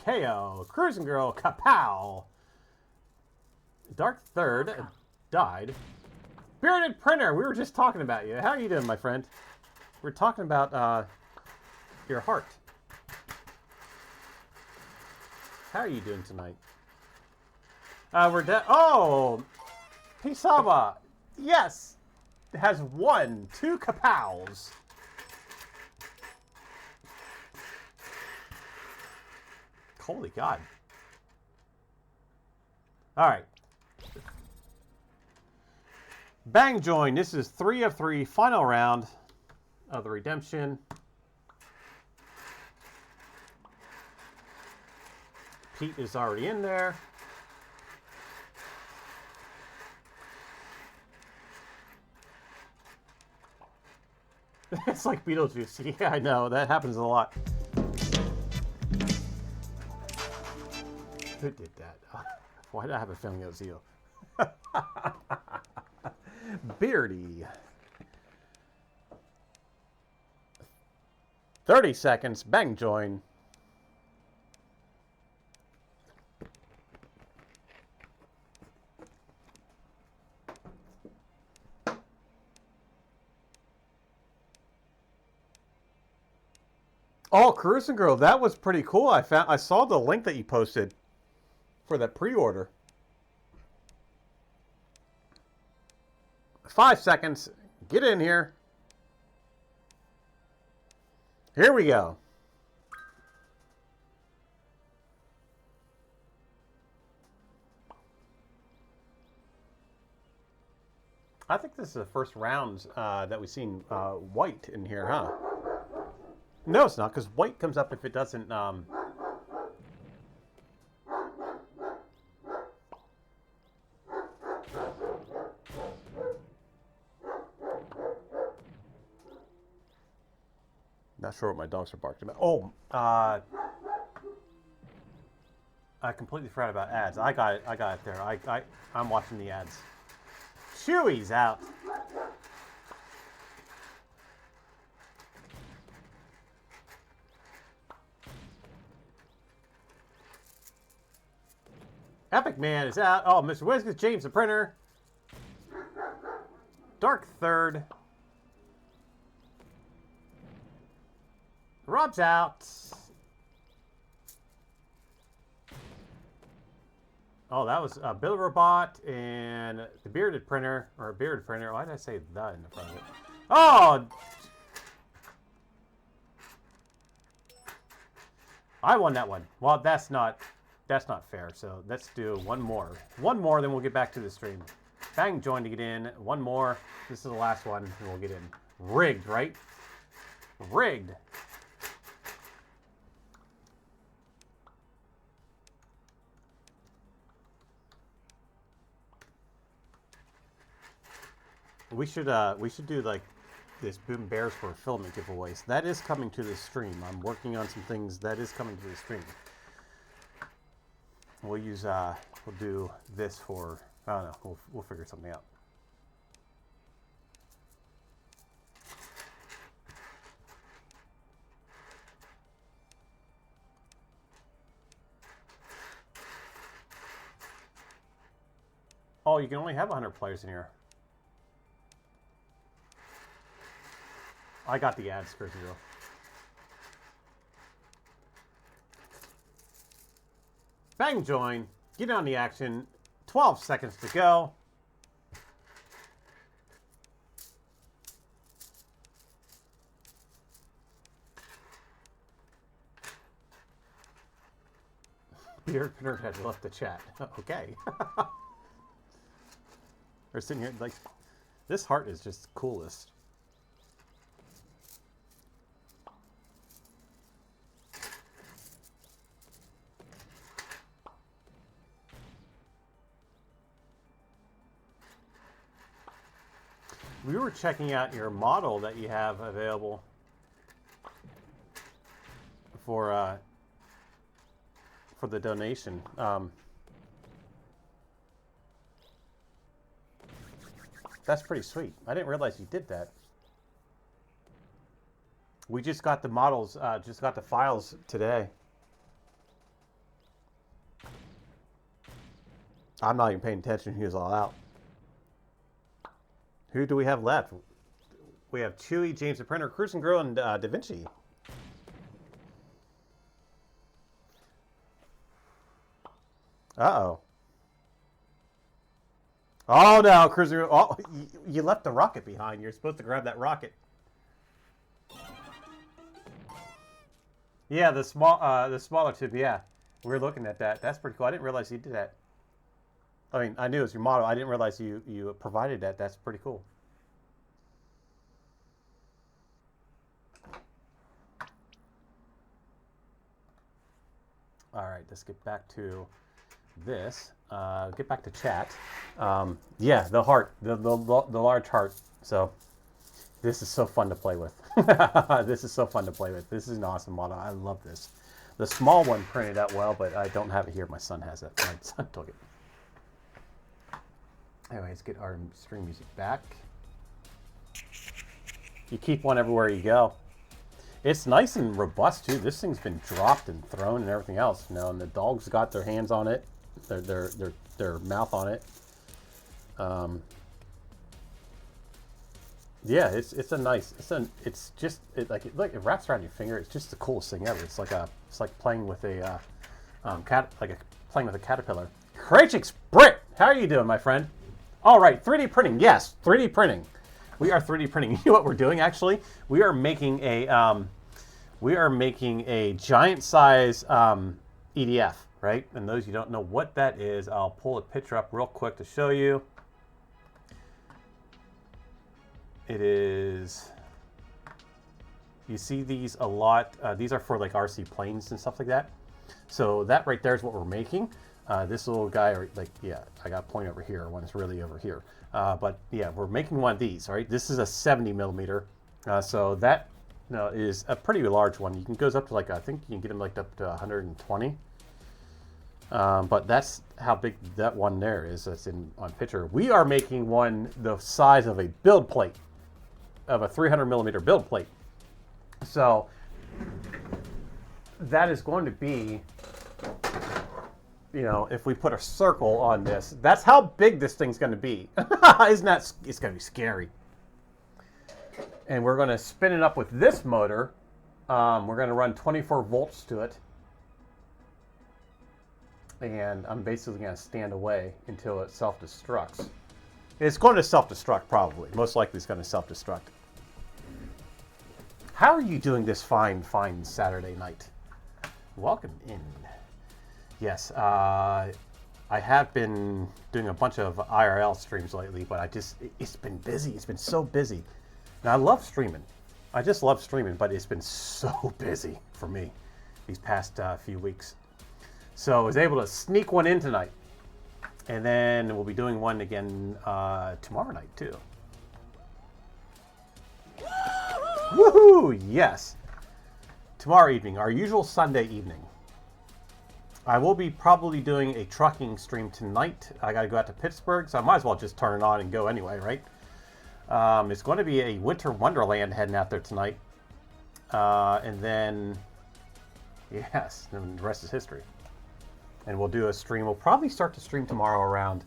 KO. Cruising Girl, kapow. Dark Third died. Bearded Printer, we were just talking about you. How are you doing, my friend? We're talking about your heart. How are you doing tonight? We're dead. Oh! Pisaba! Yes! Has won 2 kapows. Holy God. Alright. Bang join. This is 3 of 3. Final round of the redemption. Pete is already in there. It's like Beetlejuice. Yeah, I know. That happens a lot. Who did that? Why did I have a feeling it was you? Beardy. 30 seconds. Bang join. Oh, Cruising Girl, that was pretty cool. I saw the link that you posted for that pre-order. 5 seconds. Get in here. Here we go. I think this is the first round that we've seen white in here, huh? No, it's not, because white comes up if it doesn't... Not sure what my dogs are barking about. Oh, I completely forgot about ads. I got it there. I'm watching the ads. Chewy's out. Epic Man is out. Oh, Mr. Whiskers, James the Printer. Dark Third. Rob's out. Oh, that was Bill Robot and the Bearded Printer, or Bearded Printer. Why did I say the in the front of it? Oh! I won that one. Well, that's not fair. So let's do one more. One more, then we'll get back to the stream. Bang join to get in. One more. This is the last one, and we'll get in. Rigged, right? Rigged. We should do like this Boom Bears for filament giveaways. That is coming to the stream. I'm working on some things that is coming to the stream. We'll use we'll do this for, I don't know, we'll figure something out. Oh, you can only have 100 players in here. I got the ads, Crazy Girl. Bang join. Get on the action. 12 seconds to go. Beard Printer has left the chat. Okay. We're sitting here like, this heart is just coolest. We were checking out your model that you have available for the donation. That's pretty sweet. I didn't realize you did that. We just got the models, just got the files today. I'm not even paying attention. He was all out. Who do we have left? We have Chewy, James the Printer, Cruise and Grill, and Da Vinci. Uh-oh. Oh, no, Cruise and Grill. Oh, you left the rocket behind. You're supposed to grab that rocket. Yeah, the smaller tube, yeah. We were looking at that. That's pretty cool. I didn't realize you did that. I mean, I knew it was your model. I didn't realize you provided that. That's pretty cool. All right, let's get back to this. Get back to chat. Yeah, the heart, the large heart. So this is so fun to play with. This is so fun to play with. This is an awesome model. I love this. The small one printed out well, but I don't have it here. My son has it. My son took it. Anyway, let's get our string music back. You keep one everywhere you go. It's nice and robust too. This thing's been dropped and thrown and everything else, you know. And the dogs got their hands on it, their mouth on it. Yeah, it's a nice. Like it wraps around your finger. It's just the coolest thing ever. It's like playing with a playing with a caterpillar. Krachix Brit, how are you doing, my friend? All right, 3D printing. Yes, 3D printing. We are 3D printing. You know what we're doing? Actually, we are making a giant size EDF, right? And those you don't know what that is, I'll pull a picture up real quick to show you. It is. You see these a lot. These are for like RC planes and stuff like that. So that right there is what we're making. This little guy, I got a point over here. One's really over here. But yeah, we're making one of these, all right? This is a 70 millimeter. So that is a pretty large one. You can goes up to I think you can get them like up to 120. But that's how big that one there is. That's on picture. We are making one the size of a build plate, of a 300 millimeter build plate. So that is going to be, if we put a circle on this, that's how big this thing's going to be. Isn't that? It's going to be scary. And we're going to spin it up with this motor. We're going to run 24 volts to it. And I'm basically going to stand away until it self-destructs. It's going to self-destruct probably. Most likely it's going to self-destruct. How are you doing this fine Saturday night? Welcome in. Yes, I have been doing a bunch of IRL streams lately, but it's been busy. It's been so busy. And I love streaming. I just love streaming, but it's been so busy for me these past few weeks. So I was able to sneak one in tonight. And then we'll be doing one again tomorrow night, too. Woohoo! Yes. Tomorrow evening, our usual Sunday evening. I will be probably doing a trucking stream tonight. I got to go out to Pittsburgh, so I might as well just turn it on and go anyway, right? It's going to be a winter wonderland heading out there tonight. And then, yes, and the rest is history. And we'll do a stream. We'll probably start to stream tomorrow around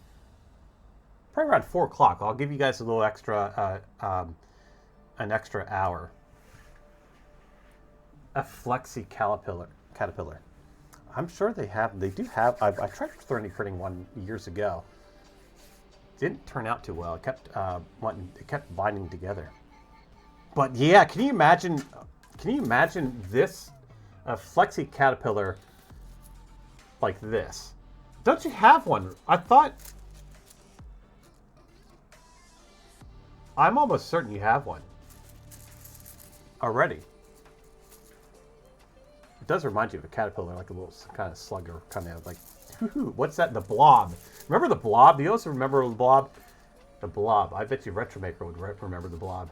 4 o'clock. I'll give you guys a little extra, an extra hour. A Flexi caterpillar. I'm sure they do have. I tried 3D printing one years ago. Didn't turn out too well. It kept binding together. But yeah, can you imagine this? A Flexi caterpillar like this. Don't you have one? I thought... I'm almost certain you have one. Already. It does remind you of a caterpillar, like a little kind of slugger, kind of like... What's that? The Blob. Remember the Blob? Do you also remember the Blob? The Blob. I bet you Retromaker would remember the Blob.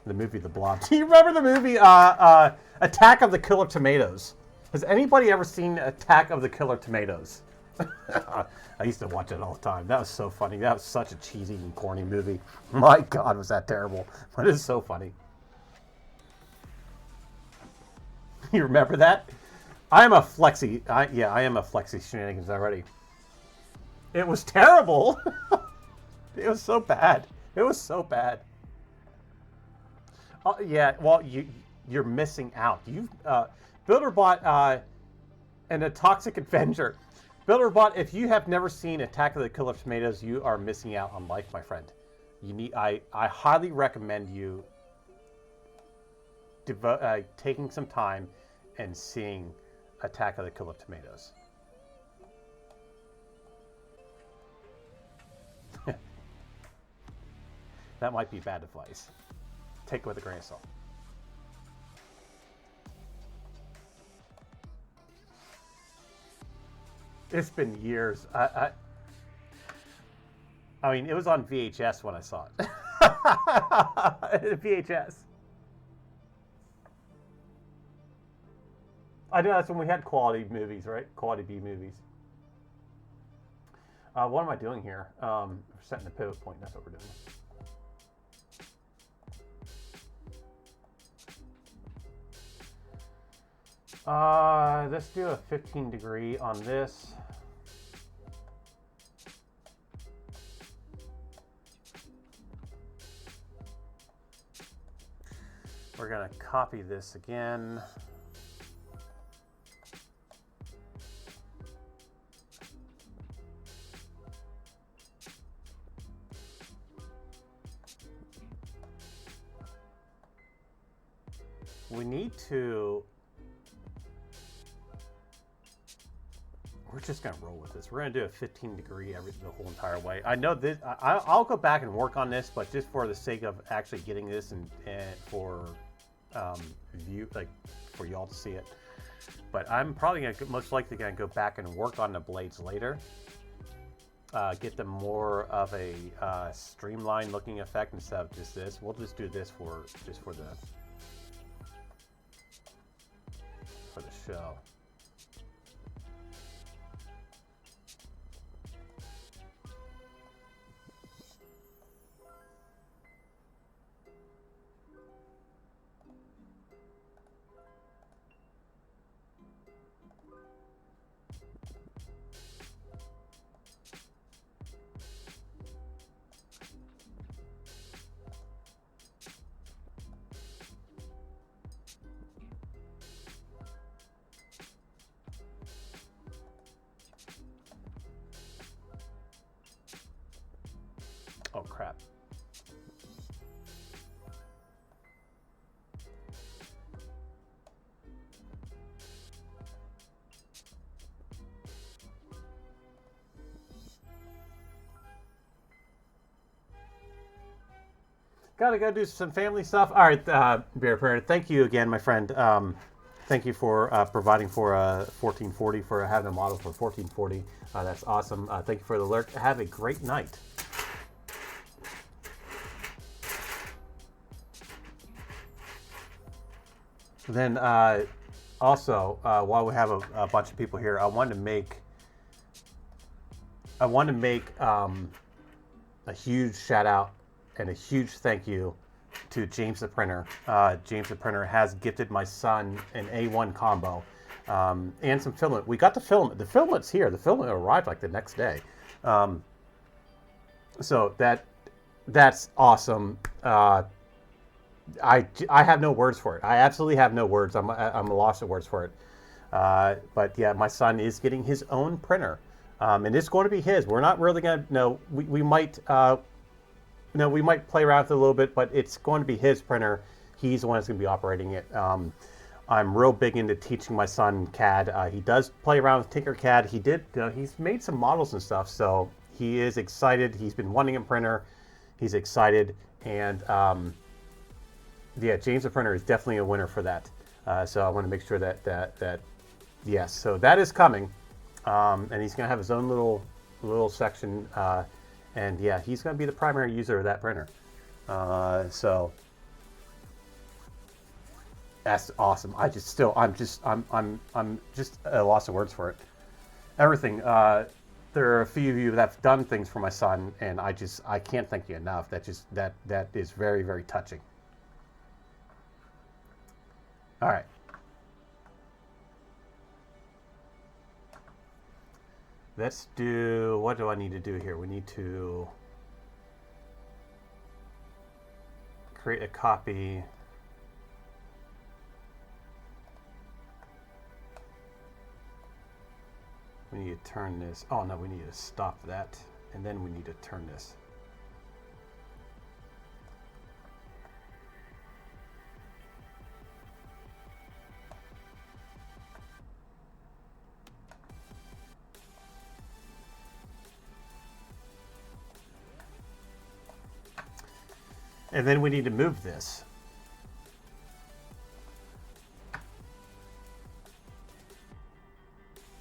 The movie The Blob. Do you remember the movie Attack of the Killer Tomatoes? Has anybody ever seen Attack of the Killer Tomatoes? I used to watch it all the time. That was so funny. That was such a cheesy and corny movie. My God, was that terrible. But it's so funny. You remember that? I am a Flexi. I am a Flexi Shenanigans already. It was terrible. It was so bad. It was so bad. Yeah, well, you're missing out. BuilderBot and A Toxic Avenger. BuilderBot, if you have never seen Attack of the Killer Tomatoes, you are missing out on life, my friend. I highly recommend you taking some time and seeing Attack of the Killer Tomatoes. That might be bad advice. Take it with a grain of salt. It's been years. I mean, it was on VHS when I saw it. VHS. I know that's when we had quality movies, right? Quality B movies. What am I doing here? We're setting the pivot point. That's what we're doing. Let's do a 15 degree on this. We're gonna copy this again. We need to... We're just going to roll with this. We're going to do a 15 degree the whole entire way. I know this. I'll go back and work on this, but just for the sake of actually getting this and for view, like for y'all to see it. But I'm probably going to most likely going to go back and work on the blades later. Get them more of a streamlined looking effect instead of just this. We'll just do this for the show. Oh crap. Gotta go do some family stuff. All right, Bear Parent, thank you again, my friend. Thank you for providing for 1440, for having a model for 1440. That's awesome. Thank you for the alert. Have a great night. Then also, while we have a bunch of people here, I want to make a huge shout out and a huge thank you to James the Printer. James the Printer has gifted my son an A1 combo and some filament. We got the filament. The filament's here. The filament arrived like the next day. So that's awesome. I have no words for it. I absolutely have no words. I'm lost at words for it. But yeah, my son is getting his own printer, and it's going to be his. We're not really going to. No, we might. We might play around with it a little bit, but it's going to be his printer. He's the one that's going to be operating it. I'm real big into teaching my son CAD. He does play around with Tinkercad. He's made some models and stuff, so he is excited. He's been wanting a printer. He's excited, and yeah, James the Printer is definitely a winner for that. So I want to make sure that yes, so that is coming, and he's going to have his own little section, and yeah, he's going to be the primary user of that printer. So that's awesome. I'm just at a loss of words for it. Everything. There are a few of you that have done things for my son, and I can't thank you enough. That is very, very touching. All right. Let's do, what do I need to do here? We need to create a copy. We need to turn this. Oh no, we need to stop that. And then we need to turn this. And then we need to move this.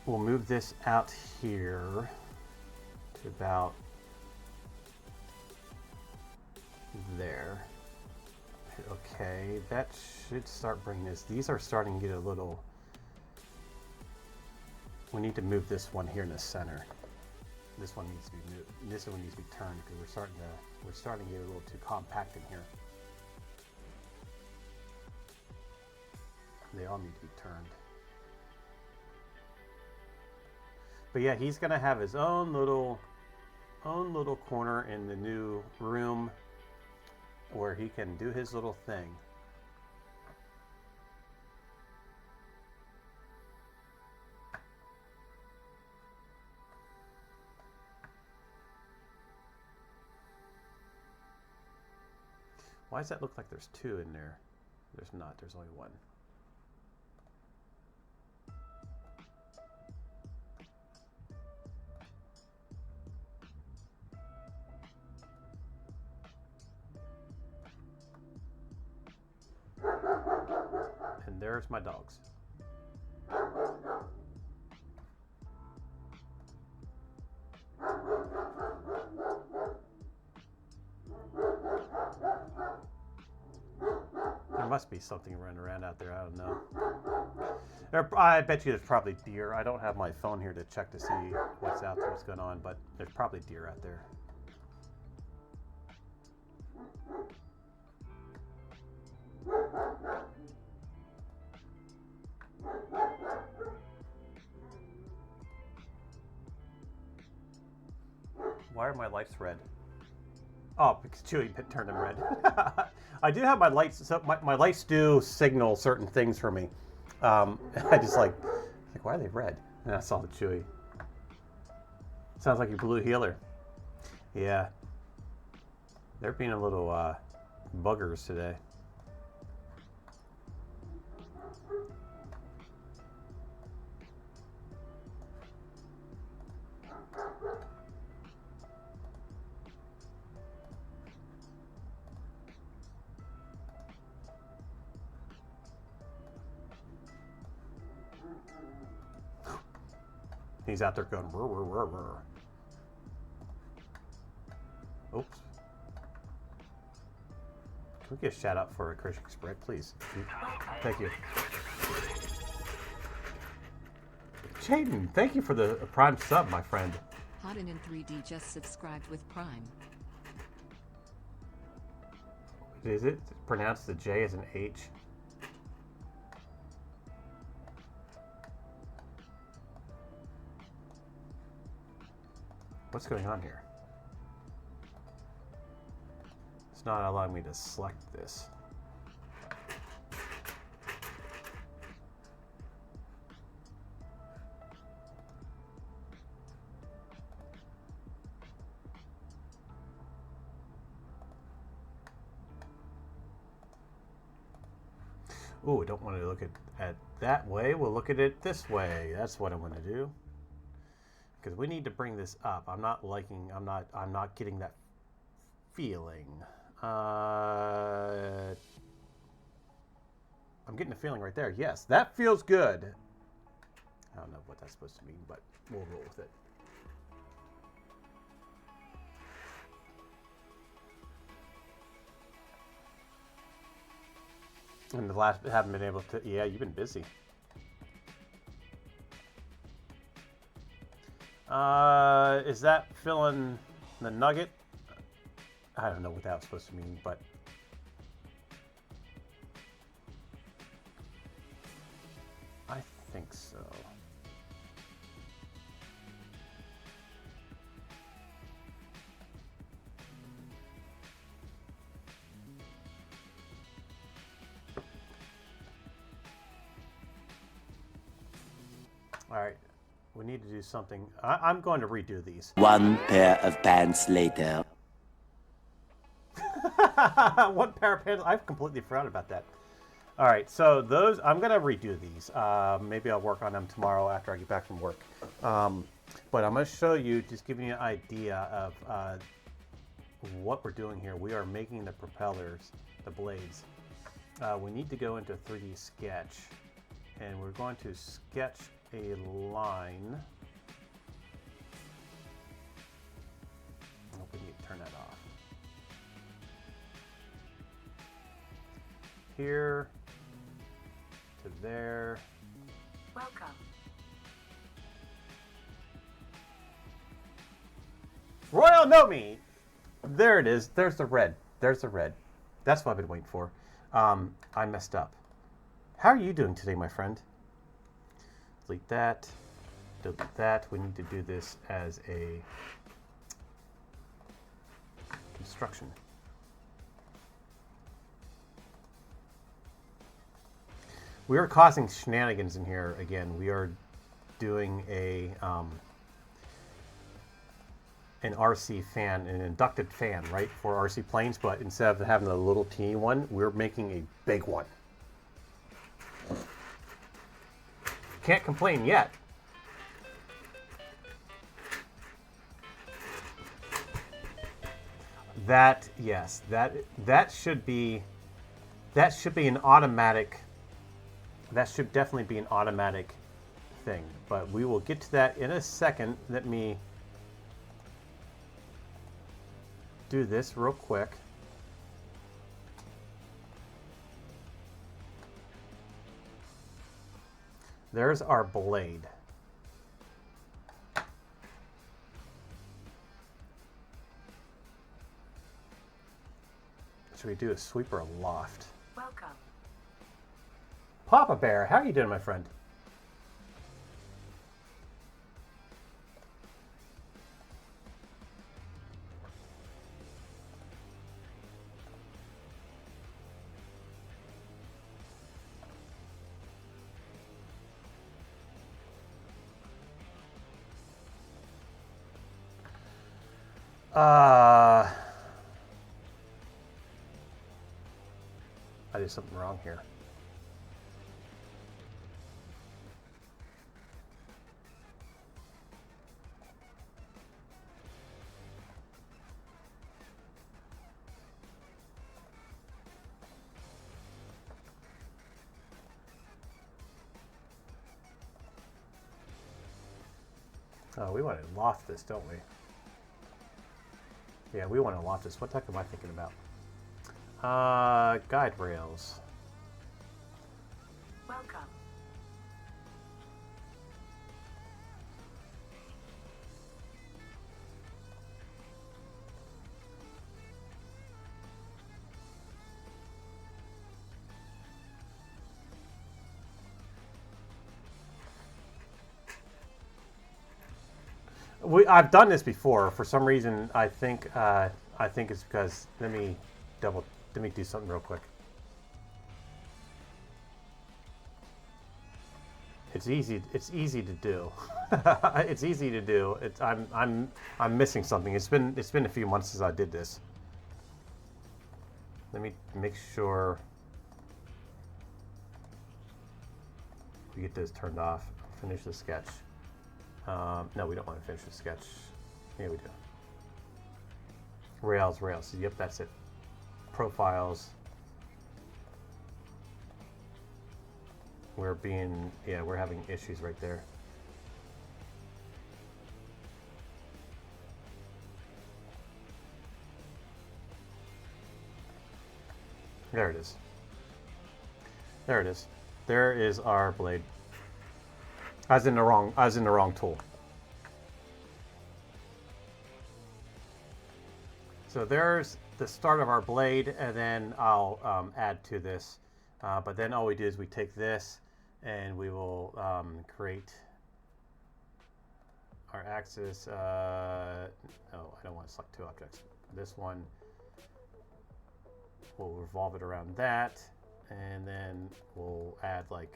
We'll move this out here to about there. Okay, that should start bringing this. These are starting to get a little. We need to move this one here in the center. This one needs to be moved. This one needs to be turned because we're starting to get a little too compact in here. They all need to be turned. But yeah, he's gonna have his own little corner in the new room where he can do his little thing. Why does that look like there's two in there? There's not, there's only one. And there's my dogs. There must be something running around out there, I don't know. I bet you there's probably deer. I don't have my phone here to check to see what's out there, what's going on, but there's probably deer out there. Why are my lights red? Oh, because Chewy turned them red. I do have my lights, so my lights do signal certain things for me. I just like, why are they red? And I saw the Chewy. Sounds like your blue healer. Yeah. They're being a little buggers today. He's out there going, rrr, rrr, rrr, rrr. Oops. Can we get a shout out for a Christian spread, please? Thank you. Jaden, thank you for the Prime sub, my friend. Hodden in 3D just subscribed with Prime. Is it pronounced the J as an H? What's going on here? It's not allowing me to select this. Ooh, I don't want to look at that way. We'll look at it this way. That's what I want to do. Because we need to bring this up. I'm not getting that feeling. I'm getting a feeling right there. Yes, that feels good. I don't know what that's supposed to mean, but we'll roll with it. And the last, haven't been able to, yeah, you've been busy. Is that filling the nugget? I don't know what that was supposed to mean, but I think so. All right, we need to do something. I'm going to redo these. One pair of pants later. One pair of pants. I've completely forgot about that. All right, so those, I'm going to redo these. Maybe I'll work on them tomorrow after I get back from work. But I'm going to show you, just giving you an idea of what we're doing here. We are making the propellers, the blades. We need to go into 3D sketch, and we're going to sketch a line. I hope we need to turn that off. Here to there. Welcome. Royal Nomi! There it is. There's the red. There's the red. That's what I've been waiting for. I messed up. How are you doing today, my friend? Delete that. Delete that. We need to do this as a construction. We are causing shenanigans in here again. We are doing a an RC fan, an inducted fan, right, for RC planes, but instead of having the little teeny one, we're making a big one. Can't complain yet. That, yes, that should be an automatic. That should definitely be an automatic thing, but we will get to that in a second. Let me do this real quick. There's our blade. Should we do a sweep or a loft? Welcome. Papa Bear, how are you doing, my friend? I did something wrong here. Oh, we want to loft this, don't we? Yeah, we want to loft this. What the heck am I thinking about? Guide rails. Welcome. I've done this before. For some reason, I think it's because let me do something real quick. It's easy to do. It's easy to do. I'm missing something. It's been a few months since I did this. Let me make sure. we get this turned off. Finish the sketch. No, we don't want to finish the sketch. Yeah, we do. Rails. Yep, that's it. Profiles. We're having issues right there. There it is. There is our blade. I was in the wrong tool. So there's the start of our blade, and then I'll add to this. But then all we do is we take this, and we will create our axis. No, I don't want to select two objects. This one, we'll revolve it around that, and then we'll add like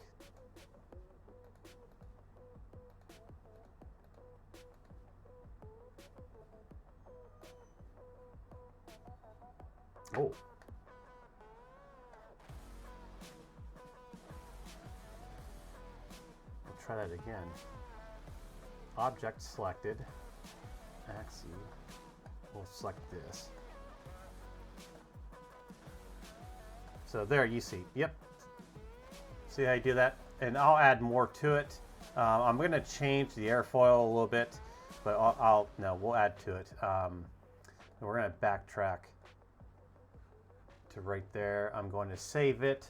oh. We'll try that again. Object selected. Axis. We'll select this. So there you see. Yep. See how you do that? And I'll add more to it. I'm going to change the airfoil a little bit, but we'll add to it. We're going to backtrack to right there. I'm going to save it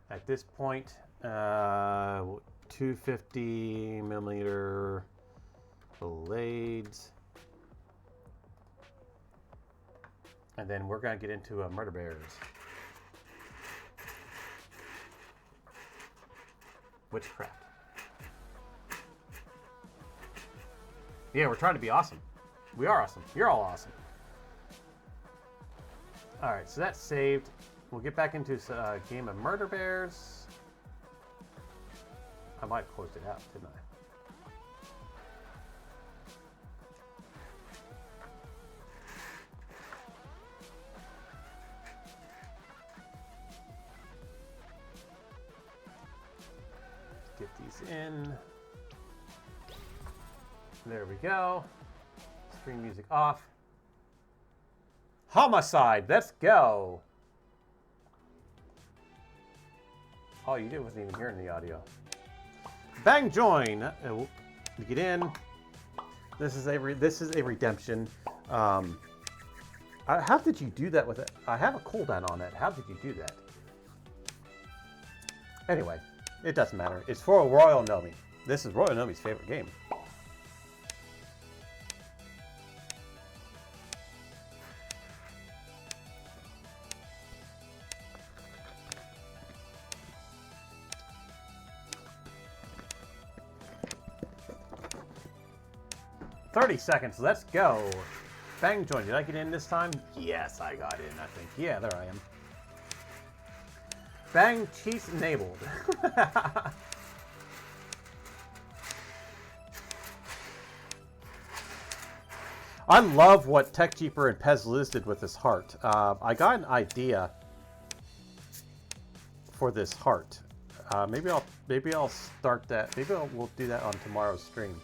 at this point. 250 millimeter blades. And then we're going to get into Murder Bears. Witchcraft. Yeah, we're trying to be awesome. We are awesome. You're all awesome. Alright, so that's saved. We'll get back into a game of Murder Bears. I might have closed it out, didn't I? Get these in. There we go. Stream music off. Homicide, let's go. All you did wasn't even hearing the audio. Bang join. To get in. This is a redemption. How did you do that with it? I have a cooldown on it. How did you do that? Anyway, it doesn't matter. It's for Royal Nomi. This is Royal Nomi's favorite game. $30 seconds, let's go. Bang join, did I get in this time? Yes, I got in, I think. Yeah, there I am. Bang cheats enabled. I love what TechJeeper and Pez Liz did with this heart. I got an idea for this heart. Maybe I'll start that. We'll do that on tomorrow's stream.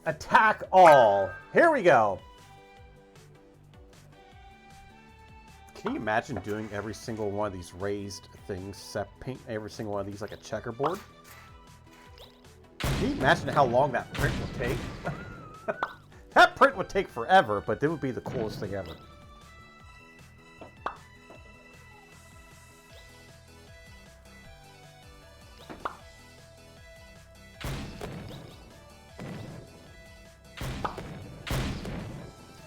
Attack all. Here we go. Can you imagine doing every single one of these raised things? Paint every single one of these like a checkerboard? Can you imagine how long that print would take? That print would take forever, but it would be the coolest thing ever.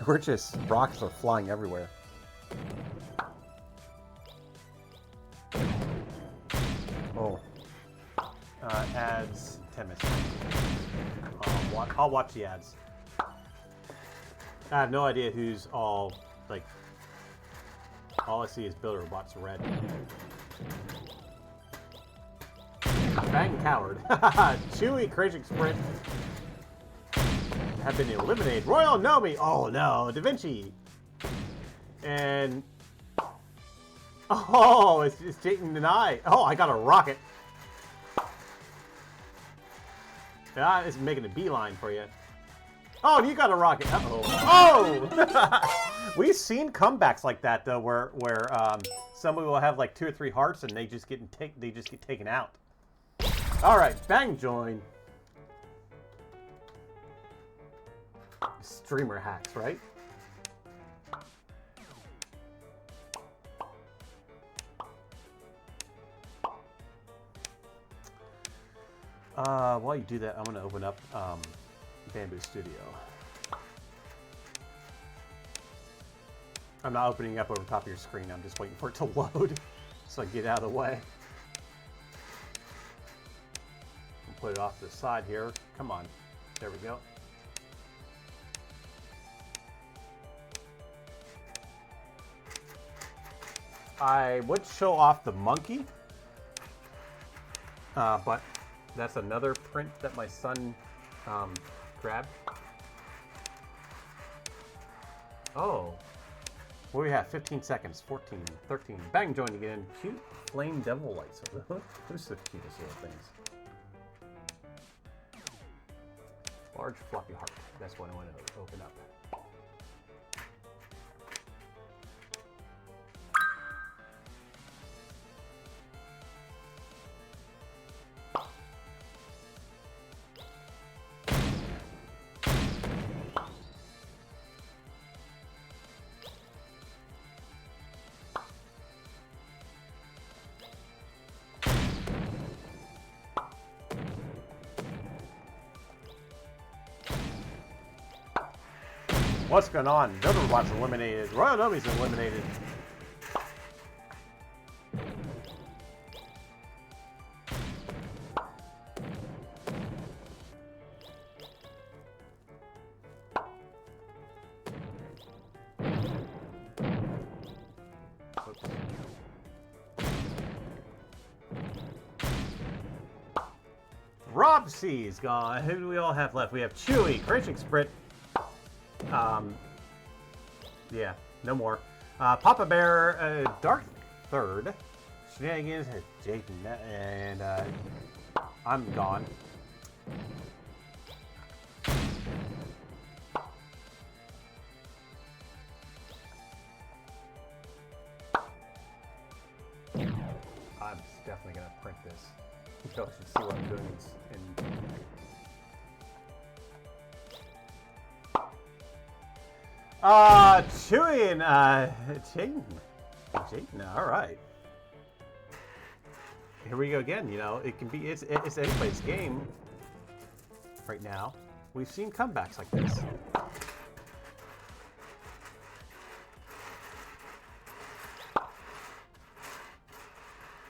We're just, rocks are flying everywhere. Oh. Ads, 10 minutes. I'll watch the ads. I have no idea who's all, like, all I see is Builder Robots red. Bang coward. Chewy, Crazy Sprint have been eliminated. Royal Nomi! Oh no, Da Vinci! And... oh, it's Jayden and I. Oh, I got a rocket. It's making a beeline for you. Oh, you got a rocket. Uh-oh. Oh! We've seen comebacks like that, though, where somebody will have like 2 or 3 hearts and they just get taken out. All right, bang join. Streamer hacks, right? While you do that, I'm going to open up Bamboo Studio. I'm not opening up over top of your screen. I'm just waiting for it to load so I can get out of the way. I'll put it off to the side here. Come on. There we go. I would show off the monkey, but that's another print that my son grabbed. Oh, what do we have? 15 seconds, 14, 13. Bang join again. Cute flame devil lights. Who's the cutest little things? Large floppy heart. That's what I want to open up. What's going on? Overwatch eliminated. Royal Nomi's eliminated. Oops. Rob C is gone. Who do we all have left? We have Chewy, Crashing Sprint. Yeah, no more. Papa Bear, Dark Third, Shenanigans, Jaden, and I'm gone. I'm definitely gonna print this. You guys should see what I'm doing in Chewy and Jaden. Jaden, all right. Here we go again. You know, it can be it's anybody's game. Right now, we've seen comebacks like this.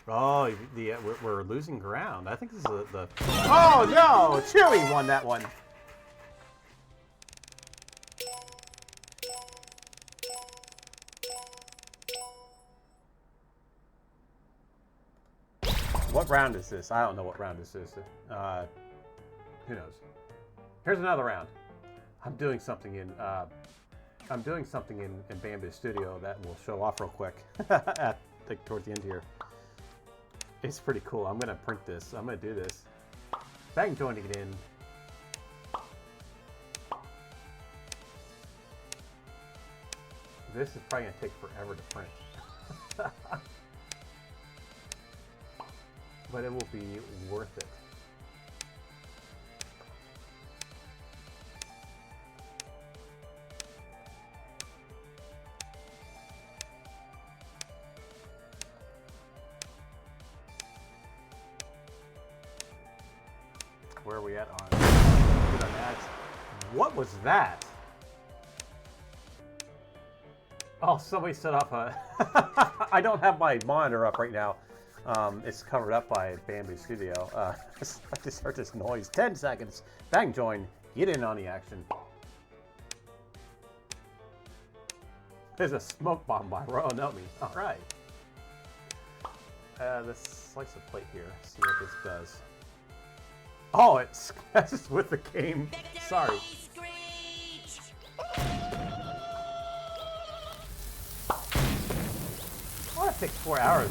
Oh, we're losing ground. I think this is the. Oh no! Chewy won that one. What round is this? I don't know what round this is. Who knows? Here's another round. I'm doing something in Bamboo Studio that will show off real quick towards the end here. It's pretty cool. I'm gonna print this. I'm gonna do this. Bang joining it in. This is probably gonna take forever to print. But it will be worth it. Where are we at on ads? What was that? Oh, somebody set up a... I don't have my monitor up right now. It's covered up by Bamboo Studio. I just heard this noise. 10 seconds. Bang join. Get in on the action. There's a smoke bomb by Royal Nomi. All right. Let's slice the plate here. See what this does. Oh, it scratches with the game. Sorry. Oh, that takes 4 hours.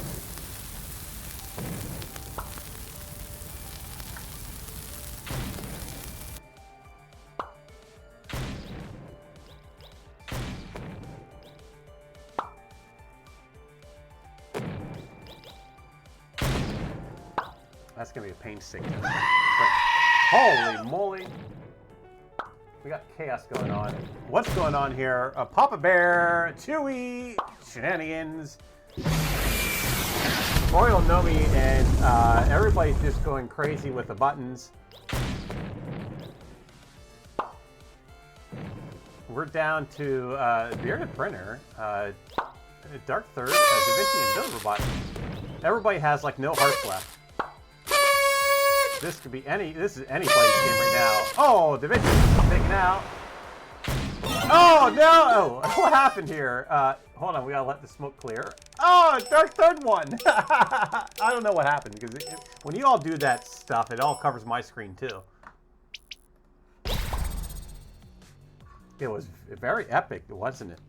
That's gonna be a painstaking test. Holy moly! We got chaos going on. What's going on here? Papa Bear, Chewy, shenanigans. Royal Nomi and everybody's just going crazy with the buttons. We're down to Bearded Printer, Dark Third, DaVinci, and Builderbot. Everybody has like no hearts left. This could be any. This is anybody's game right now. Oh, DaVinci taken out. Oh no! What happened here? Hold on, we gotta let the smoke clear. Oh, Dark Third won. I don't know what happened because when you all do that stuff, it all covers my screen too. It was very epic, wasn't it?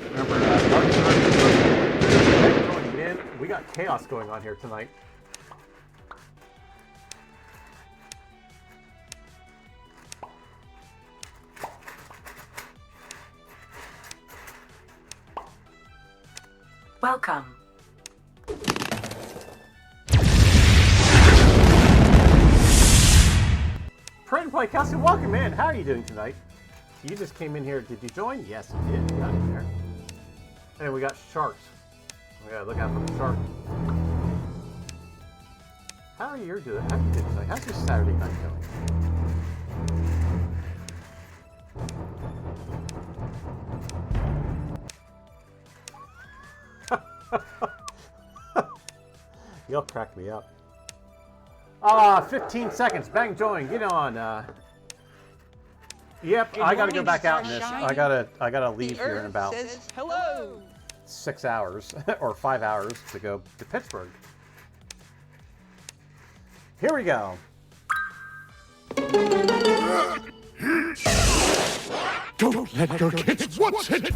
Remember, Dark Third going in. We got chaos going on here tonight. Welcome. Print and Play Castle, welcome in. How are you doing tonight? You just came in here. Did you join? Yes, you did. You got in there. And we got sharks. We gotta look out for the shark. How are you doing? How are you doing tonight? How's your Saturday night going? You'll crack me up. 15 seconds. Bang join. Get on. Yep, I gotta go back out in this. I gotta leave here in about hello. 6 hours or 5 hours to go to Pittsburgh. Here we go. Don't let your kids watch it!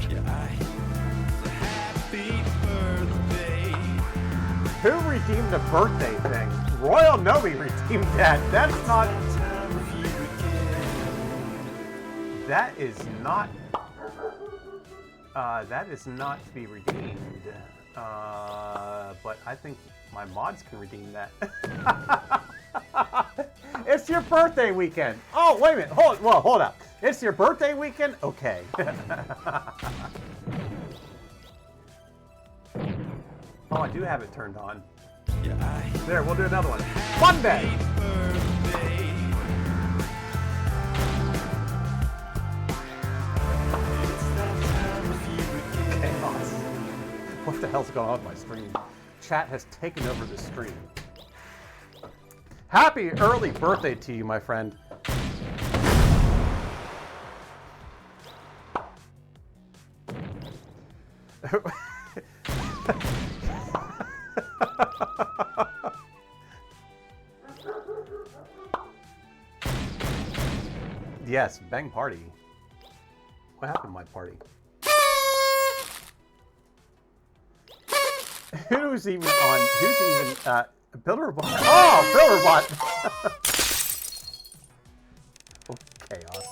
Who redeemed the birthday thing? Royal Nomi redeemed that. That's not... That is not... that is not to be redeemed. But I think my mods can redeem that. It's your birthday weekend. Oh, wait a minute. Hold up. It's your birthday weekend? Okay. Oh, I do have it turned on. There, we'll do another one. Fun day! Chaos. What the hell's going on with my stream? Chat has taken over the stream. Happy early birthday to you, my friend. Yes, bang party. What happened to my party? Who's even on? Who's even Builderbot? Oh, Builderbot! Oh, chaos.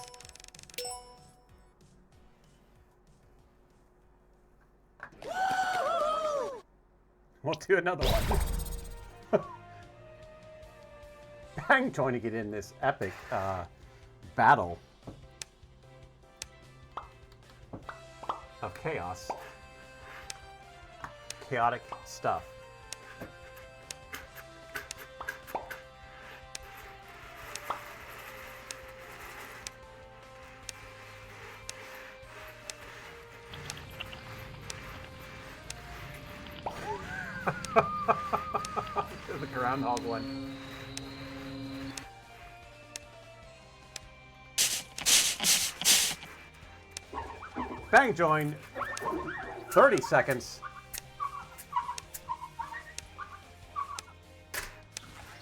We'll do another one. Bang trying to get in this epic battle of chaos. Chaotic stuff. The groundhog one. Bang join. 30 seconds.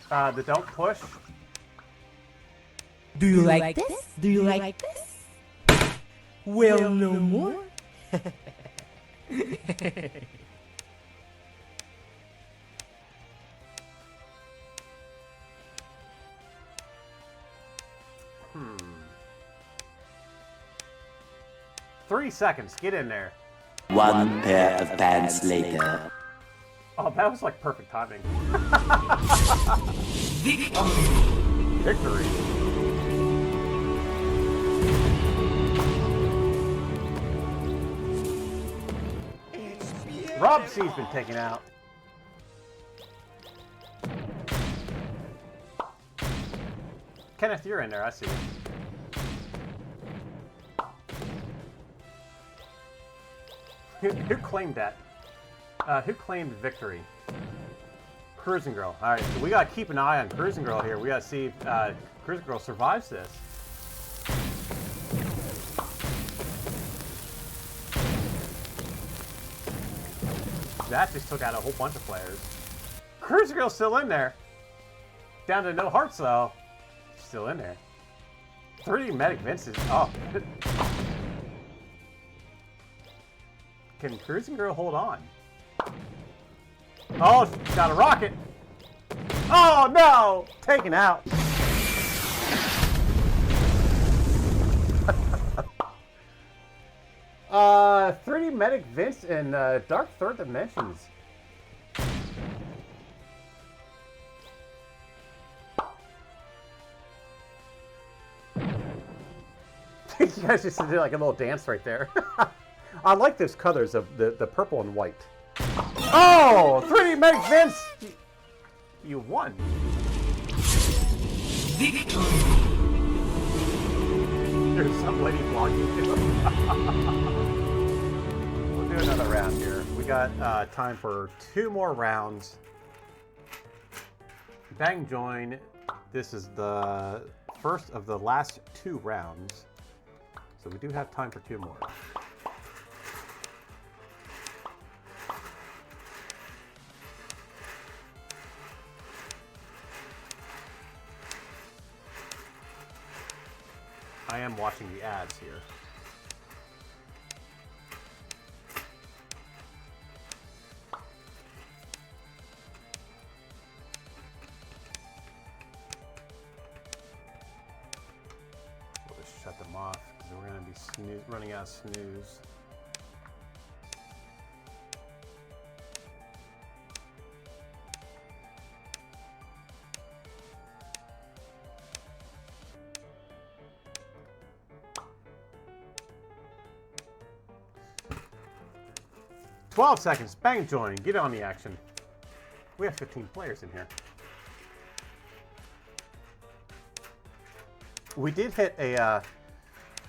The don't push. Do you like this? Do you like this? Well, no more. Hmm. 3 seconds. Get in there. One pair of pants later. Oh, that was like perfect timing. Victory. Rob C's been taken out. Kenneth, you're in there. I see you. Who claimed that? Who claimed victory? Cruising Girl. All right, so we gotta keep an eye on Cruising Girl here. We gotta see if Cruising Girl survives this. That just took out a whole bunch of players. Cruising Girl's still in there. Down to no hearts though. Still in there. 3D Medic Vincent. Oh. Can Cruising Girl hold on? Oh, she's got a rocket. Oh no! Taken out. 3D Medic Vince in Dark Third Dimensions. You guys just did like a little dance right there. I like those colors of the purple and white. Oh! 3D Medic Vince! You won. There's some lady vlogging too. We'll do another round here. We got time for 2 more rounds. Bang join. This is the first of the last 2 rounds. So we do have time for 2 more. I am watching the ads here. We'll just shut them off because we're going to be running out of snooze. "12 seconds. Bang join. Get on the action." We have 15 players in here. We did hit a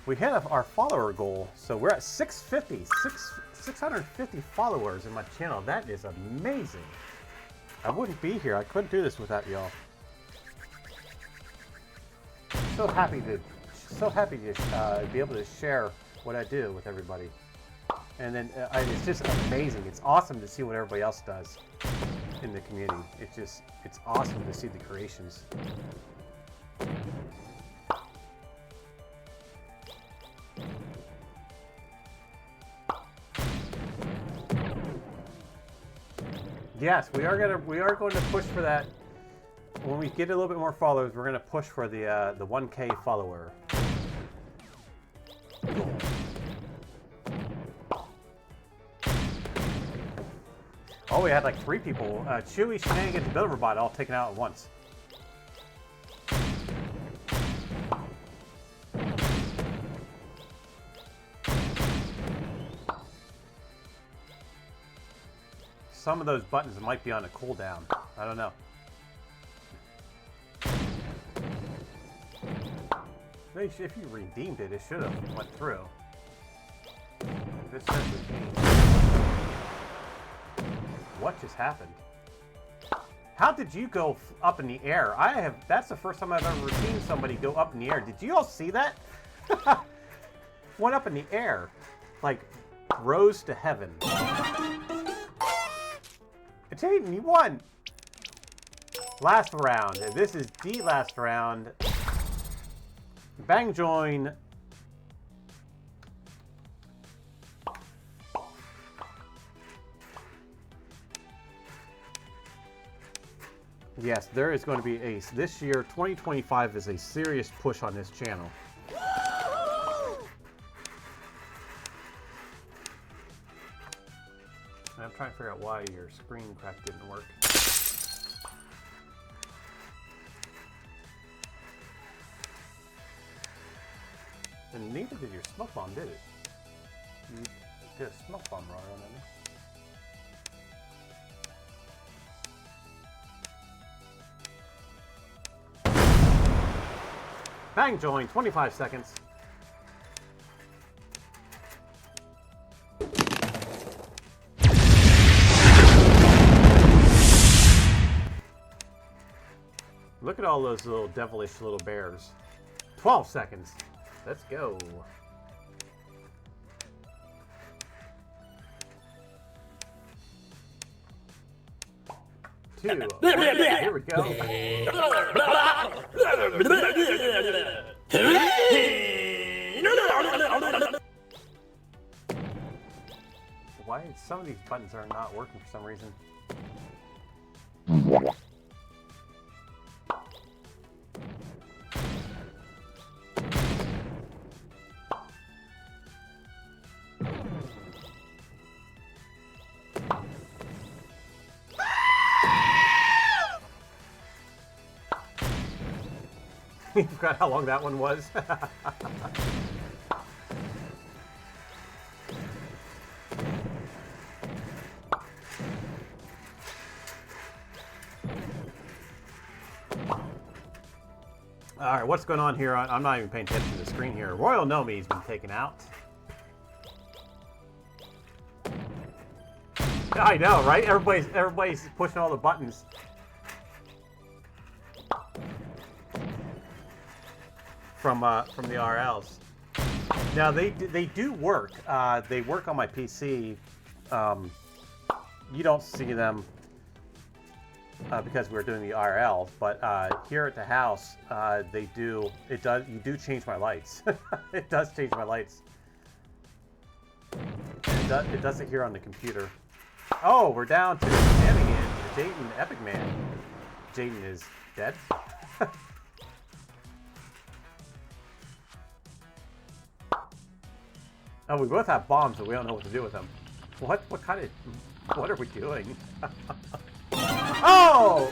we hit our follower goal, so we're at 650 followers in my channel. That is amazing. I wouldn't be here. I couldn't do this without y'all. So happy to be able to share what I do with everybody. And then it's just amazing. It's awesome to see what everybody else does in the community. It's awesome to see the creations. Yes, we are going to push for that. When we get a little bit more followers, we're going to push for the 1K follower goal. Oh, we had like 3 people. Chewy, Shenanigans, and Builderbot all taken out at once. Some of those buttons might be on a cooldown. I don't know. Maybe if you redeemed it, it should have went through. This says redeemed. What just happened? How did you go up in the air? That's the first time I've ever seen somebody go up in the air. Did you all see that? Went up in the air. Like, rose to heaven. Jaden, you won! Last round. This is the last round. Bang join. Yes, there is going to be this year, 2025 is a serious push on this channel. I'm trying to figure out why your screen crack didn't work. And neither did your smoke bomb, did it? You did a smoke bomb run on it. Bang join, 25 seconds. Look at all those little devilish little bears. 12 seconds. Let's go. Two. Here we go. Why some of these buttons are not working for some reason? You forgot how long that one was? Alright, what's going on here? I'm not even paying attention to the screen here. Royal Nomi's been taken out. I know, right? Everybody's pushing all the buttons. From the RLs. Now they do work. They work on my PC. You don't see them because we're doing the RL, but here at the house, they do. It does. You do change my lights. It does change my lights. It does it here on the computer. Oh, we're down to Shenanigan, Jaden, Epic Man. Jaden is dead. Oh, we both have bombs, but we don't know what to do with them. What are we doing? Oh!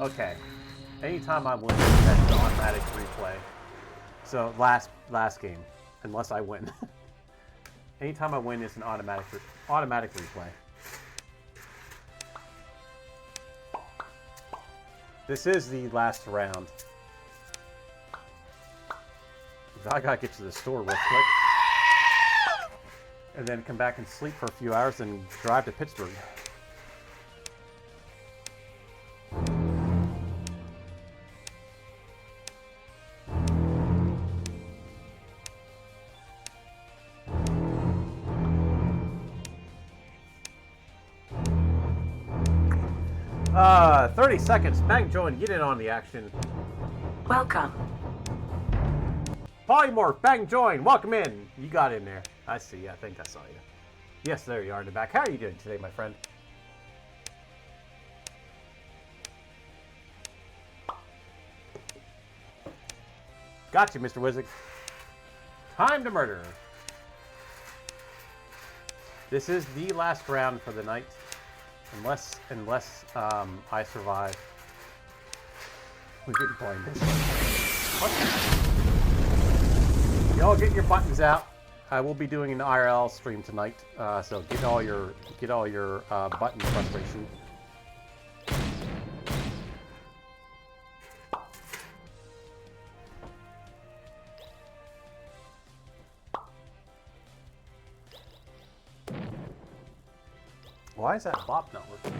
Okay. Anytime I'm winning, that's an automatic replay. So, last game. Unless I win. Anytime I win, it's an automatic replay. This is the last round. I gotta get to the store real quick. And then come back and sleep for a few hours and drive to Pittsburgh. Uh, 30 seconds. Bang join, get in on the action. Welcome. Polymorph, bang join, welcome in. You got in there. I see you. I think I saw you. Yes, there you are in the back. How are you doing today, my friend? Got you, Mr. Wizard. Time to murder. This is the last round for the night. Unless I survive. We didn't play this. What? Y'all get your buttons out. I will be doing an IRL stream tonight, so get all your button frustration. Why is that bop not working?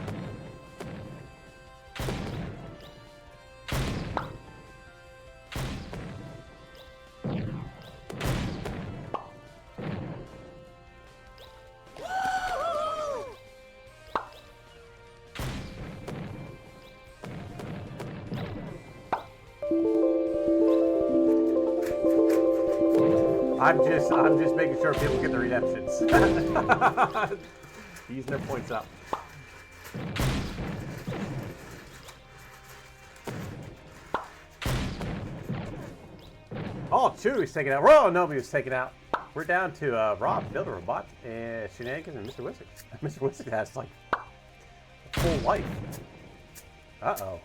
I'm just making sure people get their redemptions. Using their points up. Oh, Chewie was taken out. Royal Nomi was taken out. we're down to Rob, Builder Robot, and Shenanigans, and Mr. Wizard. Mr. Wizard has like a full life. Uh-oh.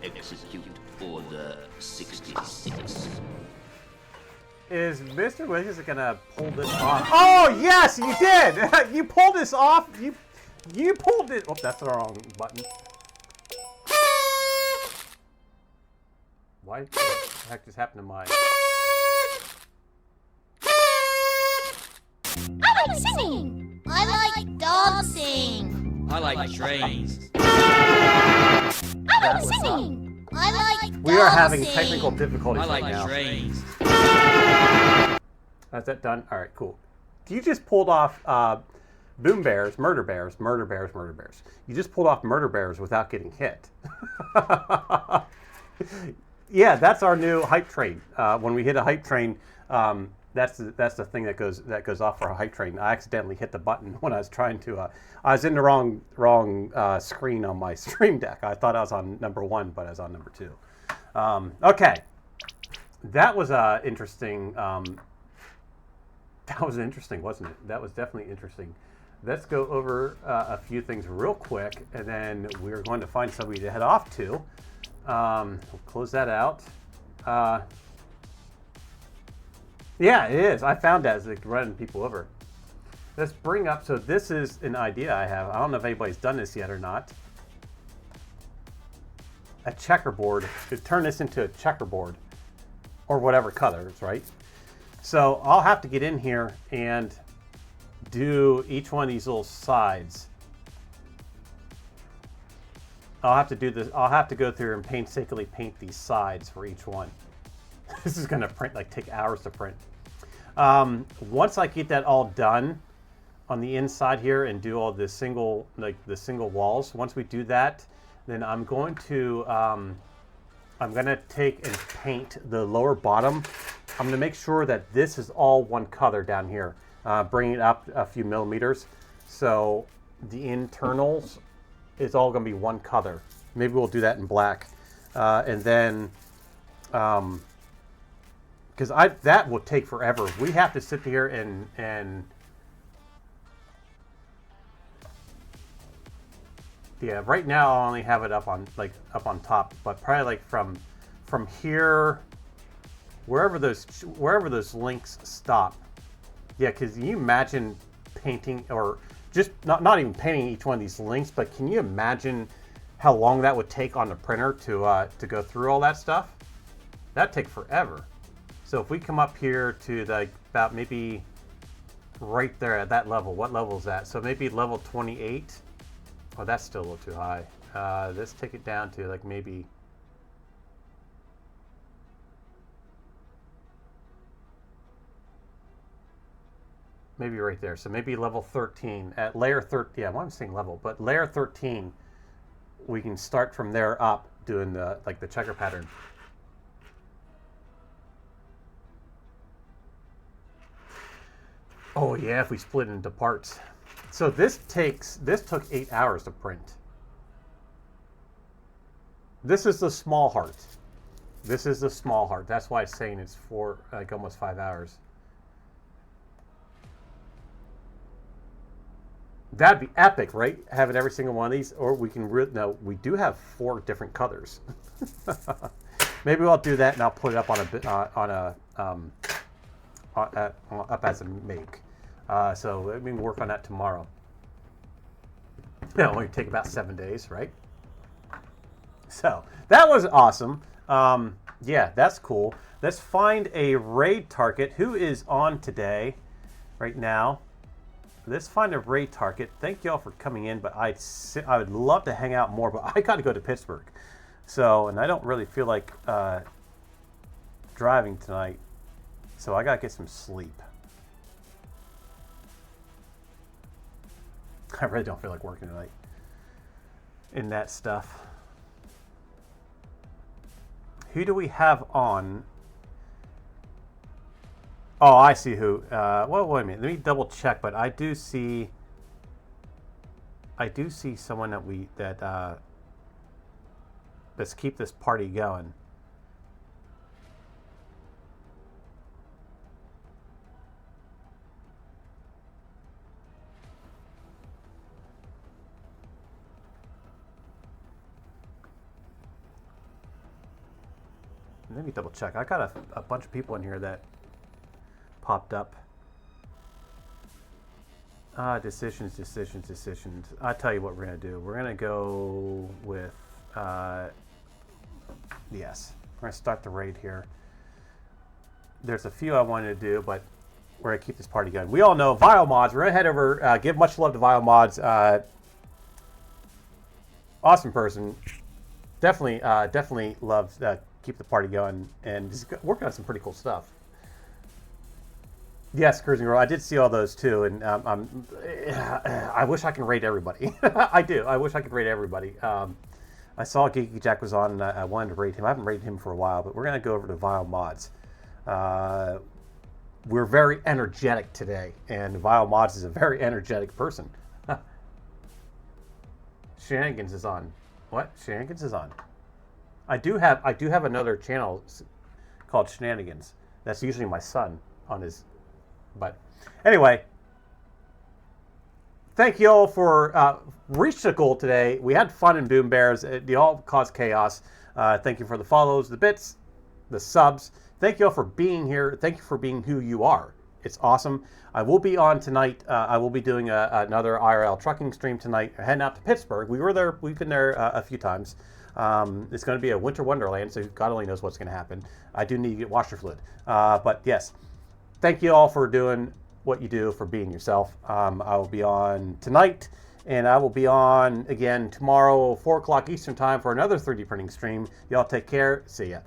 Execute Order 66. Is Mr. Wiggins gonna pull this off? Oh yes, you did! You pulled this off. You pulled it. Oh, that's the wrong button. Why? What the heck just happened to mine? I like singing. I like dancing. I like trains. I like singing. I like dancing. We are having technical difficulties I like right now. trains. Is that done? All right, cool. You just pulled off Boom Bears, Murder Bears, Murder Bears, Murder Bears. You just pulled off Murder Bears without getting hit. Yeah, that's our new hype train. When we hit a hype train, that's the thing that goes off for a hype train. I accidentally hit the button when I was trying to. I was in the wrong screen on my Stream Deck. I thought I was on number 1, but I was on number 2. Okay, that was interesting. That was interesting, wasn't it? That was definitely interesting. Let's go over a few things real quick, and then we're going to find somebody to head off to. We'll close that out. Yeah, it is. I found that as like running people over. Let's bring up, so this is an idea I have. I don't know if anybody's done this yet or not. A checkerboard. To turn this into a checkerboard or whatever colors, right? So I'll have to get in here and do each one of these little sides. I'll have to do this. I'll have to go through and painstakingly paint these sides for each one. This is going to take hours to print. Once I get that all done on the inside here and do all the single walls, once we do that, then I'm going to take and paint the lower bottom. I'm going to make sure that this is all one color down here, bring it up a few millimeters, so the internals is all going to be one color. Maybe we'll do that in black, and then because that will take forever. We have to sit here and yeah. Right now I only have it up on top, but probably like from here, wherever those links stop. Yeah, because can you imagine painting, or just not even painting each one of these links, but can you imagine how long that would take on the printer to go through all that stuff? That'd take forever. So if we come up here to about maybe right there at that level, what level is that? So maybe level 28. Oh, that's still a little too high. Let's take it down to like maybe. Maybe right there. So maybe level 13 at layer 13. Yeah, I'm saying level, but layer 13, we can start from there up doing the checker pattern. Oh yeah, if we split it into parts. So this took 8 hours to print. This is the small heart. This is the small heart. That's why it's saying it's almost 5 hours. That'd be epic, right? Having every single one of these, or we can no. We do have 4 different colors. Maybe I'll do that, and I'll put it up up as a make. So let me work on that tomorrow. It'll only take about 7 days, right? So that was awesome. Yeah, that's cool. Let's find a raid target. Who is on today, right now? Let's find a raid target. Thank y'all for coming in, but I would love to hang out more, but I got to go to Pittsburgh. So, and I don't really feel like driving tonight. So I got to get some sleep. I really don't feel like working tonight in that stuff. Who do we have on? Oh, I see who. Well, wait a minute. Let me double check. But I do see someone that let's keep this party going. Let me double check. I got a bunch of people in here that popped up. Decisions. I'll tell you what we're going to do. We're going to go with, yes. We're going to start the raid here. There's a few I wanted to do, but we're going to keep this party going. We all know VioMods. We're going to head over, give much love to VioMods. Awesome person. Definitely loves keep the party going, and he's working on some pretty cool stuff. Yes, Cruising Roll. I did see all those too, and I wish I could rate everybody. I do. I wish I could rate everybody. I saw Geeky Jack was on, and I wanted to rate him. I haven't rated him for a while, but we're going to go over to VioMods. We're very energetic today, and VioMods is a very energetic person. Shenanigans is on. What? Shenanigans is on. I do have another channel called Shenanigans. That's usually my son on his. But anyway, thank you all for reached the goal today. We had fun in Boom Bears. They all caused chaos. Thank you for the follows, the bits, the subs. Thank you all for being here. Thank you for being who you are. It's awesome. I will be on tonight. I will be doing another IRL trucking stream tonight. Heading out to Pittsburgh. We were there. We've been there a few times. It's going to be a winter wonderland, so God only knows what's going to happen. I do need to get washer fluid. But yes, thank you all for doing what you do, for being yourself. I will be on tonight, and I will be on again tomorrow, 4 o'clock Eastern time for another 3D printing stream. Y'all take care. See ya.